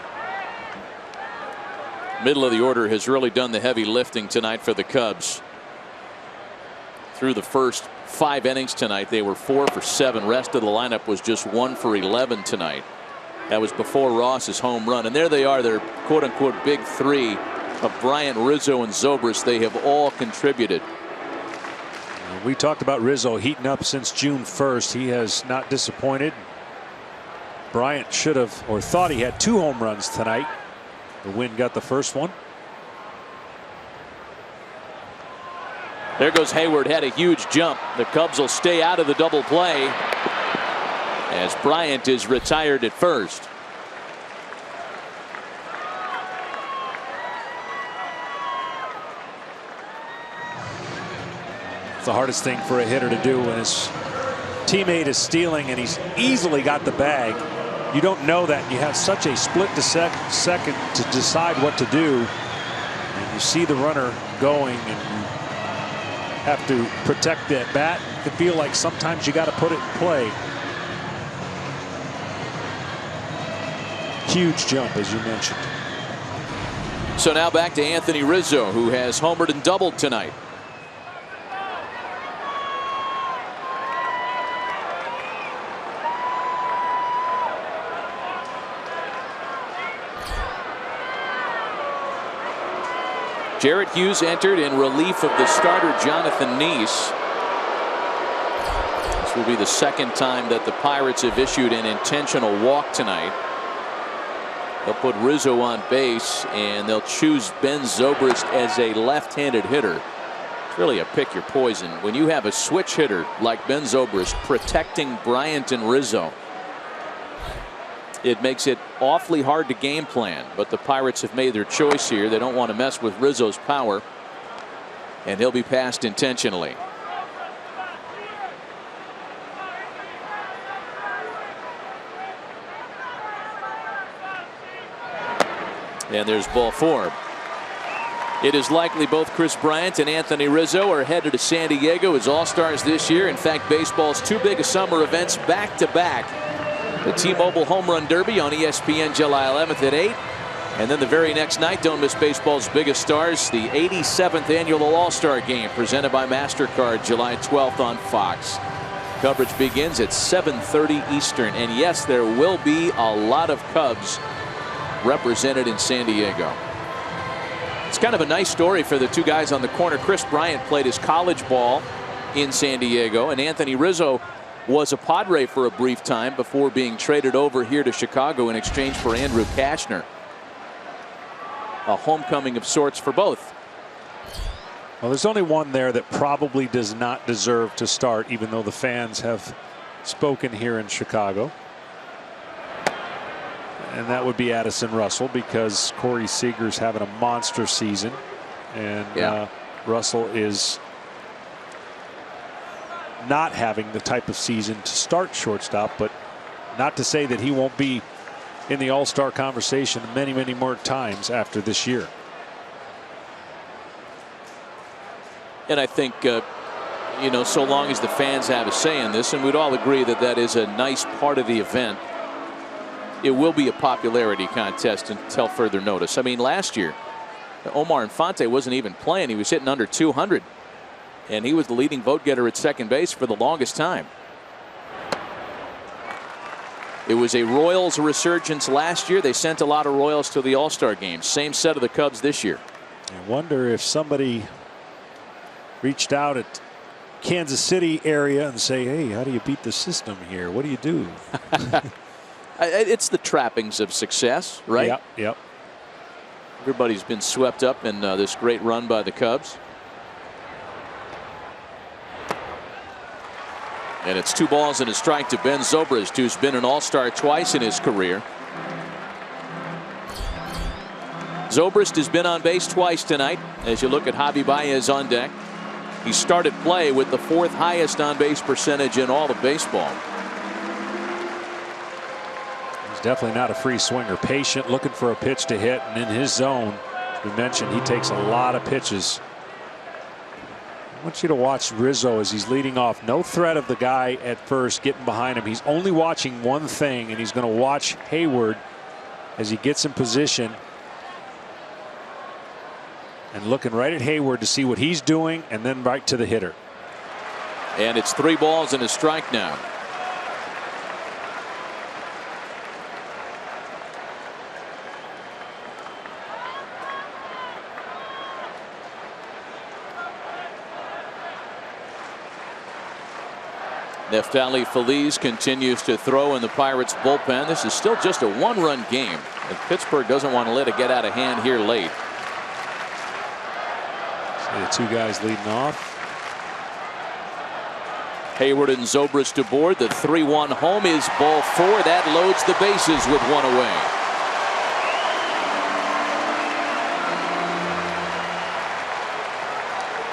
Middle of the order has really done the heavy lifting tonight for the Cubs. Through the first 5 innings tonight, they were 4 for 7. Rest of the lineup was just 1 for 11 tonight. That was before Ross's home run. And there they are, their quote-unquote big 3 of Bryant, Rizzo, and Zobrist. They have all contributed. We talked about Rizzo heating up since June 1st. He has not disappointed. Bryant should have, or thought he had 2 home runs tonight. The Wind got the first one. There goes Heyward, had a huge jump. The Cubs will stay out of the double play as Bryant is retired at first. It's the hardest thing for a hitter to do when his teammate is stealing and he's easily got the bag. You don't know that. You have such a split second to decide what to do. And you see the runner going and you have to protect that bat. You can feel like sometimes you got to put it in play. Huge jump, as you mentioned. So now back to Anthony Rizzo, who has homered and doubled tonight. Jared Hughes entered in relief of the starter Jonathan NIESE. This will be the 2nd time that the Pirates have issued an intentional walk tonight. They'll put Rizzo on base and they'll choose Ben Zobrist as a left-handed hitter. It's really a pick your poison when you have a switch hitter like Ben Zobrist protecting Bryant and Rizzo. It makes it awfully hard to game plan, but the Pirates have made their choice here. They don't want to mess with Rizzo's power, and he'll be passed intentionally. And there's ball 4. It is likely both Kris Bryant and Anthony Rizzo are headed to San Diego as All-Stars this year. In fact, baseball's 2 big summer events back-to-back. The T-Mobile Home Run Derby on ESPN July 11th at 8, And then the very next night, don't miss baseball's biggest stars, the 87th annual All-Star Game presented by MasterCard, July 12th on Fox. Coverage begins at 7:30 Eastern. And yes, there will be a lot of Cubs represented in San Diego. It's kind of a nice story for the two guys on the corner. KRIS Bryant played his college ball in San Diego, and Anthony Rizzo was a Padre for a brief time before being traded over here to Chicago in exchange for Andrew Cashner. A homecoming of sorts for both. Well, there's only one there that probably does not deserve to start, even though the fans have spoken here in Chicago. And that would be Addison Russell, because Corey Seager's having a monster season. And Russell is not having the type of season to start shortstop, but not to say that he won't be in the All-Star conversation many, many more times after this year. And I think, you know, so long as the fans have a say in this, and we'd all agree that that is a nice part of the event, it will be a popularity contest until further notice. I mean, last year, Omar Infante wasn't even playing. He was hitting under 200. And he was the leading vote getter at second base for the longest time. It was a Royals resurgence last year. They sent a lot of Royals to the All-Star game. Same set of the Cubs this year. I wonder if somebody reached out at Kansas City area and say, hey, how do you beat the system here? What do you do? It's the trappings of success, right? Yep, yep. Everybody's been swept up in this great run by the Cubs. And it's 2 balls and a strike to Ben Zobrist, who's been an All-Star twice in his career. Zobrist has been on base twice tonight. As you look at Javi Baez on deck, he started play with the 4th highest on-base percentage in all of baseball. He's definitely not a free swinger. Patient, looking for a pitch to hit, and in his zone, as we mentioned, he takes a lot of pitches. I want you to watch Rizzo as he's leading off. No threat of the guy at first getting behind him. He's only watching one thing, and he's going to watch Heyward as he gets in position. And looking right at Heyward to see what he's doing, and then right to the hitter. And it's 3 balls and a strike now. Neftali Feliz continues to throw in the Pirates bullpen. This is still just a 1-run game, and Pittsburgh doesn't want to let it get out of hand here late. See the 2 guys leading off. Heyward and Zobrist aboard. The 3-1 home is ball 4. That loads the bases with 1 away.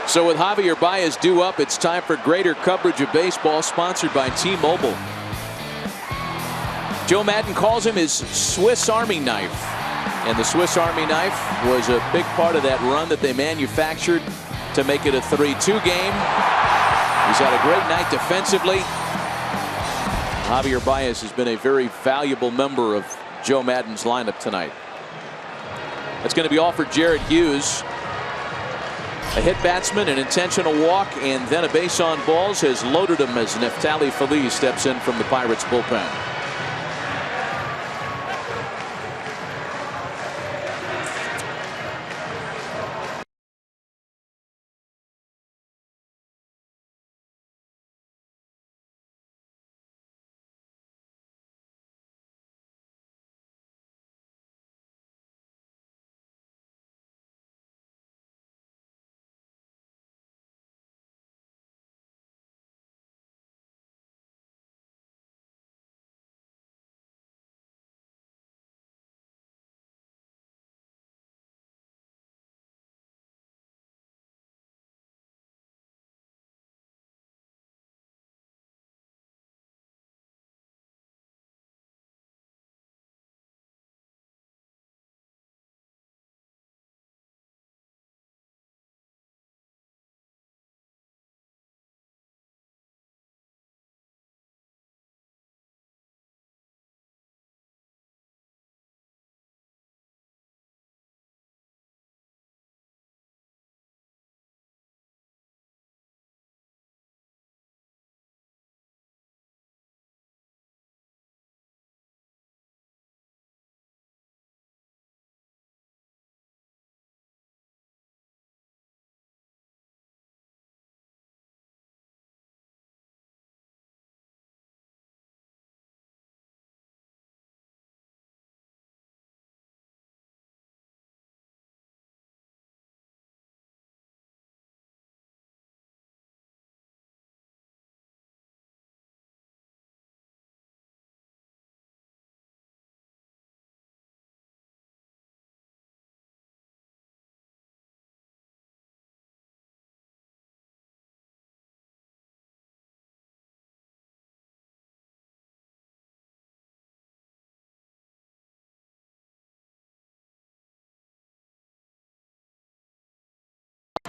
So with Javier Baez due up, it's time for greater coverage of baseball, sponsored by T-Mobile. Joe Maddon calls him his Swiss Army knife. And the Swiss Army knife was a big part of that run that they manufactured to make it a 3-2 game. He's had a great night defensively. Javier Baez has been a very valuable member of Joe Maddon's lineup tonight. That's going to be all for Jared Hughes. A hit batsman, an intentional walk, and then a base on balls has loaded him as Neftali Feliz steps in from the Pirates bullpen.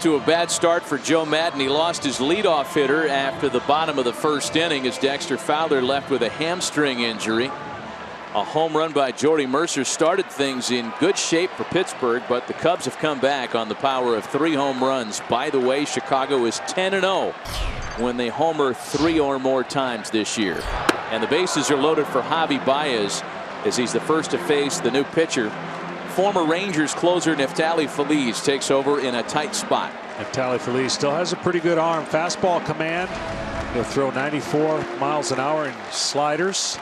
To a bad start for Joe Maddon. He lost his leadoff hitter after the bottom of the first inning as Dexter Fowler left with a hamstring injury. A home run by Jordy Mercer started things in good shape for Pittsburgh, but the Cubs have come back on the power of 3 home runs. By the way, Chicago is 10-0 when they homer 3 or more times this year. And the bases are loaded for Javi Baez as he's the first to face the new pitcher. Former Rangers closer Neftali Feliz takes over in a tight spot. Neftali Feliz still has a pretty good arm. Fastball command. He'll throw 94 miles an hour in sliders.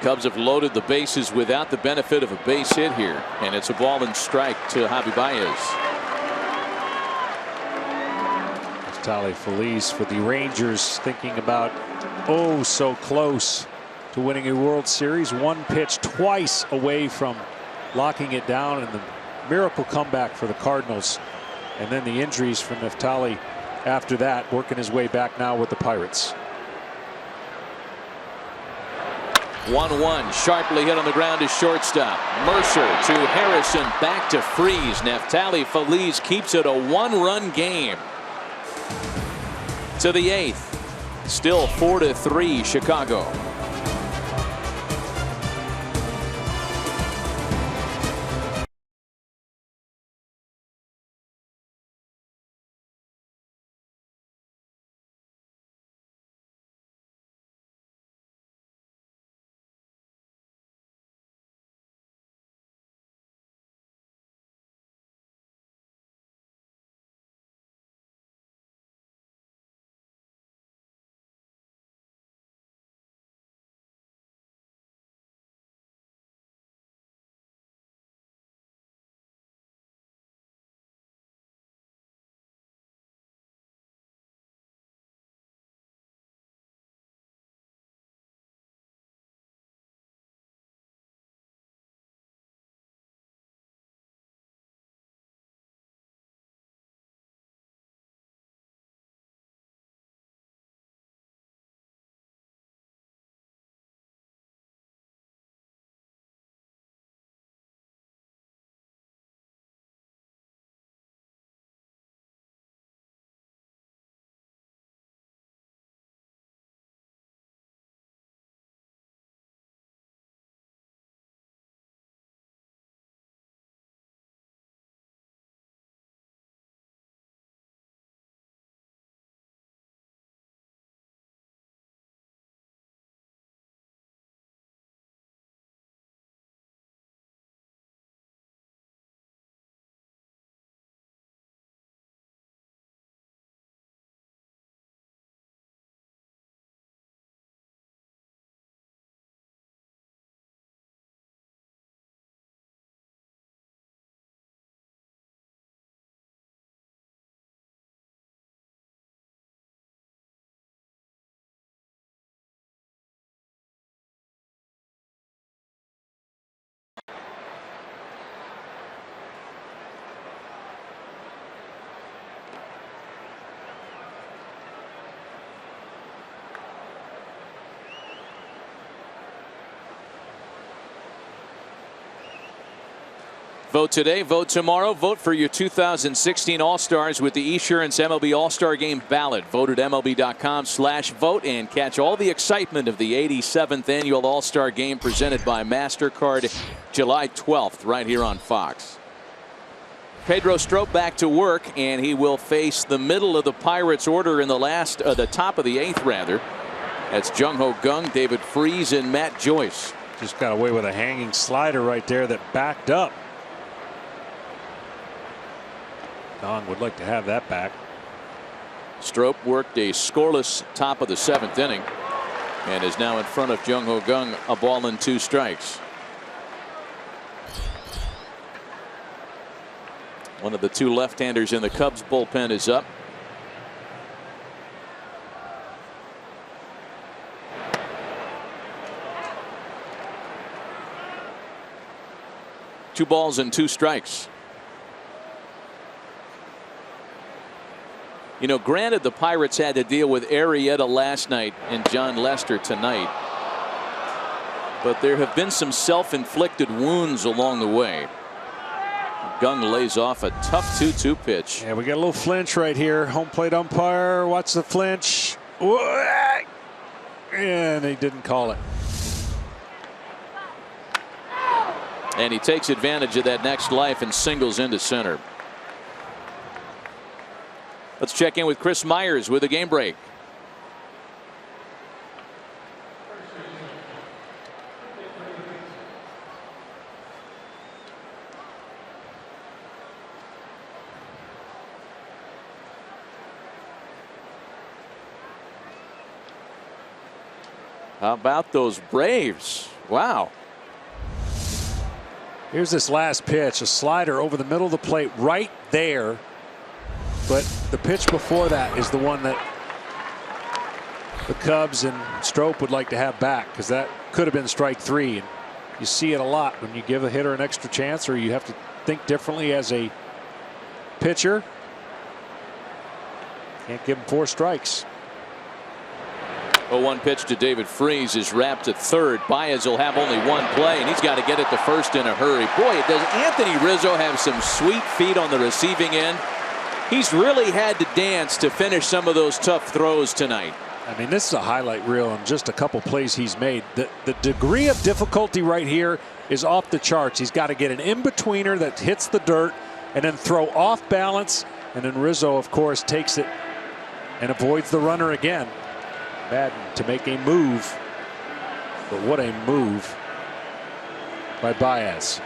Cubs have loaded the bases without the benefit of a base hit here, and it's a ball and strike to Javi Baez. Neftali Feliz for the Rangers, thinking about oh so close to winning a World Series. One pitch twice away from locking it down, and the miracle comeback for the Cardinals, and then the injuries for Neftali after that, working his way back now with the Pirates. 1-1, sharply hit on the ground to shortstop. Mercer to Harrison, back to Freeze. Neftali Feliz keeps it a 1-run game. To the 8th, still 4-3 Chicago. Vote today, vote tomorrow. Vote for your 2016 All-Stars with the Esurance MLB All-Star Game ballot. Vote at MLB.com/vote and catch all the excitement of the 87th Annual All-Star Game presented by MasterCard July 12th right here on Fox. Pedro Strop back to work, and he will face the middle of the Pirates order in the top of the 8th rather. That's Jung-Ho Kang, David Freese, and Matt Joyce. Just got away with a hanging slider right there that backed up. Kang would like to have that back. Strop worked a scoreless top of the 7th inning and is now in front of Jung-Ho Kang, a ball and 2 strikes. One of the 2 left-handers in the Cubs bullpen is up. Two balls and 2 strikes. You know, granted, the Pirates had to deal with Arrieta last night and John Lester tonight. but there have been some self-inflicted wounds along the way. Gung lays off a tough 2-2 pitch. Yeah, we got a little flinch right here. Home plate umpire, watch the flinch. And he didn't call it. And he takes advantage of that next life and singles into center. Let's check in with Chris Myers with a game break. How about those Braves? Wow. Here's this last pitch, a slider over the middle of the plate right there. But the pitch before that is the one that the Cubs and Strop would like to have back, because that could have been strike 3. And you see it a lot when you give a hitter an extra chance, or you have to think differently as a pitcher. Can't give him 4 strikes. 0-1 pitch to David Freese is wrapped to third. Baez will have only one play, and he's got to get it to first in a hurry. Boy, does Anthony Rizzo have some sweet feet on the receiving end. He's really had to dance to finish some of those tough throws tonight. I mean, this is a highlight reel on just a couple plays he's made. The degree of difficulty right here is off the charts. He's got to get an in-betweener that hits the dirt and then throw off balance. And then Rizzo, of course, takes it and avoids the runner again. Madden to make a move, but what a move by Baez.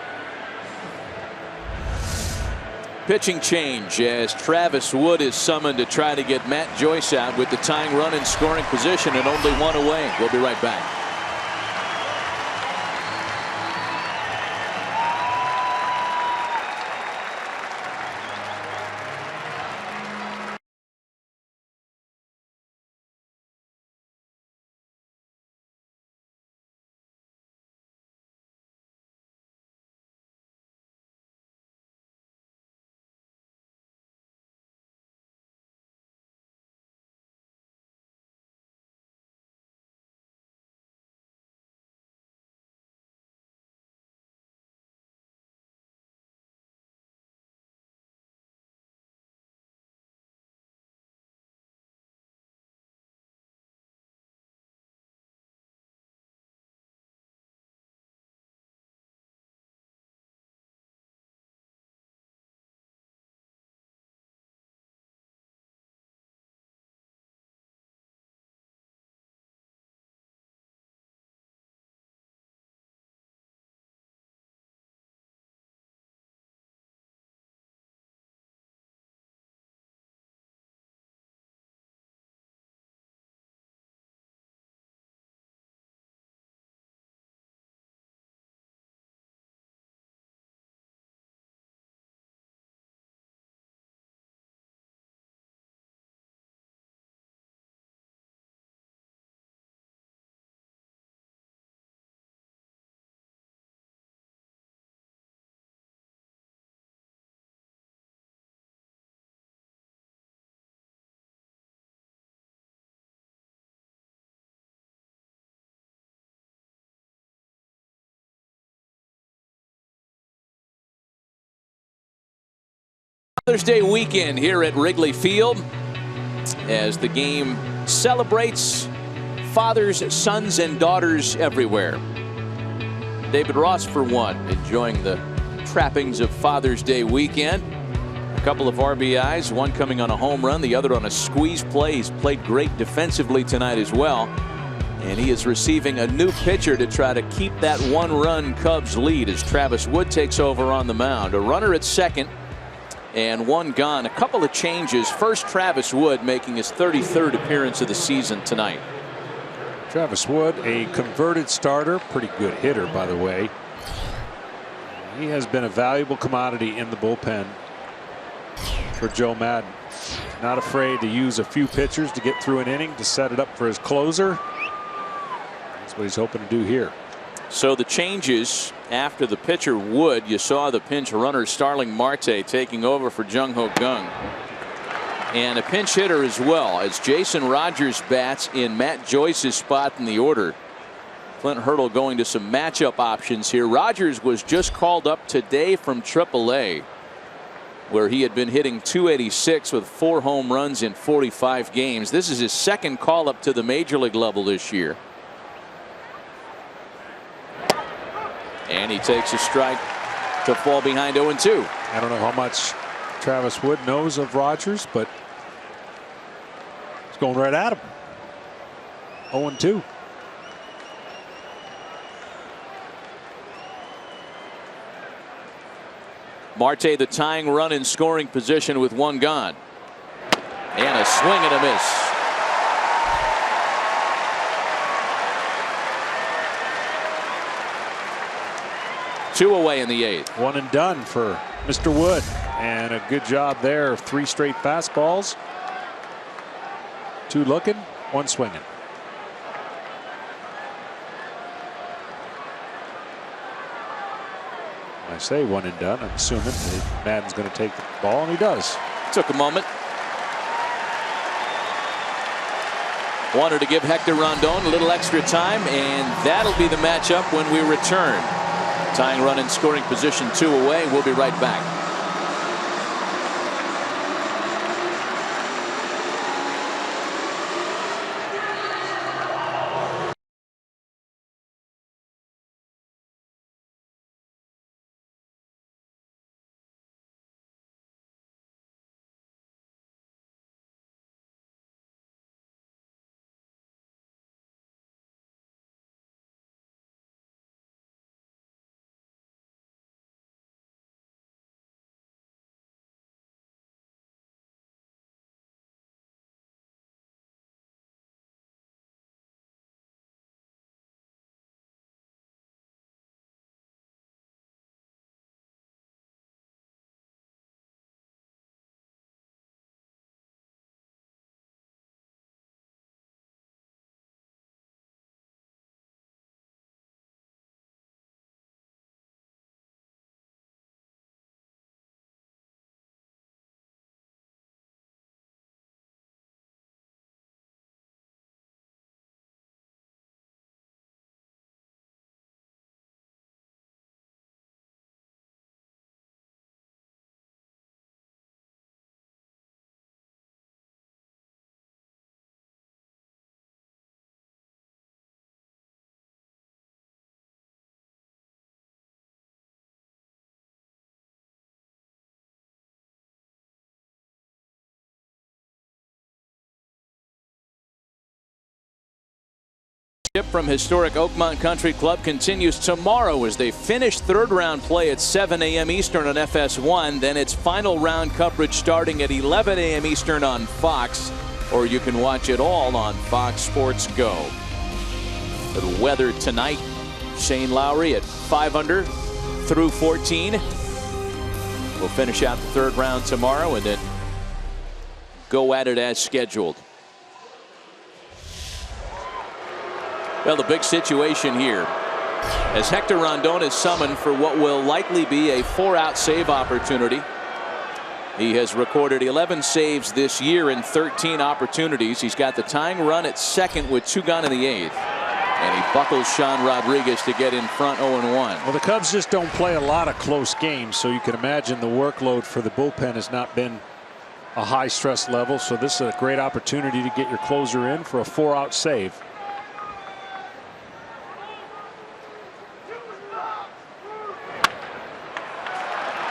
Pitching change as Travis Wood is summoned to try to get Matt Joyce out with the tying run in scoring position and only one away. We'll be right back. Father's Day weekend here at Wrigley Field as the game celebrates fathers, sons, and daughters everywhere. David Ross, for one, enjoying the trappings of Father's Day weekend. A couple of RBIs, one coming on a home run, the other on a squeeze play. He's played great defensively tonight as well. And he is receiving a new pitcher to try to keep that one-run Cubs lead as Travis Wood takes over on the mound. A runner at second and one gone. A couple of changes. First, Travis Wood making his 33rd appearance of the season tonight. Travis Wood, a converted starter, pretty good hitter, by the way. He has been a valuable commodity in the bullpen for Joe Madden. Not afraid to use a few pitchers to get through an inning to set it up for his closer. That's what he's hoping to do here. So the changes after the pitcher Wood, you saw the pinch runner Starling Marte taking over for Jung-Ho Kang. And a pinch hitter as well as Jason Rogers bats in Matt Joyce's spot in the order. Clint Hurdle going to some matchup options here. Rogers was just called up today from AAA, where he had been hitting .286 with 4 home runs in 45 games. This is his second call up to the major league level this year. And he takes a strike to fall behind 0-2. I don't know how much Travis Wood knows of Rogers, but it's going right at him. 0-2. Marte the tying run in scoring position with 1 gone. And a swing and a miss. Two away in the 8th. 1 and done for Mr. Wood. And a good job there. 3 straight fastballs. 2 looking, 1 swinging. I say 1 and done. I'm assuming that Madden's going to take the ball, and he does. Took a moment. Wanted to give Hector Rondon a little extra time, and that'll be the matchup when we return. Tying run in scoring position, 2 away. We'll be right back. From historic Oakmont Country Club continues tomorrow as they finish 3rd round play at 7 a.m. Eastern on FS1. Then it's final round coverage starting at 11 a.m. Eastern on Fox, or you can watch it all on Fox Sports Go. The weather tonight, Shane Lowry at 5 under through 14. We'll finish out the 3rd round tomorrow and then go at it as scheduled. Well, the big situation here as Hector Rondon is summoned for what will likely be a 4-out save opportunity. He has recorded 11 saves this year in 13 opportunities. He's got the tying run at 2nd with 2 gone in the 8th. And he buckles Sean Rodriguez to get in front 0-1. Well, the Cubs just don't play a lot of close games, so you can imagine the workload for the bullpen has not been a high stress level. So this is a great opportunity to get your closer in for a 4-out save.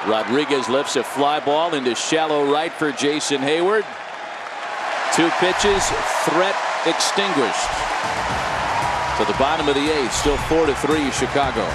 Rodriguez lifts a fly ball into shallow right for Jason Heyward. 2 pitches, threat extinguished. To the bottom of the 8th, still 4-3 Chicago.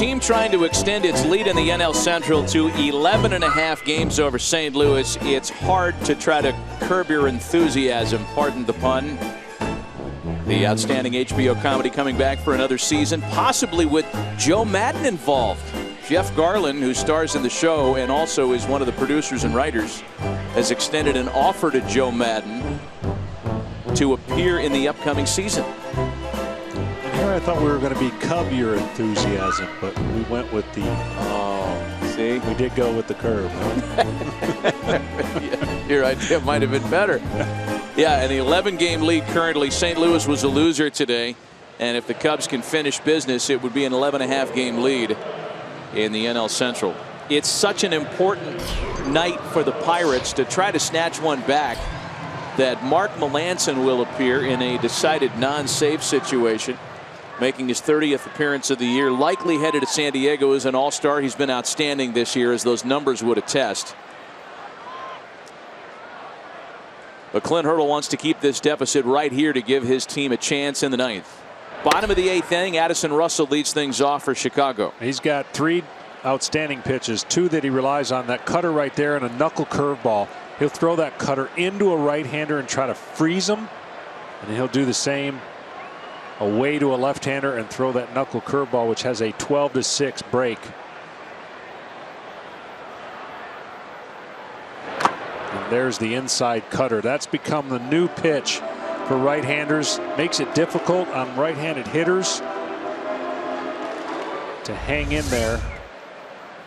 team trying to extend its lead in the NL Central to 11.5 games over St. Louis. It's hard to try to curb your enthusiasm, pardon the pun. The outstanding HBO comedy coming back for another season, possibly with Joe Madden involved. Jeff Garlin, who stars in the show and also is one of the producers and writers, has extended an offer to Joe Madden to appear in the upcoming season. And here I thought we were going to be Cub your enthusiasm, but we went with the... Oh, see? We did go with the curve. Yeah, your idea might have been better. Yeah, an 11-game lead currently. St. Louis was a loser today, and if the Cubs can finish business, it would be an 11.5-game lead in the NL Central. It's such an important night for the Pirates to try to snatch one back that Mark Melancon will appear in a decided non-save situation, making his 30th appearance of the year, likely headed to San Diego as an all-star. He's been outstanding this year, as those numbers would attest. But Clint Hurdle wants to keep this deficit right here to give his team a chance in the ninth. Bottom of the 8th inning, Addison Russell leads things off for Chicago. He's got 3 outstanding pitches, 2 that he relies on, that cutter right there and a knuckle curveball. He'll throw that cutter into a right-hander and try to freeze him, and then he'll do the same away to a left-hander and throw that knuckle curveball, which has a 12-6 break. And there's the inside cutter. That's become the new pitch for right-handers. Makes it difficult on right-handed hitters to hang in there.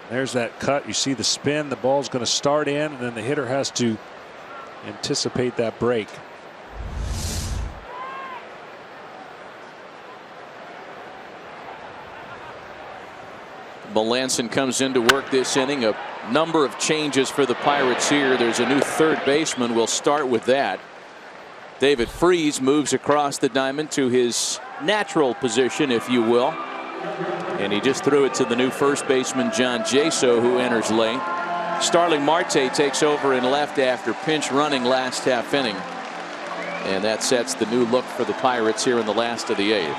There's that cut. You see the spin. The ball's going to start in, and then the hitter has to anticipate that break. Melancon comes into work this inning. A number of changes for the Pirates here. There's a new third baseman. We'll start with that. David Freese moves across the diamond to his natural position, if you will. And he just threw it to the new first baseman, John Jaso, who enters late. Starling Marte takes over in left after pinch running last half inning. And that sets the new look for the Pirates here in the last of the 8th.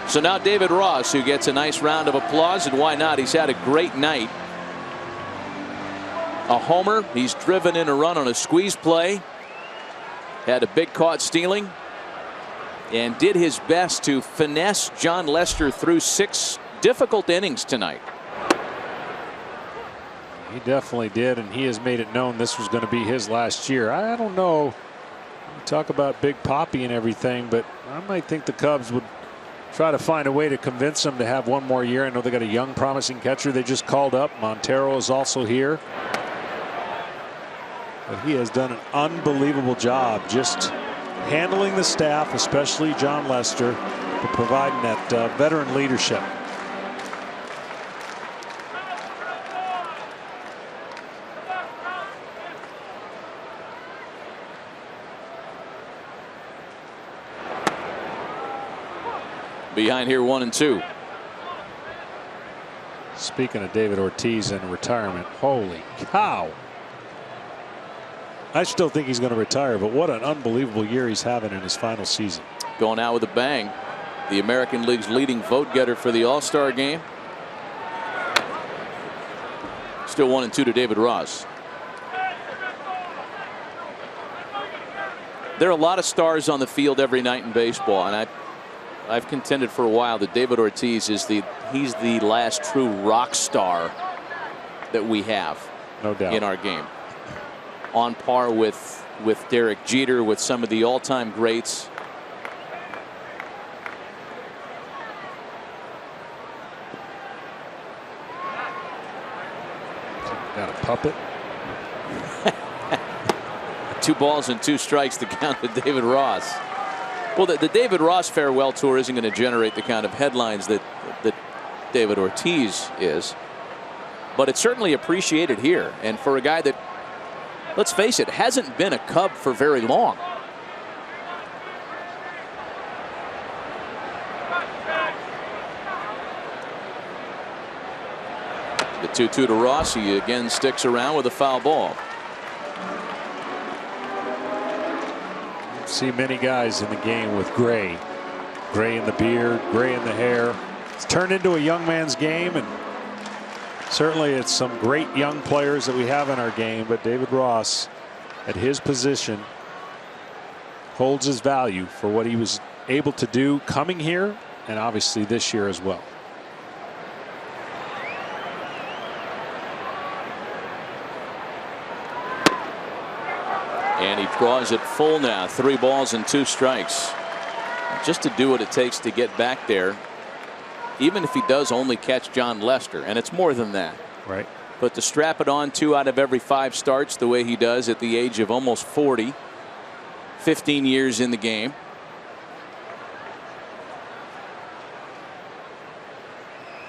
So now David Ross, who gets a nice round of applause, and why not? He's had a great night. A homer. He's driven in a run on a squeeze play. Had a big caught stealing, and did his best to finesse John Lester through 6 difficult innings tonight. He definitely did, and he has made it known this was going to be his last year. I don't know. You talk about Big Papi and everything, but I might think the Cubs would try to find a way to convince him to have one more year. I know they got a young, promising catcher they just called up. Montero is also here. But he has done an unbelievable job just handling the staff, especially John Lester, for providing that veteran leadership. Behind here, 1-2. Speaking of David Ortiz in retirement, holy cow. I still think he's going to retire, but what an unbelievable year he's having in his final season. Going out with a bang. The American League's leading vote getter for the All-Star game. Still 1-2 to David Ross. There are a lot of stars on the field every night in baseball, and I've contended for a while that David Ortiz is he's the last true rock star that we have, no doubt, in our game. On par with Derek Jeter, with some of the all-time greats. Got a puppet. 2 balls and 2 strikes to count to David Ross. Well, the David Ross farewell tour isn't going to generate the kind of headlines that David Ortiz is, but it's certainly appreciated here. And for a guy that, let's face it, hasn't been a Cub for very long. The 2-2 to Ross. He again sticks around with a foul ball. See many guys in the game with gray in the beard, gray in the hair. It's turned into a young man's game, and certainly it's some great young players that we have in our game, but David Ross at his position holds his value for what he was able to do coming here and obviously this year as well. And he draws it full now. 3 balls and 2 strikes. Just to do what it takes to get back there, even if he does only catch John Lester, and it's more than that. Right. But to strap it on 2 out of every 5 starts the way he does at the age of almost 40, 15 years in the game.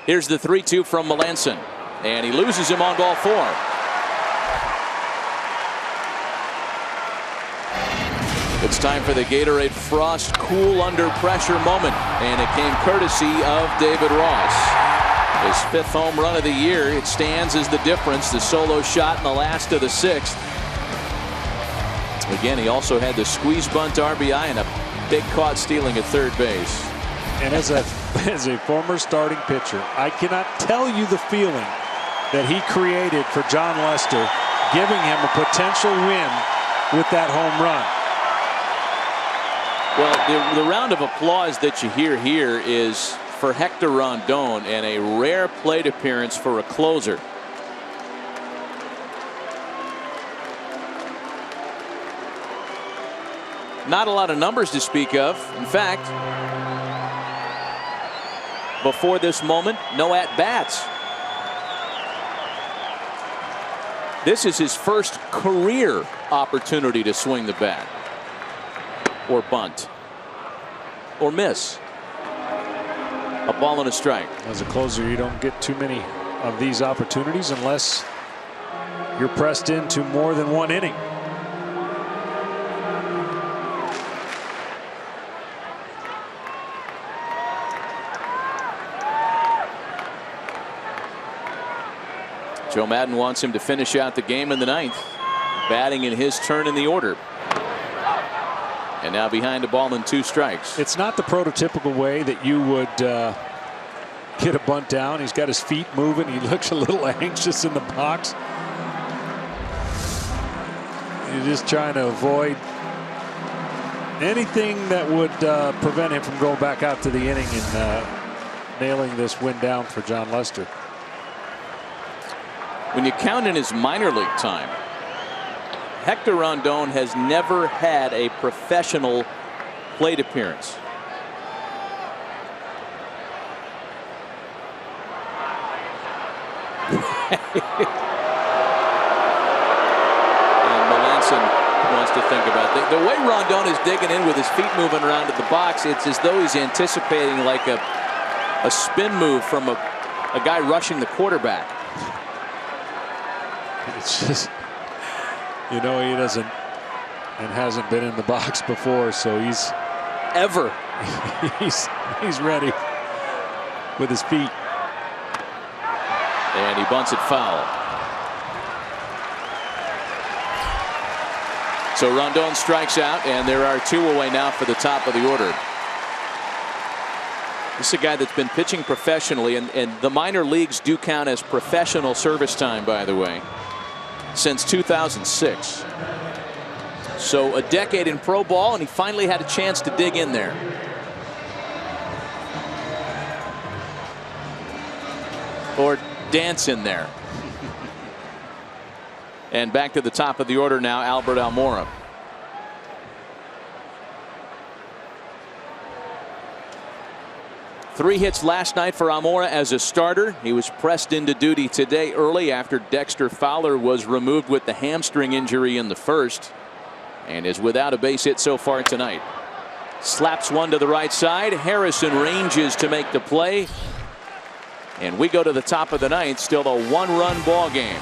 Here's the 3-2 from Melanson, and he loses him on ball 4. It's time for the Gatorade Frost cool under pressure moment, and it came courtesy of David Ross. His 5th home run of the year. It stands as the difference. The solo shot in the last of the 6th. Again, he also had the squeeze bunt RBI and a big caught stealing at third base. And as a former starting pitcher, I cannot tell you the feeling that he created for John Lester, giving him a potential win with that home run. Well, the round of applause that you hear here is for Hector Rondon, and a rare plate appearance for a closer. Not a lot of numbers to speak of. In fact, before this moment, no at-bats. This is his first career opportunity to swing the bat, or bunt, or miss. A ball and a strike. As a closer, you don't get too many of these opportunities unless you're pressed into more than 1 inning. Joe Maddon wants him to finish out the game in the 9th, batting in his turn in the order. And now behind a ball and 2 strikes. It's not the prototypical way that you would get a bunt down. He's got his feet moving. He looks a little anxious in the box. He's just trying to avoid anything that would prevent him from going back out to the inning and nailing this win down for John Lester. When you count in his minor league time, Hector Rondon has never had a professional plate appearance. And Melanson wants to think about it. The way Rondon is digging in with his feet moving around at the box, it's as though he's anticipating like a spin move from a guy rushing the quarterback. It's just, you know, he doesn't and hasn't been in the box before, so he's ready with his feet. And he bunts it foul. So Rondon strikes out, and there are 2 away now for the top of the order. This is a guy that's been pitching professionally, and the minor leagues do count as professional service time, by the way, since 2006. So a decade in pro ball, and he finally had a chance to dig in there. Or dance in there. And back to the top of the order now, Albert Almora. Three hits last night for Almora as a starter. He was pressed into duty today early after Dexter Fowler was removed with the hamstring injury in the first, and is without a base hit so far tonight. Slaps one to the right side. Harrison ranges to make the play, and we go to the top of the 9th. Still a 1-run ball game.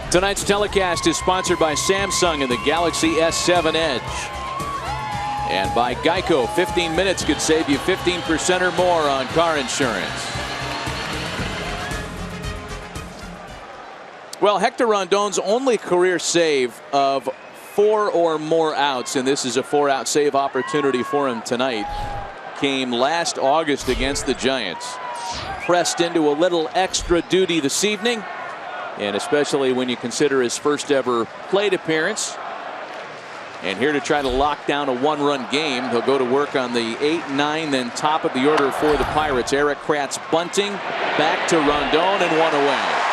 Tonight's telecast is sponsored by Samsung and the Galaxy S7 Edge. And by Geico, 15 minutes could save you 15% or more on car insurance. Well, Hector Rondon's only career save of 4 or more outs, and this is a 4-out save opportunity for him tonight, came last August against the Giants. Pressed into a little extra duty this evening, and especially when you consider his first ever plate appearance. And here to try to lock down a 1-run game. He'll go to work on the 8-9, then top of the order for the Pirates. Eric Kratz bunting, back to Rondon, and 1 away.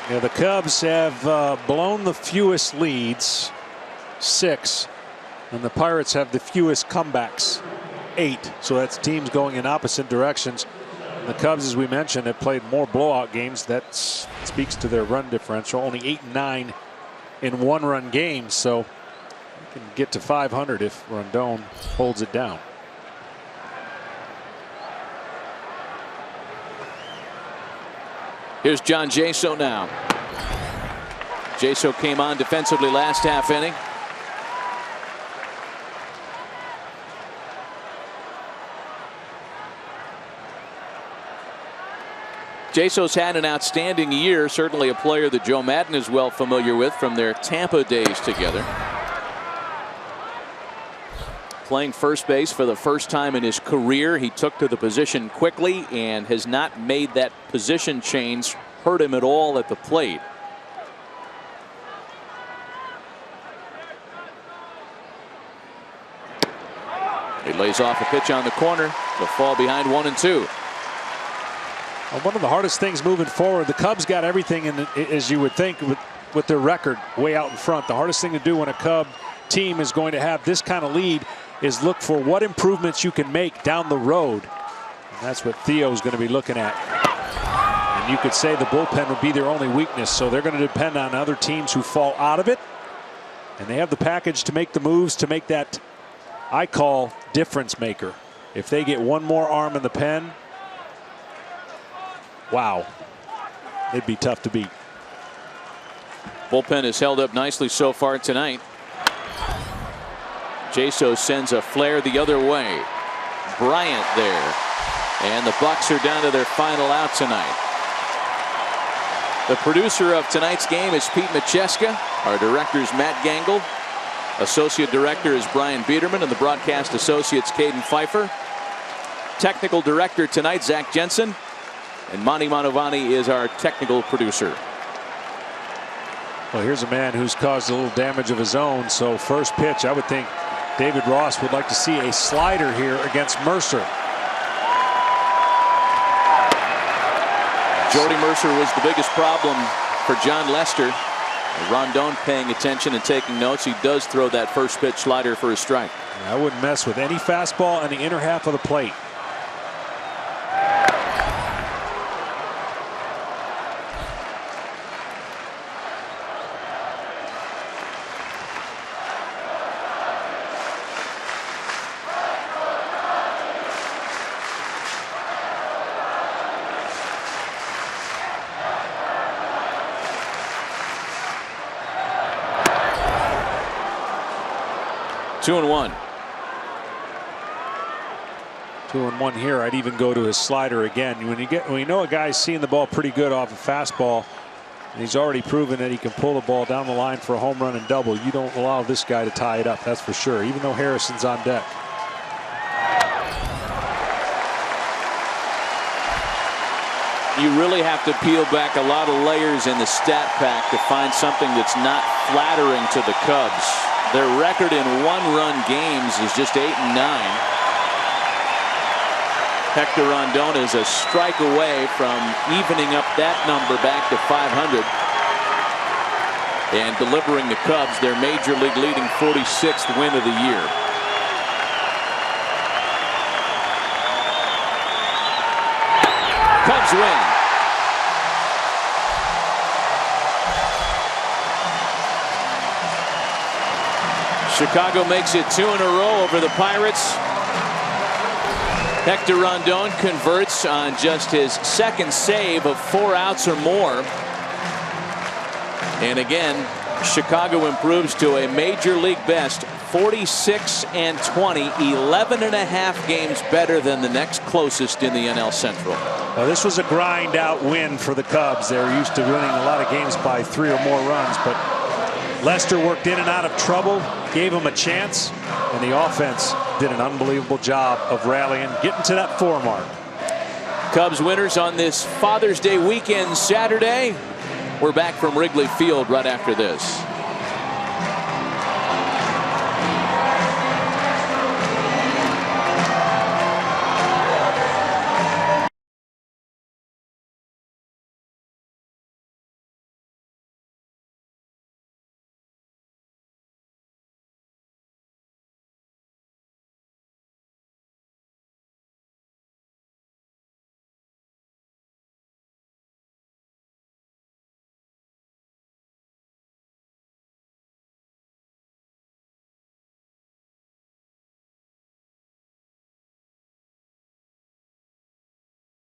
Yeah, the Cubs have blown the fewest leads, 6, and the Pirates have the fewest comebacks, 8. So that's teams going in opposite directions. And the Cubs, as we mentioned, have played more blowout games. That speaks to their run differential. Only 8 and 9 in 1-run games, so you can get to 500 if Rondon holds it down. Here's John Jaso now. Jaso came on defensively last half inning. Jaso's had an outstanding year, certainly a player that Joe Madden is well familiar with from their Tampa days together. Playing first base for the first time in his career. He took to the position quickly and has not made that position change hurt him at all at the plate. He lays off a pitch on the corner to fall behind 1-2. Well, one of the hardest things moving forward, the Cubs got everything in, as you would think, with their record way out in front. The hardest thing to do when a Cub team is going to have this kind of lead is look for what improvements you can make down the road. And that's what Theo's going to be looking at. And you could say the bullpen would be their only weakness, so they're going to depend on other teams who fall out of it. And they have the package to make the moves to make that, I call, difference maker. If they get one more arm in the pen, wow, it'd be tough to beat. Bullpen has held up nicely so far tonight. Jaso sends a flare the other way. Bryant there. And the Bucks are down to their final out tonight. The producer of tonight's game is Pete Macheska. Our director is Matt Gangle. Associate director is Brian Biederman, and the broadcast associates Caden Pfeiffer. Technical director tonight, Zach Jensen. And Monty Mantovani is our technical producer. Well, here's a man who's caused a little damage of his own. So first pitch, I would think David Ross would like to see a slider here against Mercer. Jordy Mercer was the biggest problem for John Lester. Rondon paying attention and taking notes. He does throw that first pitch slider for a strike. I wouldn't mess with any fastball in the inner half of the plate. Two and one. 2-1 here. I'd even go to his slider again. When you know a guy's seeing the ball pretty good off a fastball, and he's already proven that he can pull the ball down the line for a home run and double, you don't allow this guy to tie it up, that's for sure, even though Harrison's on deck. You really have to peel back a lot of layers in the stat pack to find something that's not flattering to the Cubs. Their record in 1-run games is just 8 and 9. Hector Rondon is a strike away from evening up that number back to 500 and delivering the Cubs their major league leading 46th win of the year. Cubs win. Chicago makes it 2 in a row over the Pirates. Hector Rondon converts on just his second save of 4 outs or more. And again, Chicago improves to a major league best 46-20, 11.5 games better than the next closest in the NL Central. Well, this was a grind out win for the Cubs. They're used to winning a lot of games by 3 or more runs, but Lester worked in and out of trouble, gave him a chance, and the offense did an unbelievable job of rallying, getting to that 4 mark. Cubs winners on this Father's Day weekend Saturday. We're back from Wrigley Field right after this.